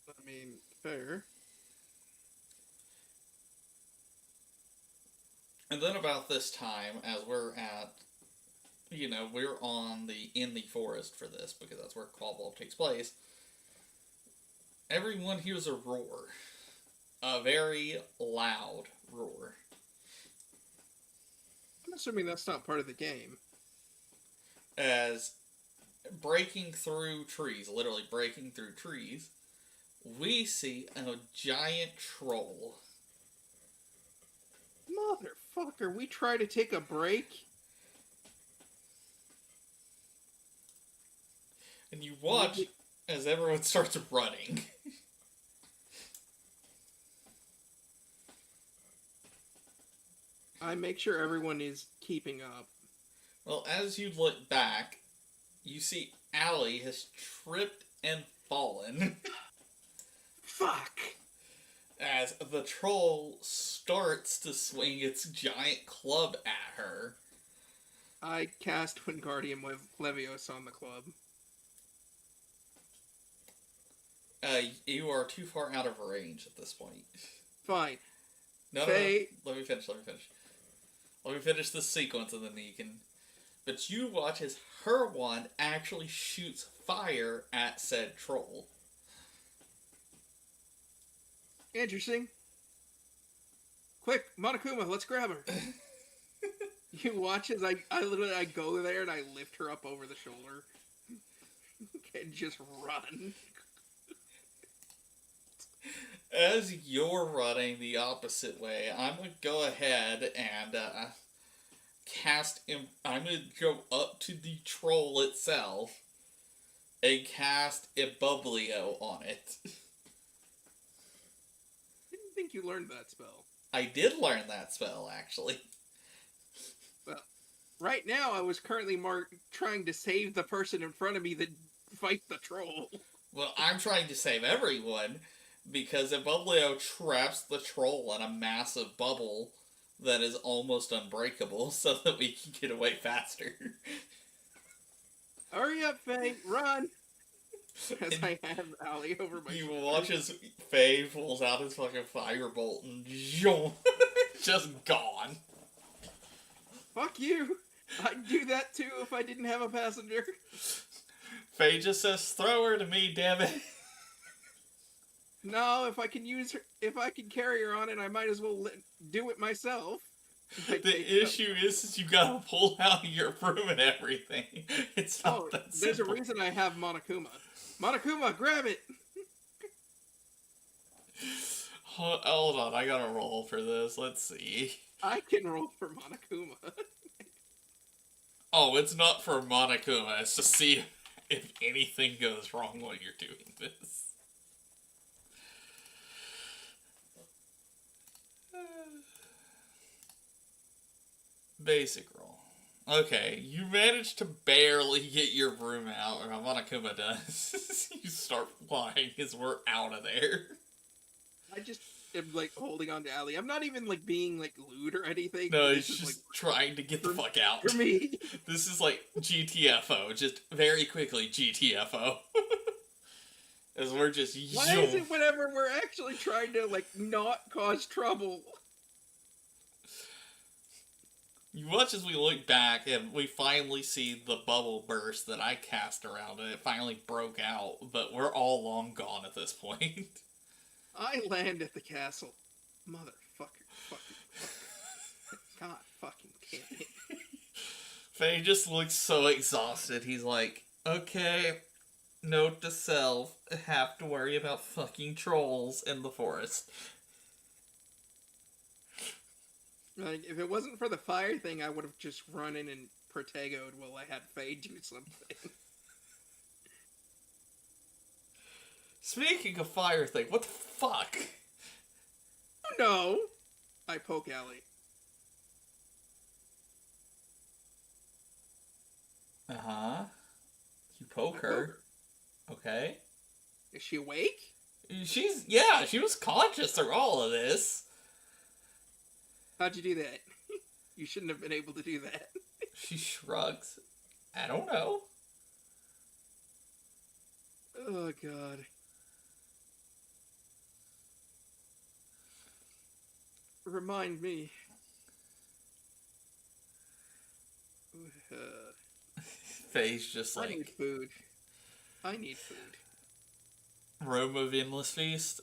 I mean, fair. And then about this time, as we're at, we're in the forest for this, because that's where Quabbleop takes place, everyone hears a roar. A very loud roar. I'm assuming that's not part of the game. As breaking through trees, literally breaking through trees, we see a giant troll. Motherfucker, we try to take a break? And you watch as everyone starts running. I make sure everyone is keeping up. Well, as you look back, you see Allie has tripped and fallen. Fuck! As the troll starts to swing its giant club at her. I cast Wingardium Leviosa on the club. You are too far out of range at this point. Fine. No, Faye. no. Let me finish. Let me finish this sequence and then you can... But you watch as her wand actually shoots fire at said troll. Interesting. Quick, Monokuma, let's grab her. You watch as I go there and I lift her up over the shoulder. And just run. As you're running the opposite way, I'm going to go ahead and I'm going to go up to the troll itself and cast Ibublio on it. Didn't think you learned that spell. I did learn that spell, actually. Well, right now I was currently trying to save the person in front of me that fight the troll. Well, I'm trying to save everyone, because Ibublio traps the troll in a massive bubble that is almost unbreakable so that we can get away faster. Hurry up, Faye, run! As I have Allie over my You shoulder. watch as Faye pulls out his fucking firebolt and just gone. Fuck you! I'd do that too if I didn't have a passenger. Faye just says, "Throw her to me, damn it." No, if I can carry her on it, I might as well do it myself. The issue is you gotta pull out your broom and everything. It's not that there's simple. a reason I have Monokuma. Monokuma, grab it! Hold on, I gotta roll for this. Let's see. I can roll for Monokuma. Oh, it's not for Monokuma. It's to see if anything goes wrong while you're doing this. Basic roll. Okay, you managed to barely get your broom out, or Monokuma does. You start flying as we're out of there. I just am holding on to Allie. I'm not even being lewd or anything. No, This he's is, just trying to get the fuck out. for me. This is like GTFO, just very quickly GTFO. As we're just Why is it whenever we're actually trying to not cause trouble? You watch as we look back and we finally see the bubble burst that I cast around and it finally broke out, but we're all long gone at this point. I land at the castle. Motherfucker. Fucking. God fucking damn it. Faye just looks so exhausted. He's like, okay, note to self, have to worry about fucking trolls in the forest. Like, if it wasn't for the fire thing, I would have just run in and protegoed while I had Faye do something. Speaking of fire thing, what the fuck? Oh no! I poke Allie. Uh-huh. You poke her. Okay. Is she awake? She was conscious through all of this. How'd you do that? You shouldn't have been able to do that. She shrugs. I don't know. Oh god. Remind me. Faye's just I need like, food. I need food. Room of Endless Feast.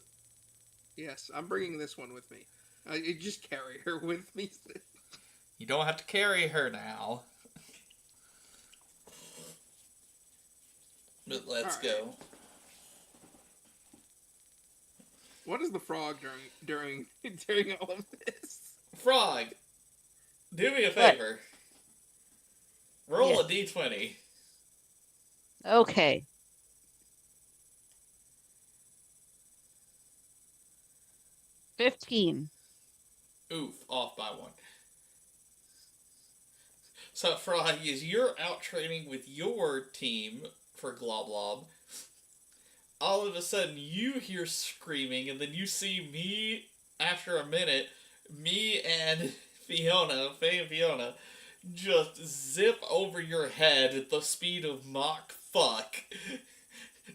Yes, I'm bringing this one with me. I just carry her with me. You don't have to carry her now. But let's go. What is the frog during during all of this? Frog, do me a favor. Roll Yes. a d20. Okay. $15. Oof, off by 1. So, Frog, as you're out training with your team for Globlob, all of a sudden you hear screaming, and then you see me, after a minute, me and Faye and Fiona, just zip over your head at the speed of Mach fuck,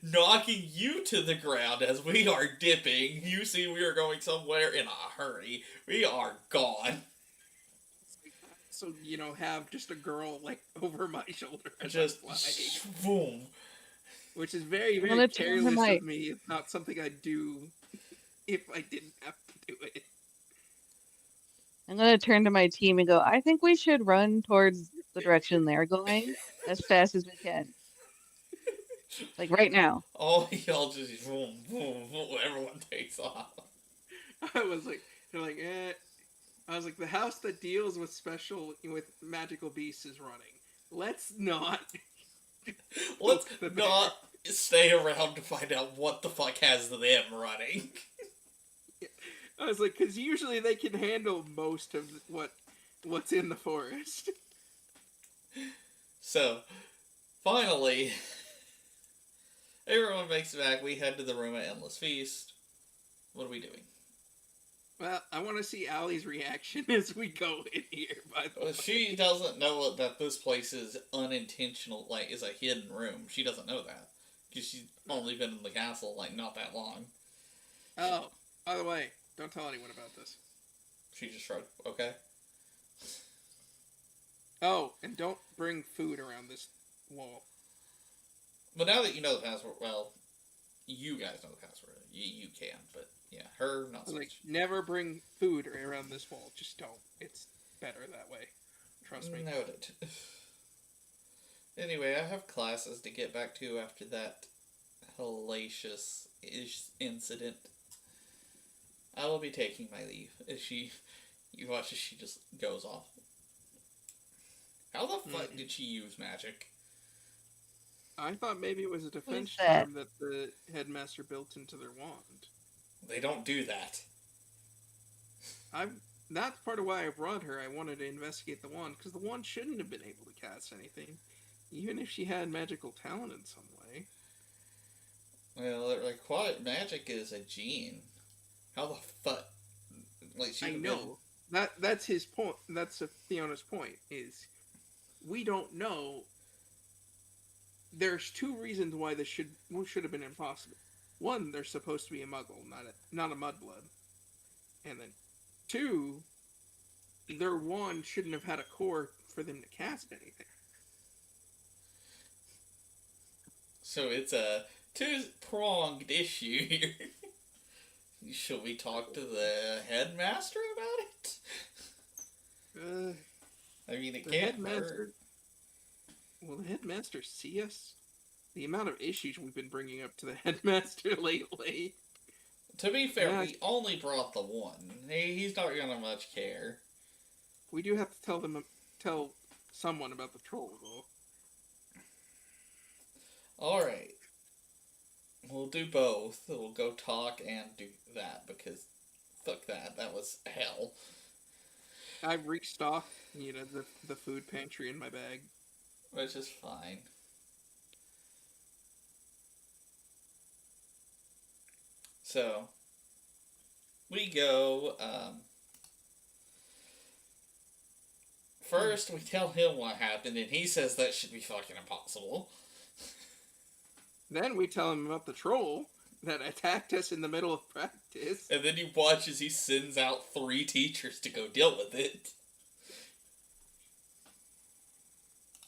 knocking you to the ground as we are dipping. You see we are going somewhere in a hurry. We are gone. So, have just a girl, like, over my shoulder as Just I fly. boom. Which is very, I'm very gonna turn the careless mic. of me. It's not something I'd do if I didn't have to do it. I'm going to turn to my team and go, I think we should run towards the direction they're going as fast as we can. Like right now. Oh, y'all just boom, boom, boom. Everyone takes off. I was like, they're like, I was like, the house that deals with magical beasts is running. Let's not. Let's poke the not stay around to find out what the fuck has them running. I was like, because usually they can handle most of what's in the forest. So, finally, everyone makes it back. We head to the room at Endless Feast. What are we doing? Well, I want to see Allie's reaction as we go in here, by the way. She doesn't know that this place is unintentional, like, is a hidden room. She doesn't know that. Because she's only been in the castle, like, not that long. Oh, by the way, don't tell anyone about this. She just shrugged. Okay. Oh, and don't bring food around this wall. But now that you know the password, well, you guys know the password. You can, but yeah, her, not so Like, much. never bring food around this wall. Just don't. It's better that way. Trust me. Noted. Anyway, I have classes to get back to after that hellacious incident. I will be taking my leave. You watch as she just goes off. How the fuck did she use magic? I thought maybe it was a defense that? charm that the headmaster built into their wand. They don't do that. That's part of why I brought her. I wanted to investigate the wand, because the wand shouldn't have been able to cast anything, even if she had magical talent in some way. Well, magic is a gene. How the fuck? Like, she I know. That's his point. That's Fiona's point, is we don't know. There's two reasons why this should have been impossible. One, they're supposed to be a muggle, not a mudblood. And then, two, their wand shouldn't have had a core for them to cast anything. So it's a two-pronged issue here. Should we talk to the headmaster about it? I mean, it The can't headmaster. hurt. Will the headmaster see us? The amount of issues we've been bringing up to the headmaster lately. To be fair, Yeah. we only brought the one. He's not gonna much care. We do have to tell someone about the troll, though. Alright. We'll do both. We'll go talk and do that, because fuck that. That was hell. I've restocked, the food pantry in my bag. Which is fine. So, we go, first we tell him what happened, and he says that should be fucking impossible. Then we tell him about the troll that attacked us in the middle of practice. And then you watch as he sends out 3 teachers to go deal with it.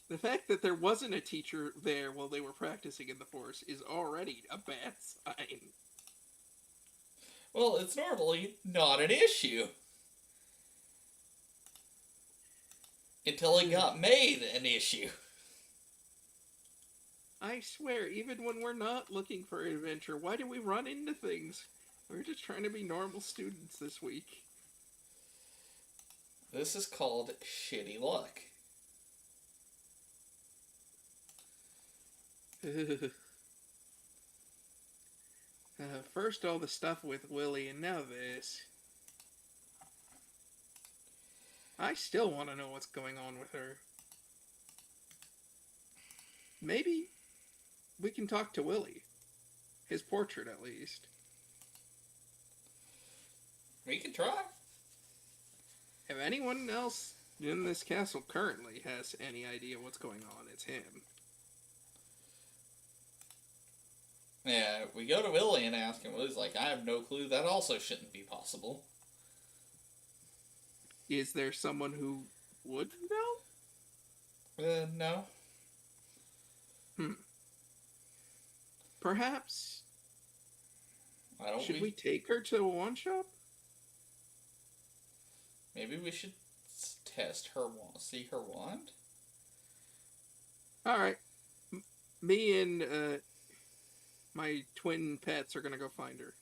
The fact that there wasn't a teacher there while they were practicing in the forest is already a bad sign. Well, it's normally not an issue. Until it got made an issue. I swear, even when we're not looking for adventure, why do we run into things? We're just trying to be normal students this week. This is called shitty luck. First all the stuff with Willie, and now this. I still want to know what's going on with her. Maybe we can talk to Willie. His portrait, at least. We can try. If anyone else in this castle currently has any idea what's going on, it's him. Yeah, we go to Willie and ask him. Willie's like, I have no clue. That also shouldn't be possible. Is there someone who would know? No. Perhaps. Why don't Should we take her to a wand shop? Maybe we should test her wand. See her wand? Alright. Me and my twin pets are gonna go find her.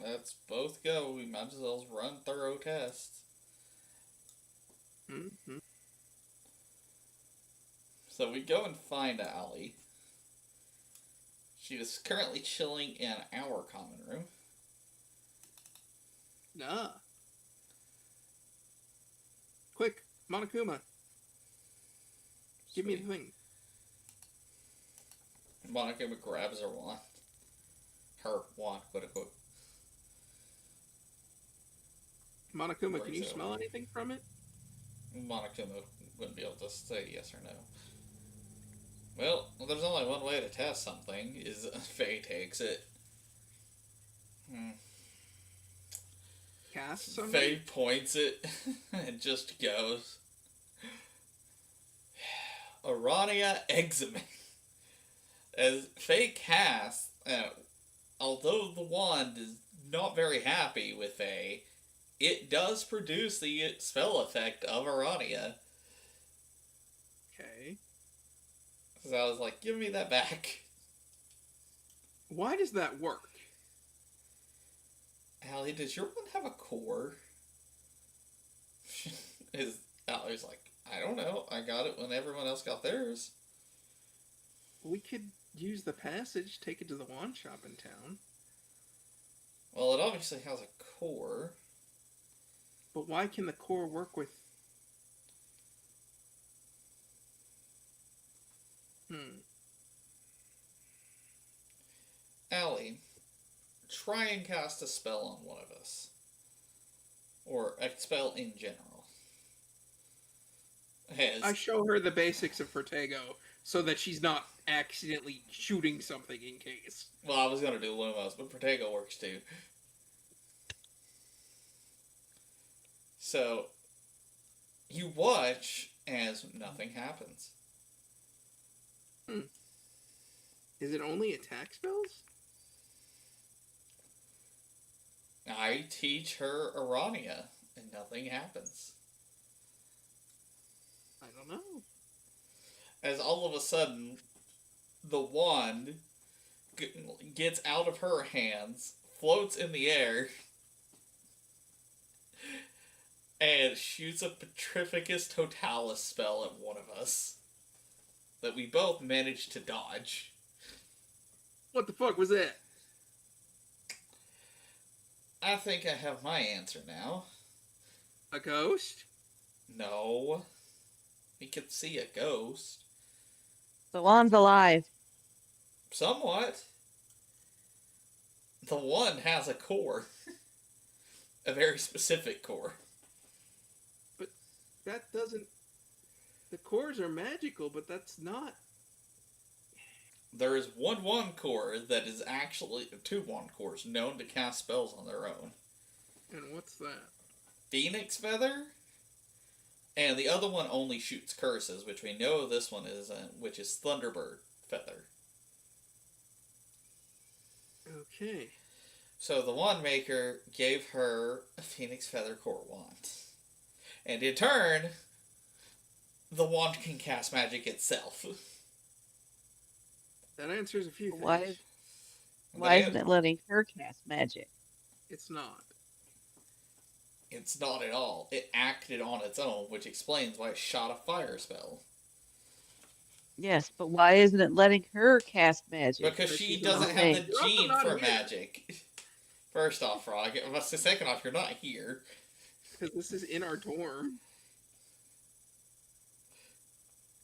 Let's both go. We might as well run thorough tests. Mm-hmm. So we go and find Allie. She is currently chilling in our common room. Nah. Quick, Monokuma. Give me the thing. Monokuma grabs her wand. Her wand, quote unquote. Monokuma, can you Brings it smell over. anything from it? Monokuma wouldn't be able to say yes or no. Well, there's only one way to test something, is Faye takes it. Cast something? Faye points it and just goes. Arania eczema. As Faye casts, although the wand is not very happy with Faye, it does produce the spell effect of Arania. Okay. So I was like, give me that back. Why does that work? Allie, does your one have a core? Allie's like, I don't know. I got it when everyone else got theirs. We could use the passage, take it to the wand shop in town. Well, it obviously has a core. But why can the core work with... Allie, try and cast a spell on one of us. Or a spell in general. I show her the basics of Protego so that she's not accidentally shooting something in case. Well, I was going to do Lumos, but Protego works too. So, you watch as nothing happens. Is it only attack spells? I teach her Arania, and nothing happens. I don't know. As all of a sudden, the wand gets out of her hands, floats in the air, and shoots a Petrificus Totalis spell at one of us that we both managed to dodge. What the fuck was that? I think I have my answer now. A ghost? No. We could see a ghost. The wand's alive. Somewhat. The one has a core. A very specific core. But that doesn't... The cores are magical, but that's not... There is one core that is actually... Two wand cores known to cast spells on their own. And what's that? Phoenix Feather? And the other one only shoots curses, which we know this one is, which is Thunderbird Feather. Okay. So the wand maker gave her a Phoenix Feather core wand. And in turn, the wand can cast magic itself. That answers a few things. Why isn't it letting her cast magic? It's not. It's not at all. It acted on its own, which explains why it shot a fire spell. Yes, but why isn't it letting her cast magic? Because she she's doesn't not have saying. the You're also gene not for here. magic. First off, Frog. Second off, you're not here. Because this is in our dorm.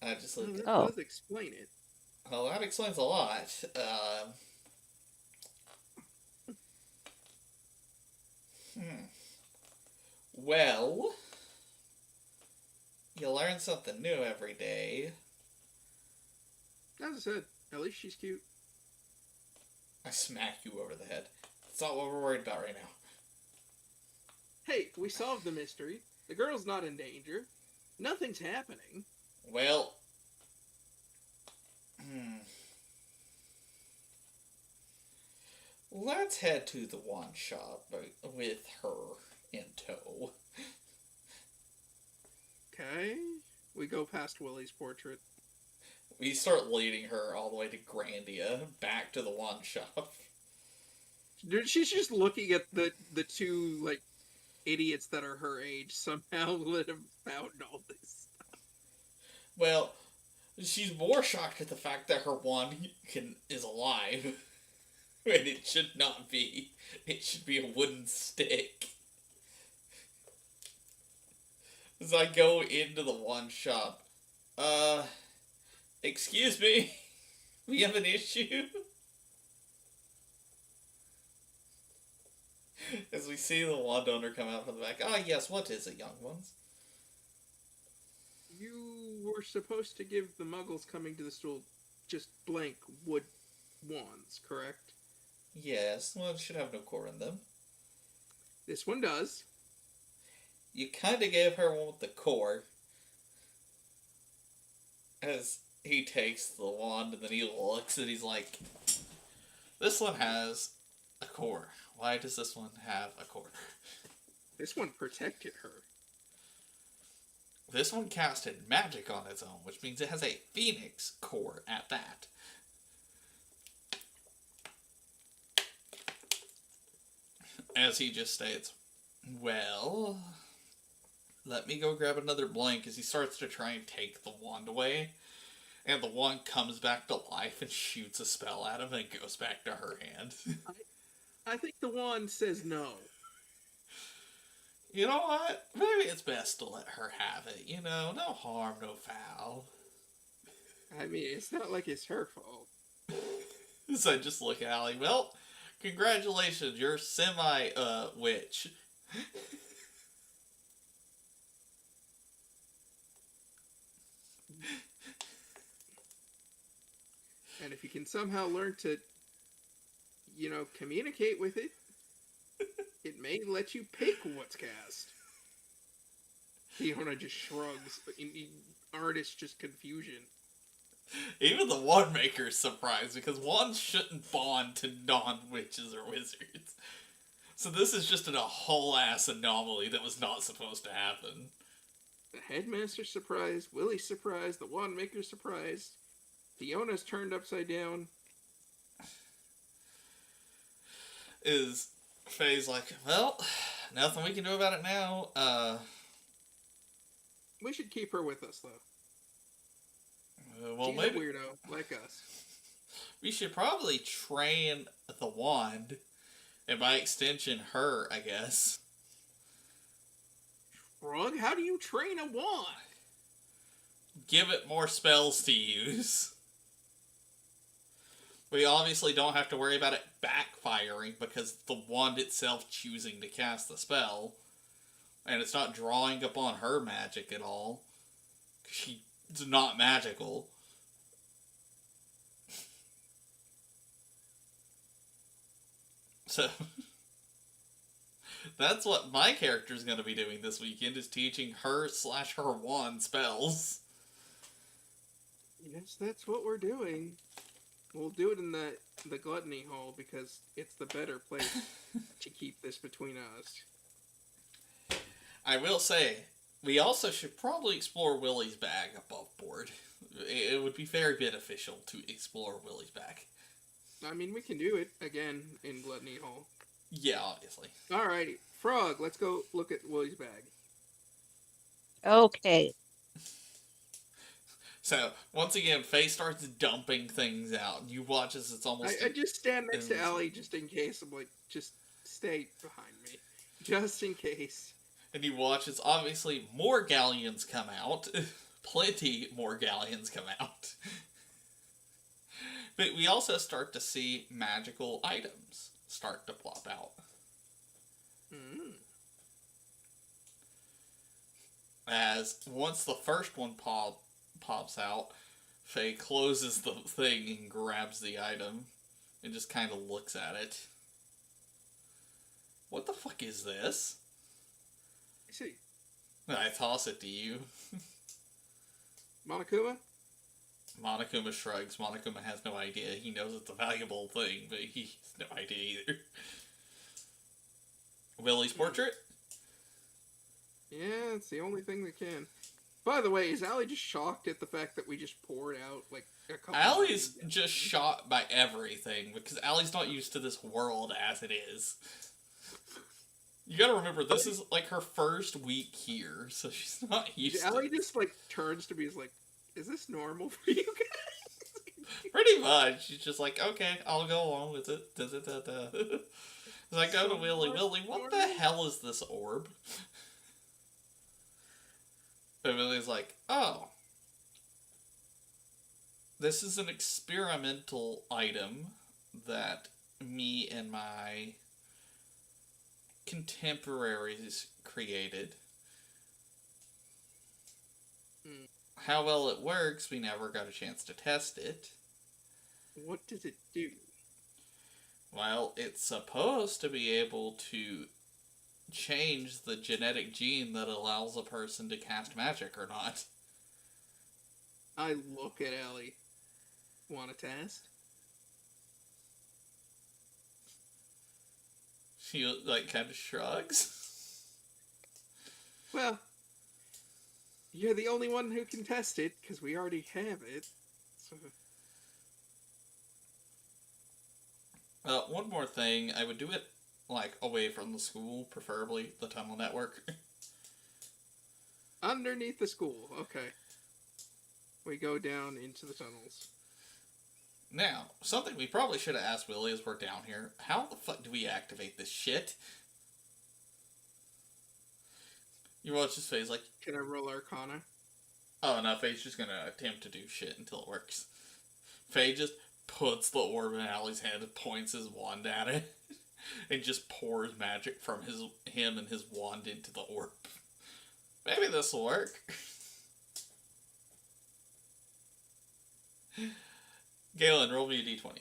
I just Well, like... that Oh. does explain it. Well, that explains a lot. Well, you learn something new every day. As I said, at least she's cute. I smack you over the head. That's not what we're worried about right now. Hey, we solved the mystery. The girl's not in danger. Nothing's happening. Well, let's head to the wand shop with her in tow. Okay. We go past Willie's portrait. We start leading her all the way to Grandia, back to the wand shop. Dude, she's just looking at the two, like, idiots that are her age somehow that have found all this. Well, she's more shocked at the fact that her wand is alive. And it should not be. It should be a wooden stick. As I go into the wand shop, excuse me? We have an issue? As we see the wand owner come out from the back. Ah, yes, what is it, young ones? You were supposed to give the muggles coming to the stool just blank wood wands, correct? Yes, well, it should have no core in them. This one does. You kinda gave her one with the core. As he takes the wand and then he looks and he's like, this one has a core. Why does this one have a core? This one protected her. This one casted magic on its own, which means it has a phoenix core at that. As he just states, well, let me go grab another blank as he starts to try and take the wand away. And the wand comes back to life and shoots a spell at him and goes back to her hand. I think the wand says no. You know what? Maybe it's best to let her have it. You know, no harm, no foul. I mean, it's not like it's her fault. So I just look at Allie. Well, congratulations, you're witch. And if you can somehow learn to, communicate with it, it may let you pick what's cast. Fiona just shrugs. Artist just confusion. Even the wand maker is surprised because wands shouldn't bond to non-witches or wizards. So this is just a whole ass anomaly that was not supposed to happen. The headmaster's surprised, Willie's surprised, the wand maker's surprised, Fiona's turned upside down. Is Faye's like, well, nothing we can do about it now. We should keep her with us, though. Well, She's maybe a weirdo, like us. we should probably train the wand, and by extension, her, I guess. Frog, how do you train a wand? Give it more spells to use. We obviously don't have to worry about it backfiring because the wand itself choosing to cast the spell. And it's not drawing upon her magic at all. She's not magical. So, that's what my character's going to be doing this weekend, is teaching her/her wand spells. Yes, that's what we're doing. We'll do it in the gluttony hall because it's the better place to keep this between us. I will say, we also should probably explore Willie's bag above board. It would be very beneficial to explore Willie's bag. I mean, we can do it again in gluttony hall. Yeah, obviously. Alrighty, Frog, let's go look at Willie's bag. Okay. So, once again, Faye starts dumping things out, and you watch as it's almost... I just stand next to endless. Allie just in case. I'm like, just stay behind me. Just in case. And you watch as obviously more galleons come out. Plenty more galleons come out. But we also start to see magical items start to plop out. As once the first one pops out, Faye closes the thing and grabs the item and just kind of looks at it. What the fuck is this? I see. I toss it to you. Monokuma? Monokuma shrugs. Monokuma has no idea. He knows it's a valuable thing, but he has no idea either. Willie's portrait? Yeah, it's the only thing that can. By the way, is Allie just shocked at the fact that we just poured out like a couple? Allie's just shocked by everything because Allie's not used to this world as it is. You gotta remember, this is like her first week here, so she's not used to Allie it. just like turns to me, is like, "Is this normal for you guys?" Pretty much. She's just like, okay, I'll go along with it. Da, da, da, da. As I go to Willie, what the hell is this orb? And Willie's like, oh. This is an experimental item that me and my contemporaries created. How well it works, we never got a chance to test it. What does it do? Well, it's supposed to be able to change the genetic gene that allows a person to cast magic or not. I look at Allie. Want a test? She, like, kind of shrugs. Well, you're the only one who can test it, because we already have it. So... One more thing, I would do it, like, away from the school, preferably the tunnel network. Underneath the school, okay. We go down into the tunnels. Now, something we probably should have asked Willie as we're down here, how the fuck do we activate this shit? You watch his face like... Can I roll Arcana? Oh, no, Faye's just gonna attempt to do shit until it works. Faye just puts the orb in Allie's hand and points his wand at it. And just pours magic from him and his wand into the orb. Maybe this will work. Galen, roll me a d20.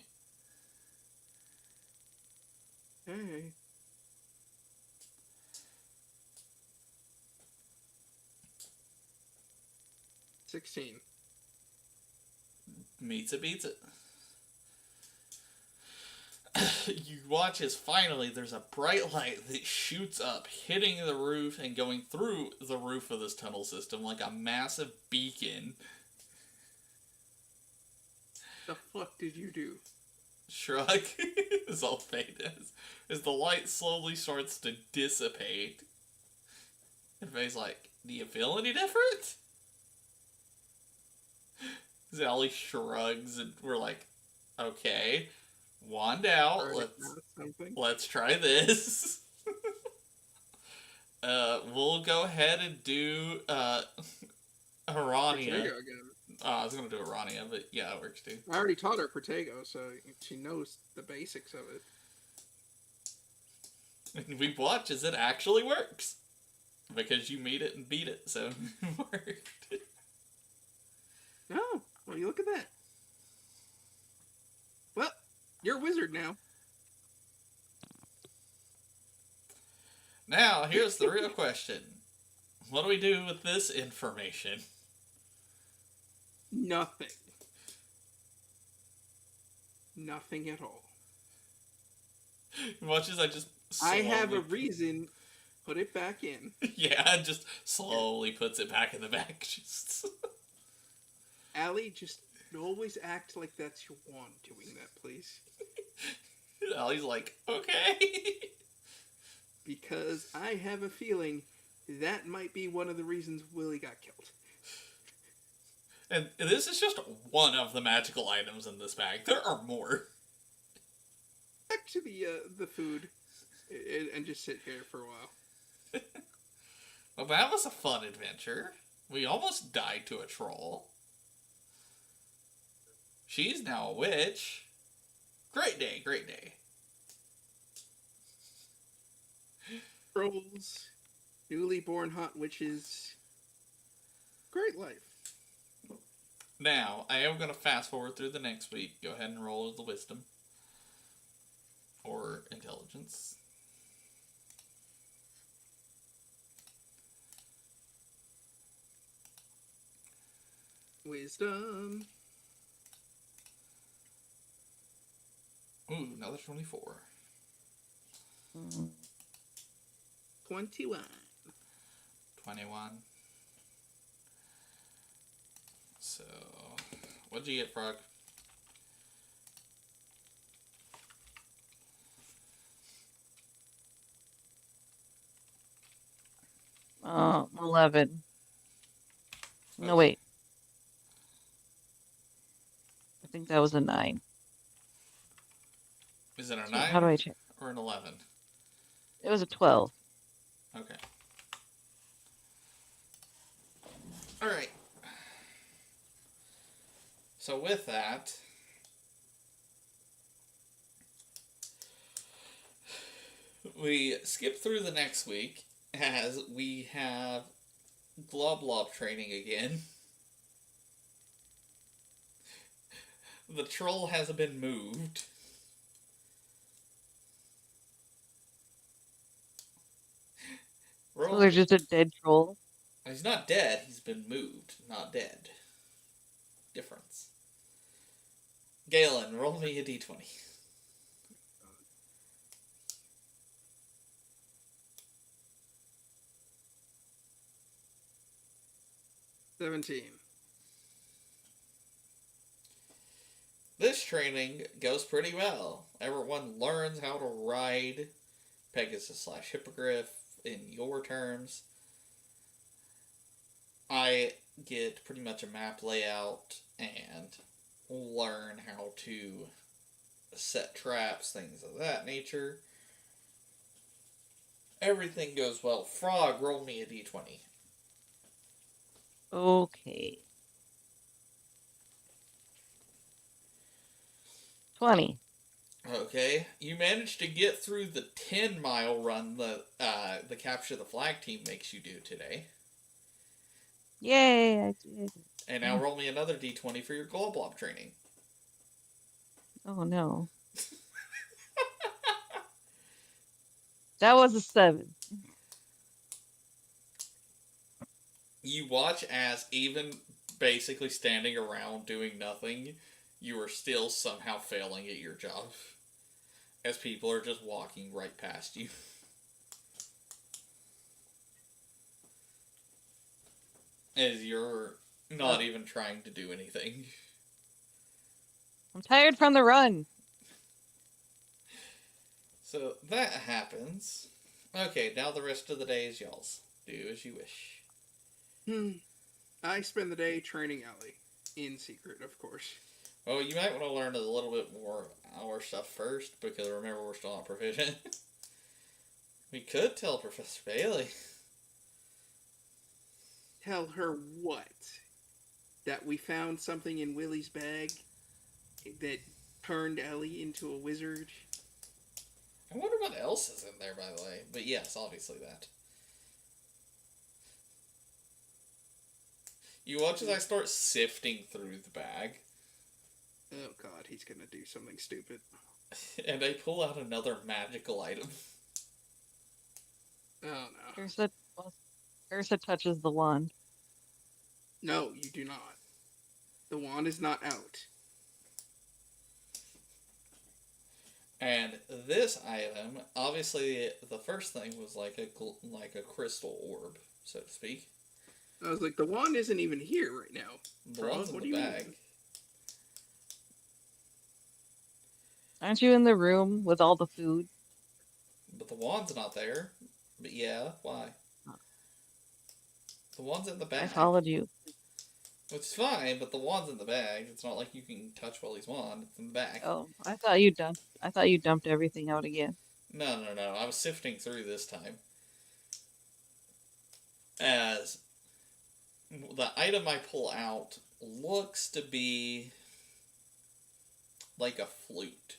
Hey. $16. Meets it, beats it. You watch as finally there's a bright light that shoots up, hitting the roof and going through the roof of this tunnel system like a massive beacon. The fuck did you do? Shrug is all Faye does. As the light slowly starts to dissipate. And Faye's like, The ability different? Zally shrugs and we're like, okay, wand out. Or something. Let's try this. We'll go ahead and do Arania. Protego again. I was gonna do Arania, but yeah, it works too. I already taught her Protego, so she knows the basics of it. And we watch as it actually works. Because you made it and beat it, so it worked. Oh, well, you look at that. Well, you're a wizard now. Now, here's the real question. What do we do with this information? Nothing. Nothing at all. Much as I just I have a reason. Put it back in. Yeah, just slowly puts it back in the bag. Just Allie, just always act like that's your wand doing that, please. Allie's like, okay. Because I have a feeling that might be one of the reasons Willie got killed. And this is just one of the magical items in this bag. There are more. Back to the food, and just sit here for a while. Well, that was a fun adventure. We almost died to a troll. She's now a witch. Great day, great day. Trolls, newly born hot witches. Great life. Now, I am going to fast forward through the next week. Go ahead and roll the wisdom. Or intelligence. Wisdom. Ooh, another 24. 21. 21. So, what'd you get, Frog? Uh, 11. No, Okay. wait. I think that was a 9. Is it a So 9 how do I check? or an 11? It was a 12. Okay. Alright. So with that, we skip through the next week as we have Glob Lob training again. The troll has been moved. So they're just a dead troll. He's not dead, he's been moved, not dead. Difference. Galen, roll me a d20. $17. This training goes pretty well. Everyone learns how to ride Pegasus/Hippogriff in your terms. I get pretty much a map layout and learn how to set traps, things of that nature. Everything goes well. Frog, roll me a d20. Okay. 20. Okay, you managed to get through the 10-mile run that the Capture the Flag team makes you do today. Yay, I did. And now roll me another d20 for your Glob Lob training. Oh no. That was a 7. You watch as even basically standing around doing nothing, you are still somehow failing at your job. As people are just walking right past you. As you're not even trying to do anything. I'm tired from the run. So that happens. Okay, now the rest of the day is y'all's. Do as you wish. I spend the day training Ellie. In secret, of course. Well, you might want to learn a little bit more our stuff first, because remember, we're still not proficient. We could tell Professor Bailey. Tell her what? That we found something in Willie's bag that turned Ellie into a wizard? I wonder what else is in there, by the way. But yes, obviously that. You watch as I start sifting through the bag, Oh god, he's gonna do something stupid. and I pull out another magical item. Oh no. Ursa touches the wand. No, you do not. The wand is not out. And this item, obviously, the first thing was like a crystal orb, so to speak. I was like, the wand isn't even here right now. The one's in What the do you bag. mean? Aren't you in the room with all the food? But the wand's not there. But yeah, why? The wand's in the I bag. followed you. Which is fine, but the wand's in the bag. It's not like you can touch Willie's wand. It's in the bag. Oh, I thought you dumped everything out again. No. I was sifting through this time. As the item I pull out looks to be like a flute.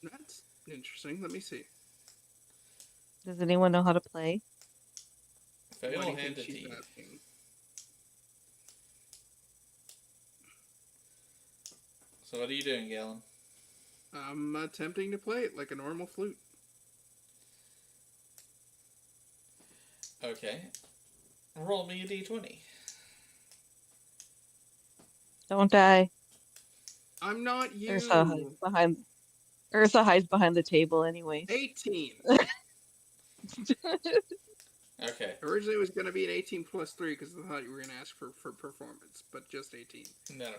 That's interesting. Let me see. Does anyone know how to play? Why do Fail you think hand it to she's you. asking? So what are you doing, Galen? I'm attempting to play it like a normal flute. Okay. Roll me a d20. Don't die. I'm not you. Ursa hides behind the table anyways. 18. Okay. Originally it was going to be an 18 plus 3 because I thought you were going to ask for performance, but just 18. No.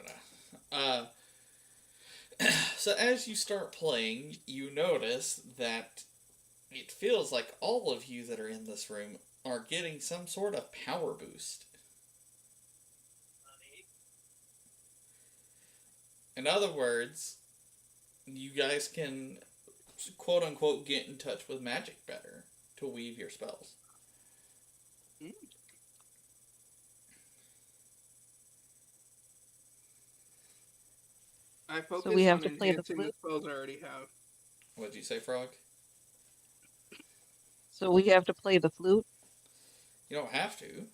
So as you start playing, you notice that it feels like all of you that are in this room are getting some sort of power boost. In other words, you guys can quote unquote get in touch with magic better to weave your spells. I focus So we have on to play the enhancing the flute? spells I already have. What'd you say, Frog? So we have to play the flute? You don't have to.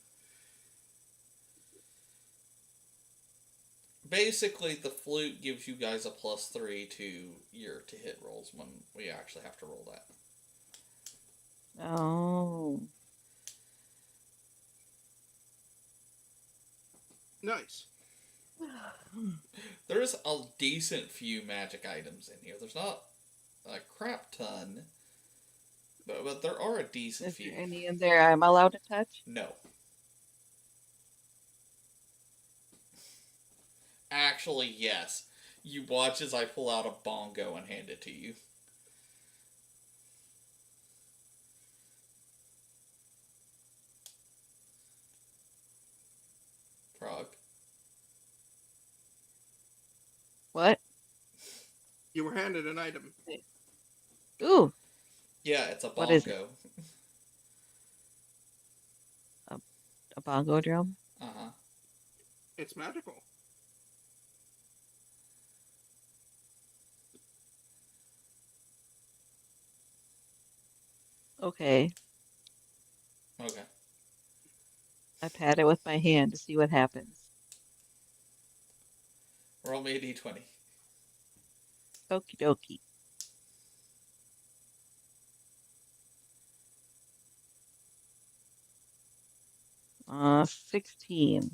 Basically, the flute gives you guys a +3 to your to hit rolls when we actually have to roll that. Oh. Nice. There's a decent few magic items in here. There's not a crap ton, but there are a decent Is few. there any in there I'm allowed to touch? No. Actually, yes. You watch as I pull out a bongo and hand it to you. Frog. What? You were handed an item. Ooh, Yeah, it's a bongo. What is it? a bongo drum? Uh-huh. It's magical. Okay. Okay. I pat it with my hand to see what happens. Roll me a d20. Okie dokie. Uh, 16.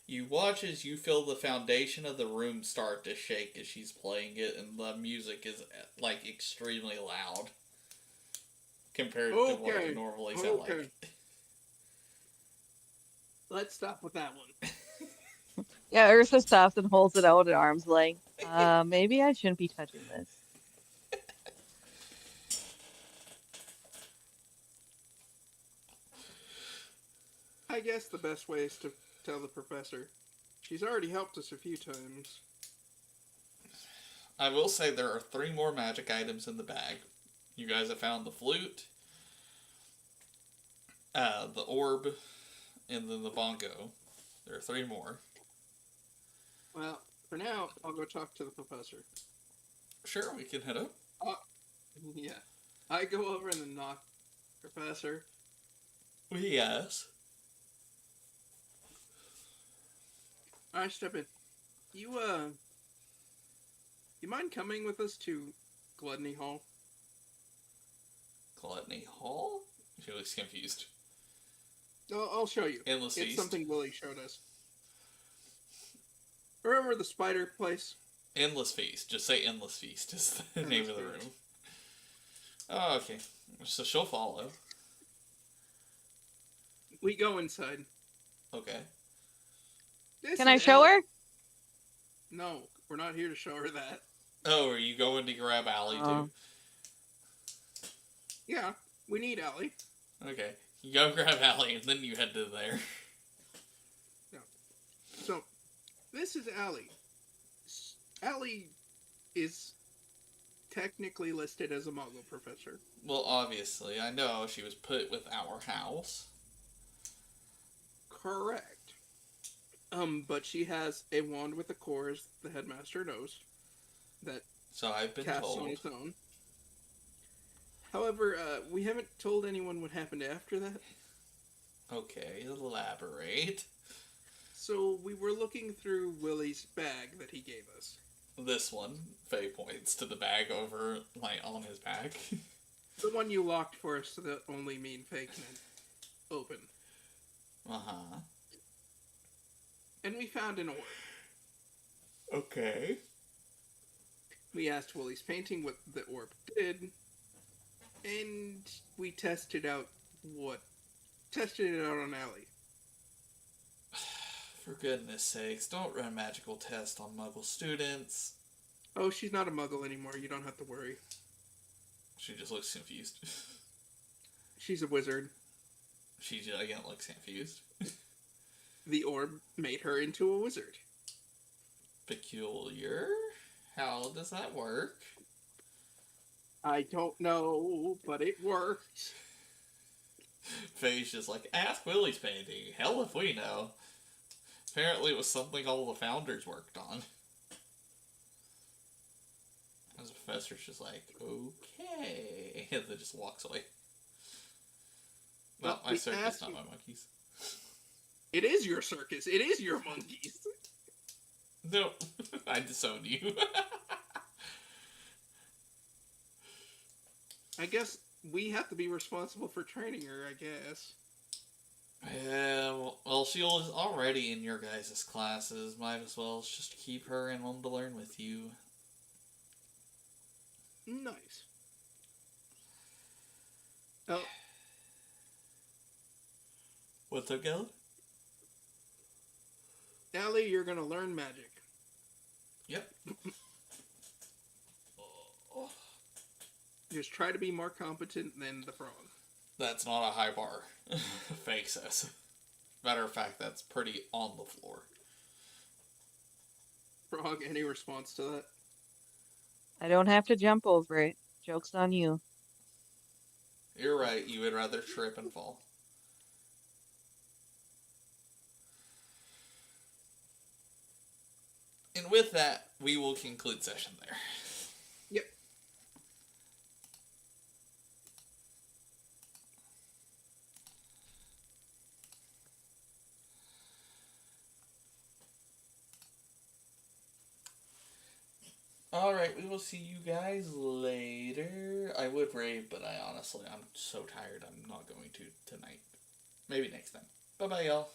You watch as you feel the foundation of the room start to shake as she's playing it, and the music is like extremely loud compared to what it normally sounds like. Let's stop with that one. Yeah, Ursa stops and holds it out at arm's length. Maybe I shouldn't be touching this. I guess the best way is to tell the professor. She's already helped us a few times. I will say there are 3 more magic items in the bag. You guys have found the flute, the orb, and then the bongo. There are 3 more. Well, for now, I'll go talk to the professor. Sure, we can hit up. Yeah. I go over and then knock. Professor. Yes. I step in. You mind coming with us to Gluttony Hall? Gluttony Hall? She looks confused. I'll show you. Endless It's Feast. something Willie showed us. Remember the spider place? Endless Feast. Just say Endless Feast is the Endless name of the Feast. room. Oh, okay. So she'll follow. We go inside. Okay. This Can I is show Allie. her? No, we're not here to show her that. Oh, are you going to grab Allie Oh. too? Yeah, we need Allie. Okay. You go grab Allie and then you head to there. So, this is Allie. Allie is technically listed as a Muggle professor. Well, obviously, I know she was put with our house. Correct. But she has a wand with a core, as the headmaster knows, that So I've been casts on told. its own. However, we haven't told anyone what happened after that. Okay, elaborate. So we were looking through Willie's bag that he gave us. This one, Faye points to the bag over, like, on his back. The one you locked for us so that only me and Faye can open. Uh-huh. And we found an orb. Okay. We asked Willie's painting what the orb did, and we tested it out on Allie. For goodness sakes, don't run magical tests on Muggle students. Oh, she's not a Muggle anymore. You don't have to worry. She just looks confused. She's a wizard. She again looks confused. The orb made her into a wizard. Peculiar? How does that work? I don't know, but it worked. Faye's just like, ask Willie's painting. Hell if we know. Apparently it was something all the founders worked on. As the professor's just like, okay. And then just walks away. No, Well, my we circus, asked not you- my monkeys. It is your circus. It is your monkeys. No, I disown you. I guess we have to be responsible for training her, I guess. Yeah, well, she was already in your guys' classes. Might as well just keep her in one to learn with you. Nice. Oh, What's up, Gal? Allie, you're gonna learn magic. Yep. Just try to be more competent than the frog. That's not a high bar, Faye says. Matter of fact, that's pretty on the floor. Frog, any response to that? I don't have to jump over it. Joke's on you. You're right, you would rather trip and fall. And with that, we will conclude session there. Yep. Alright, we will see you guys later. I would rave, but I'm so tired I'm not going to tonight. Maybe next time. Bye-bye, y'all.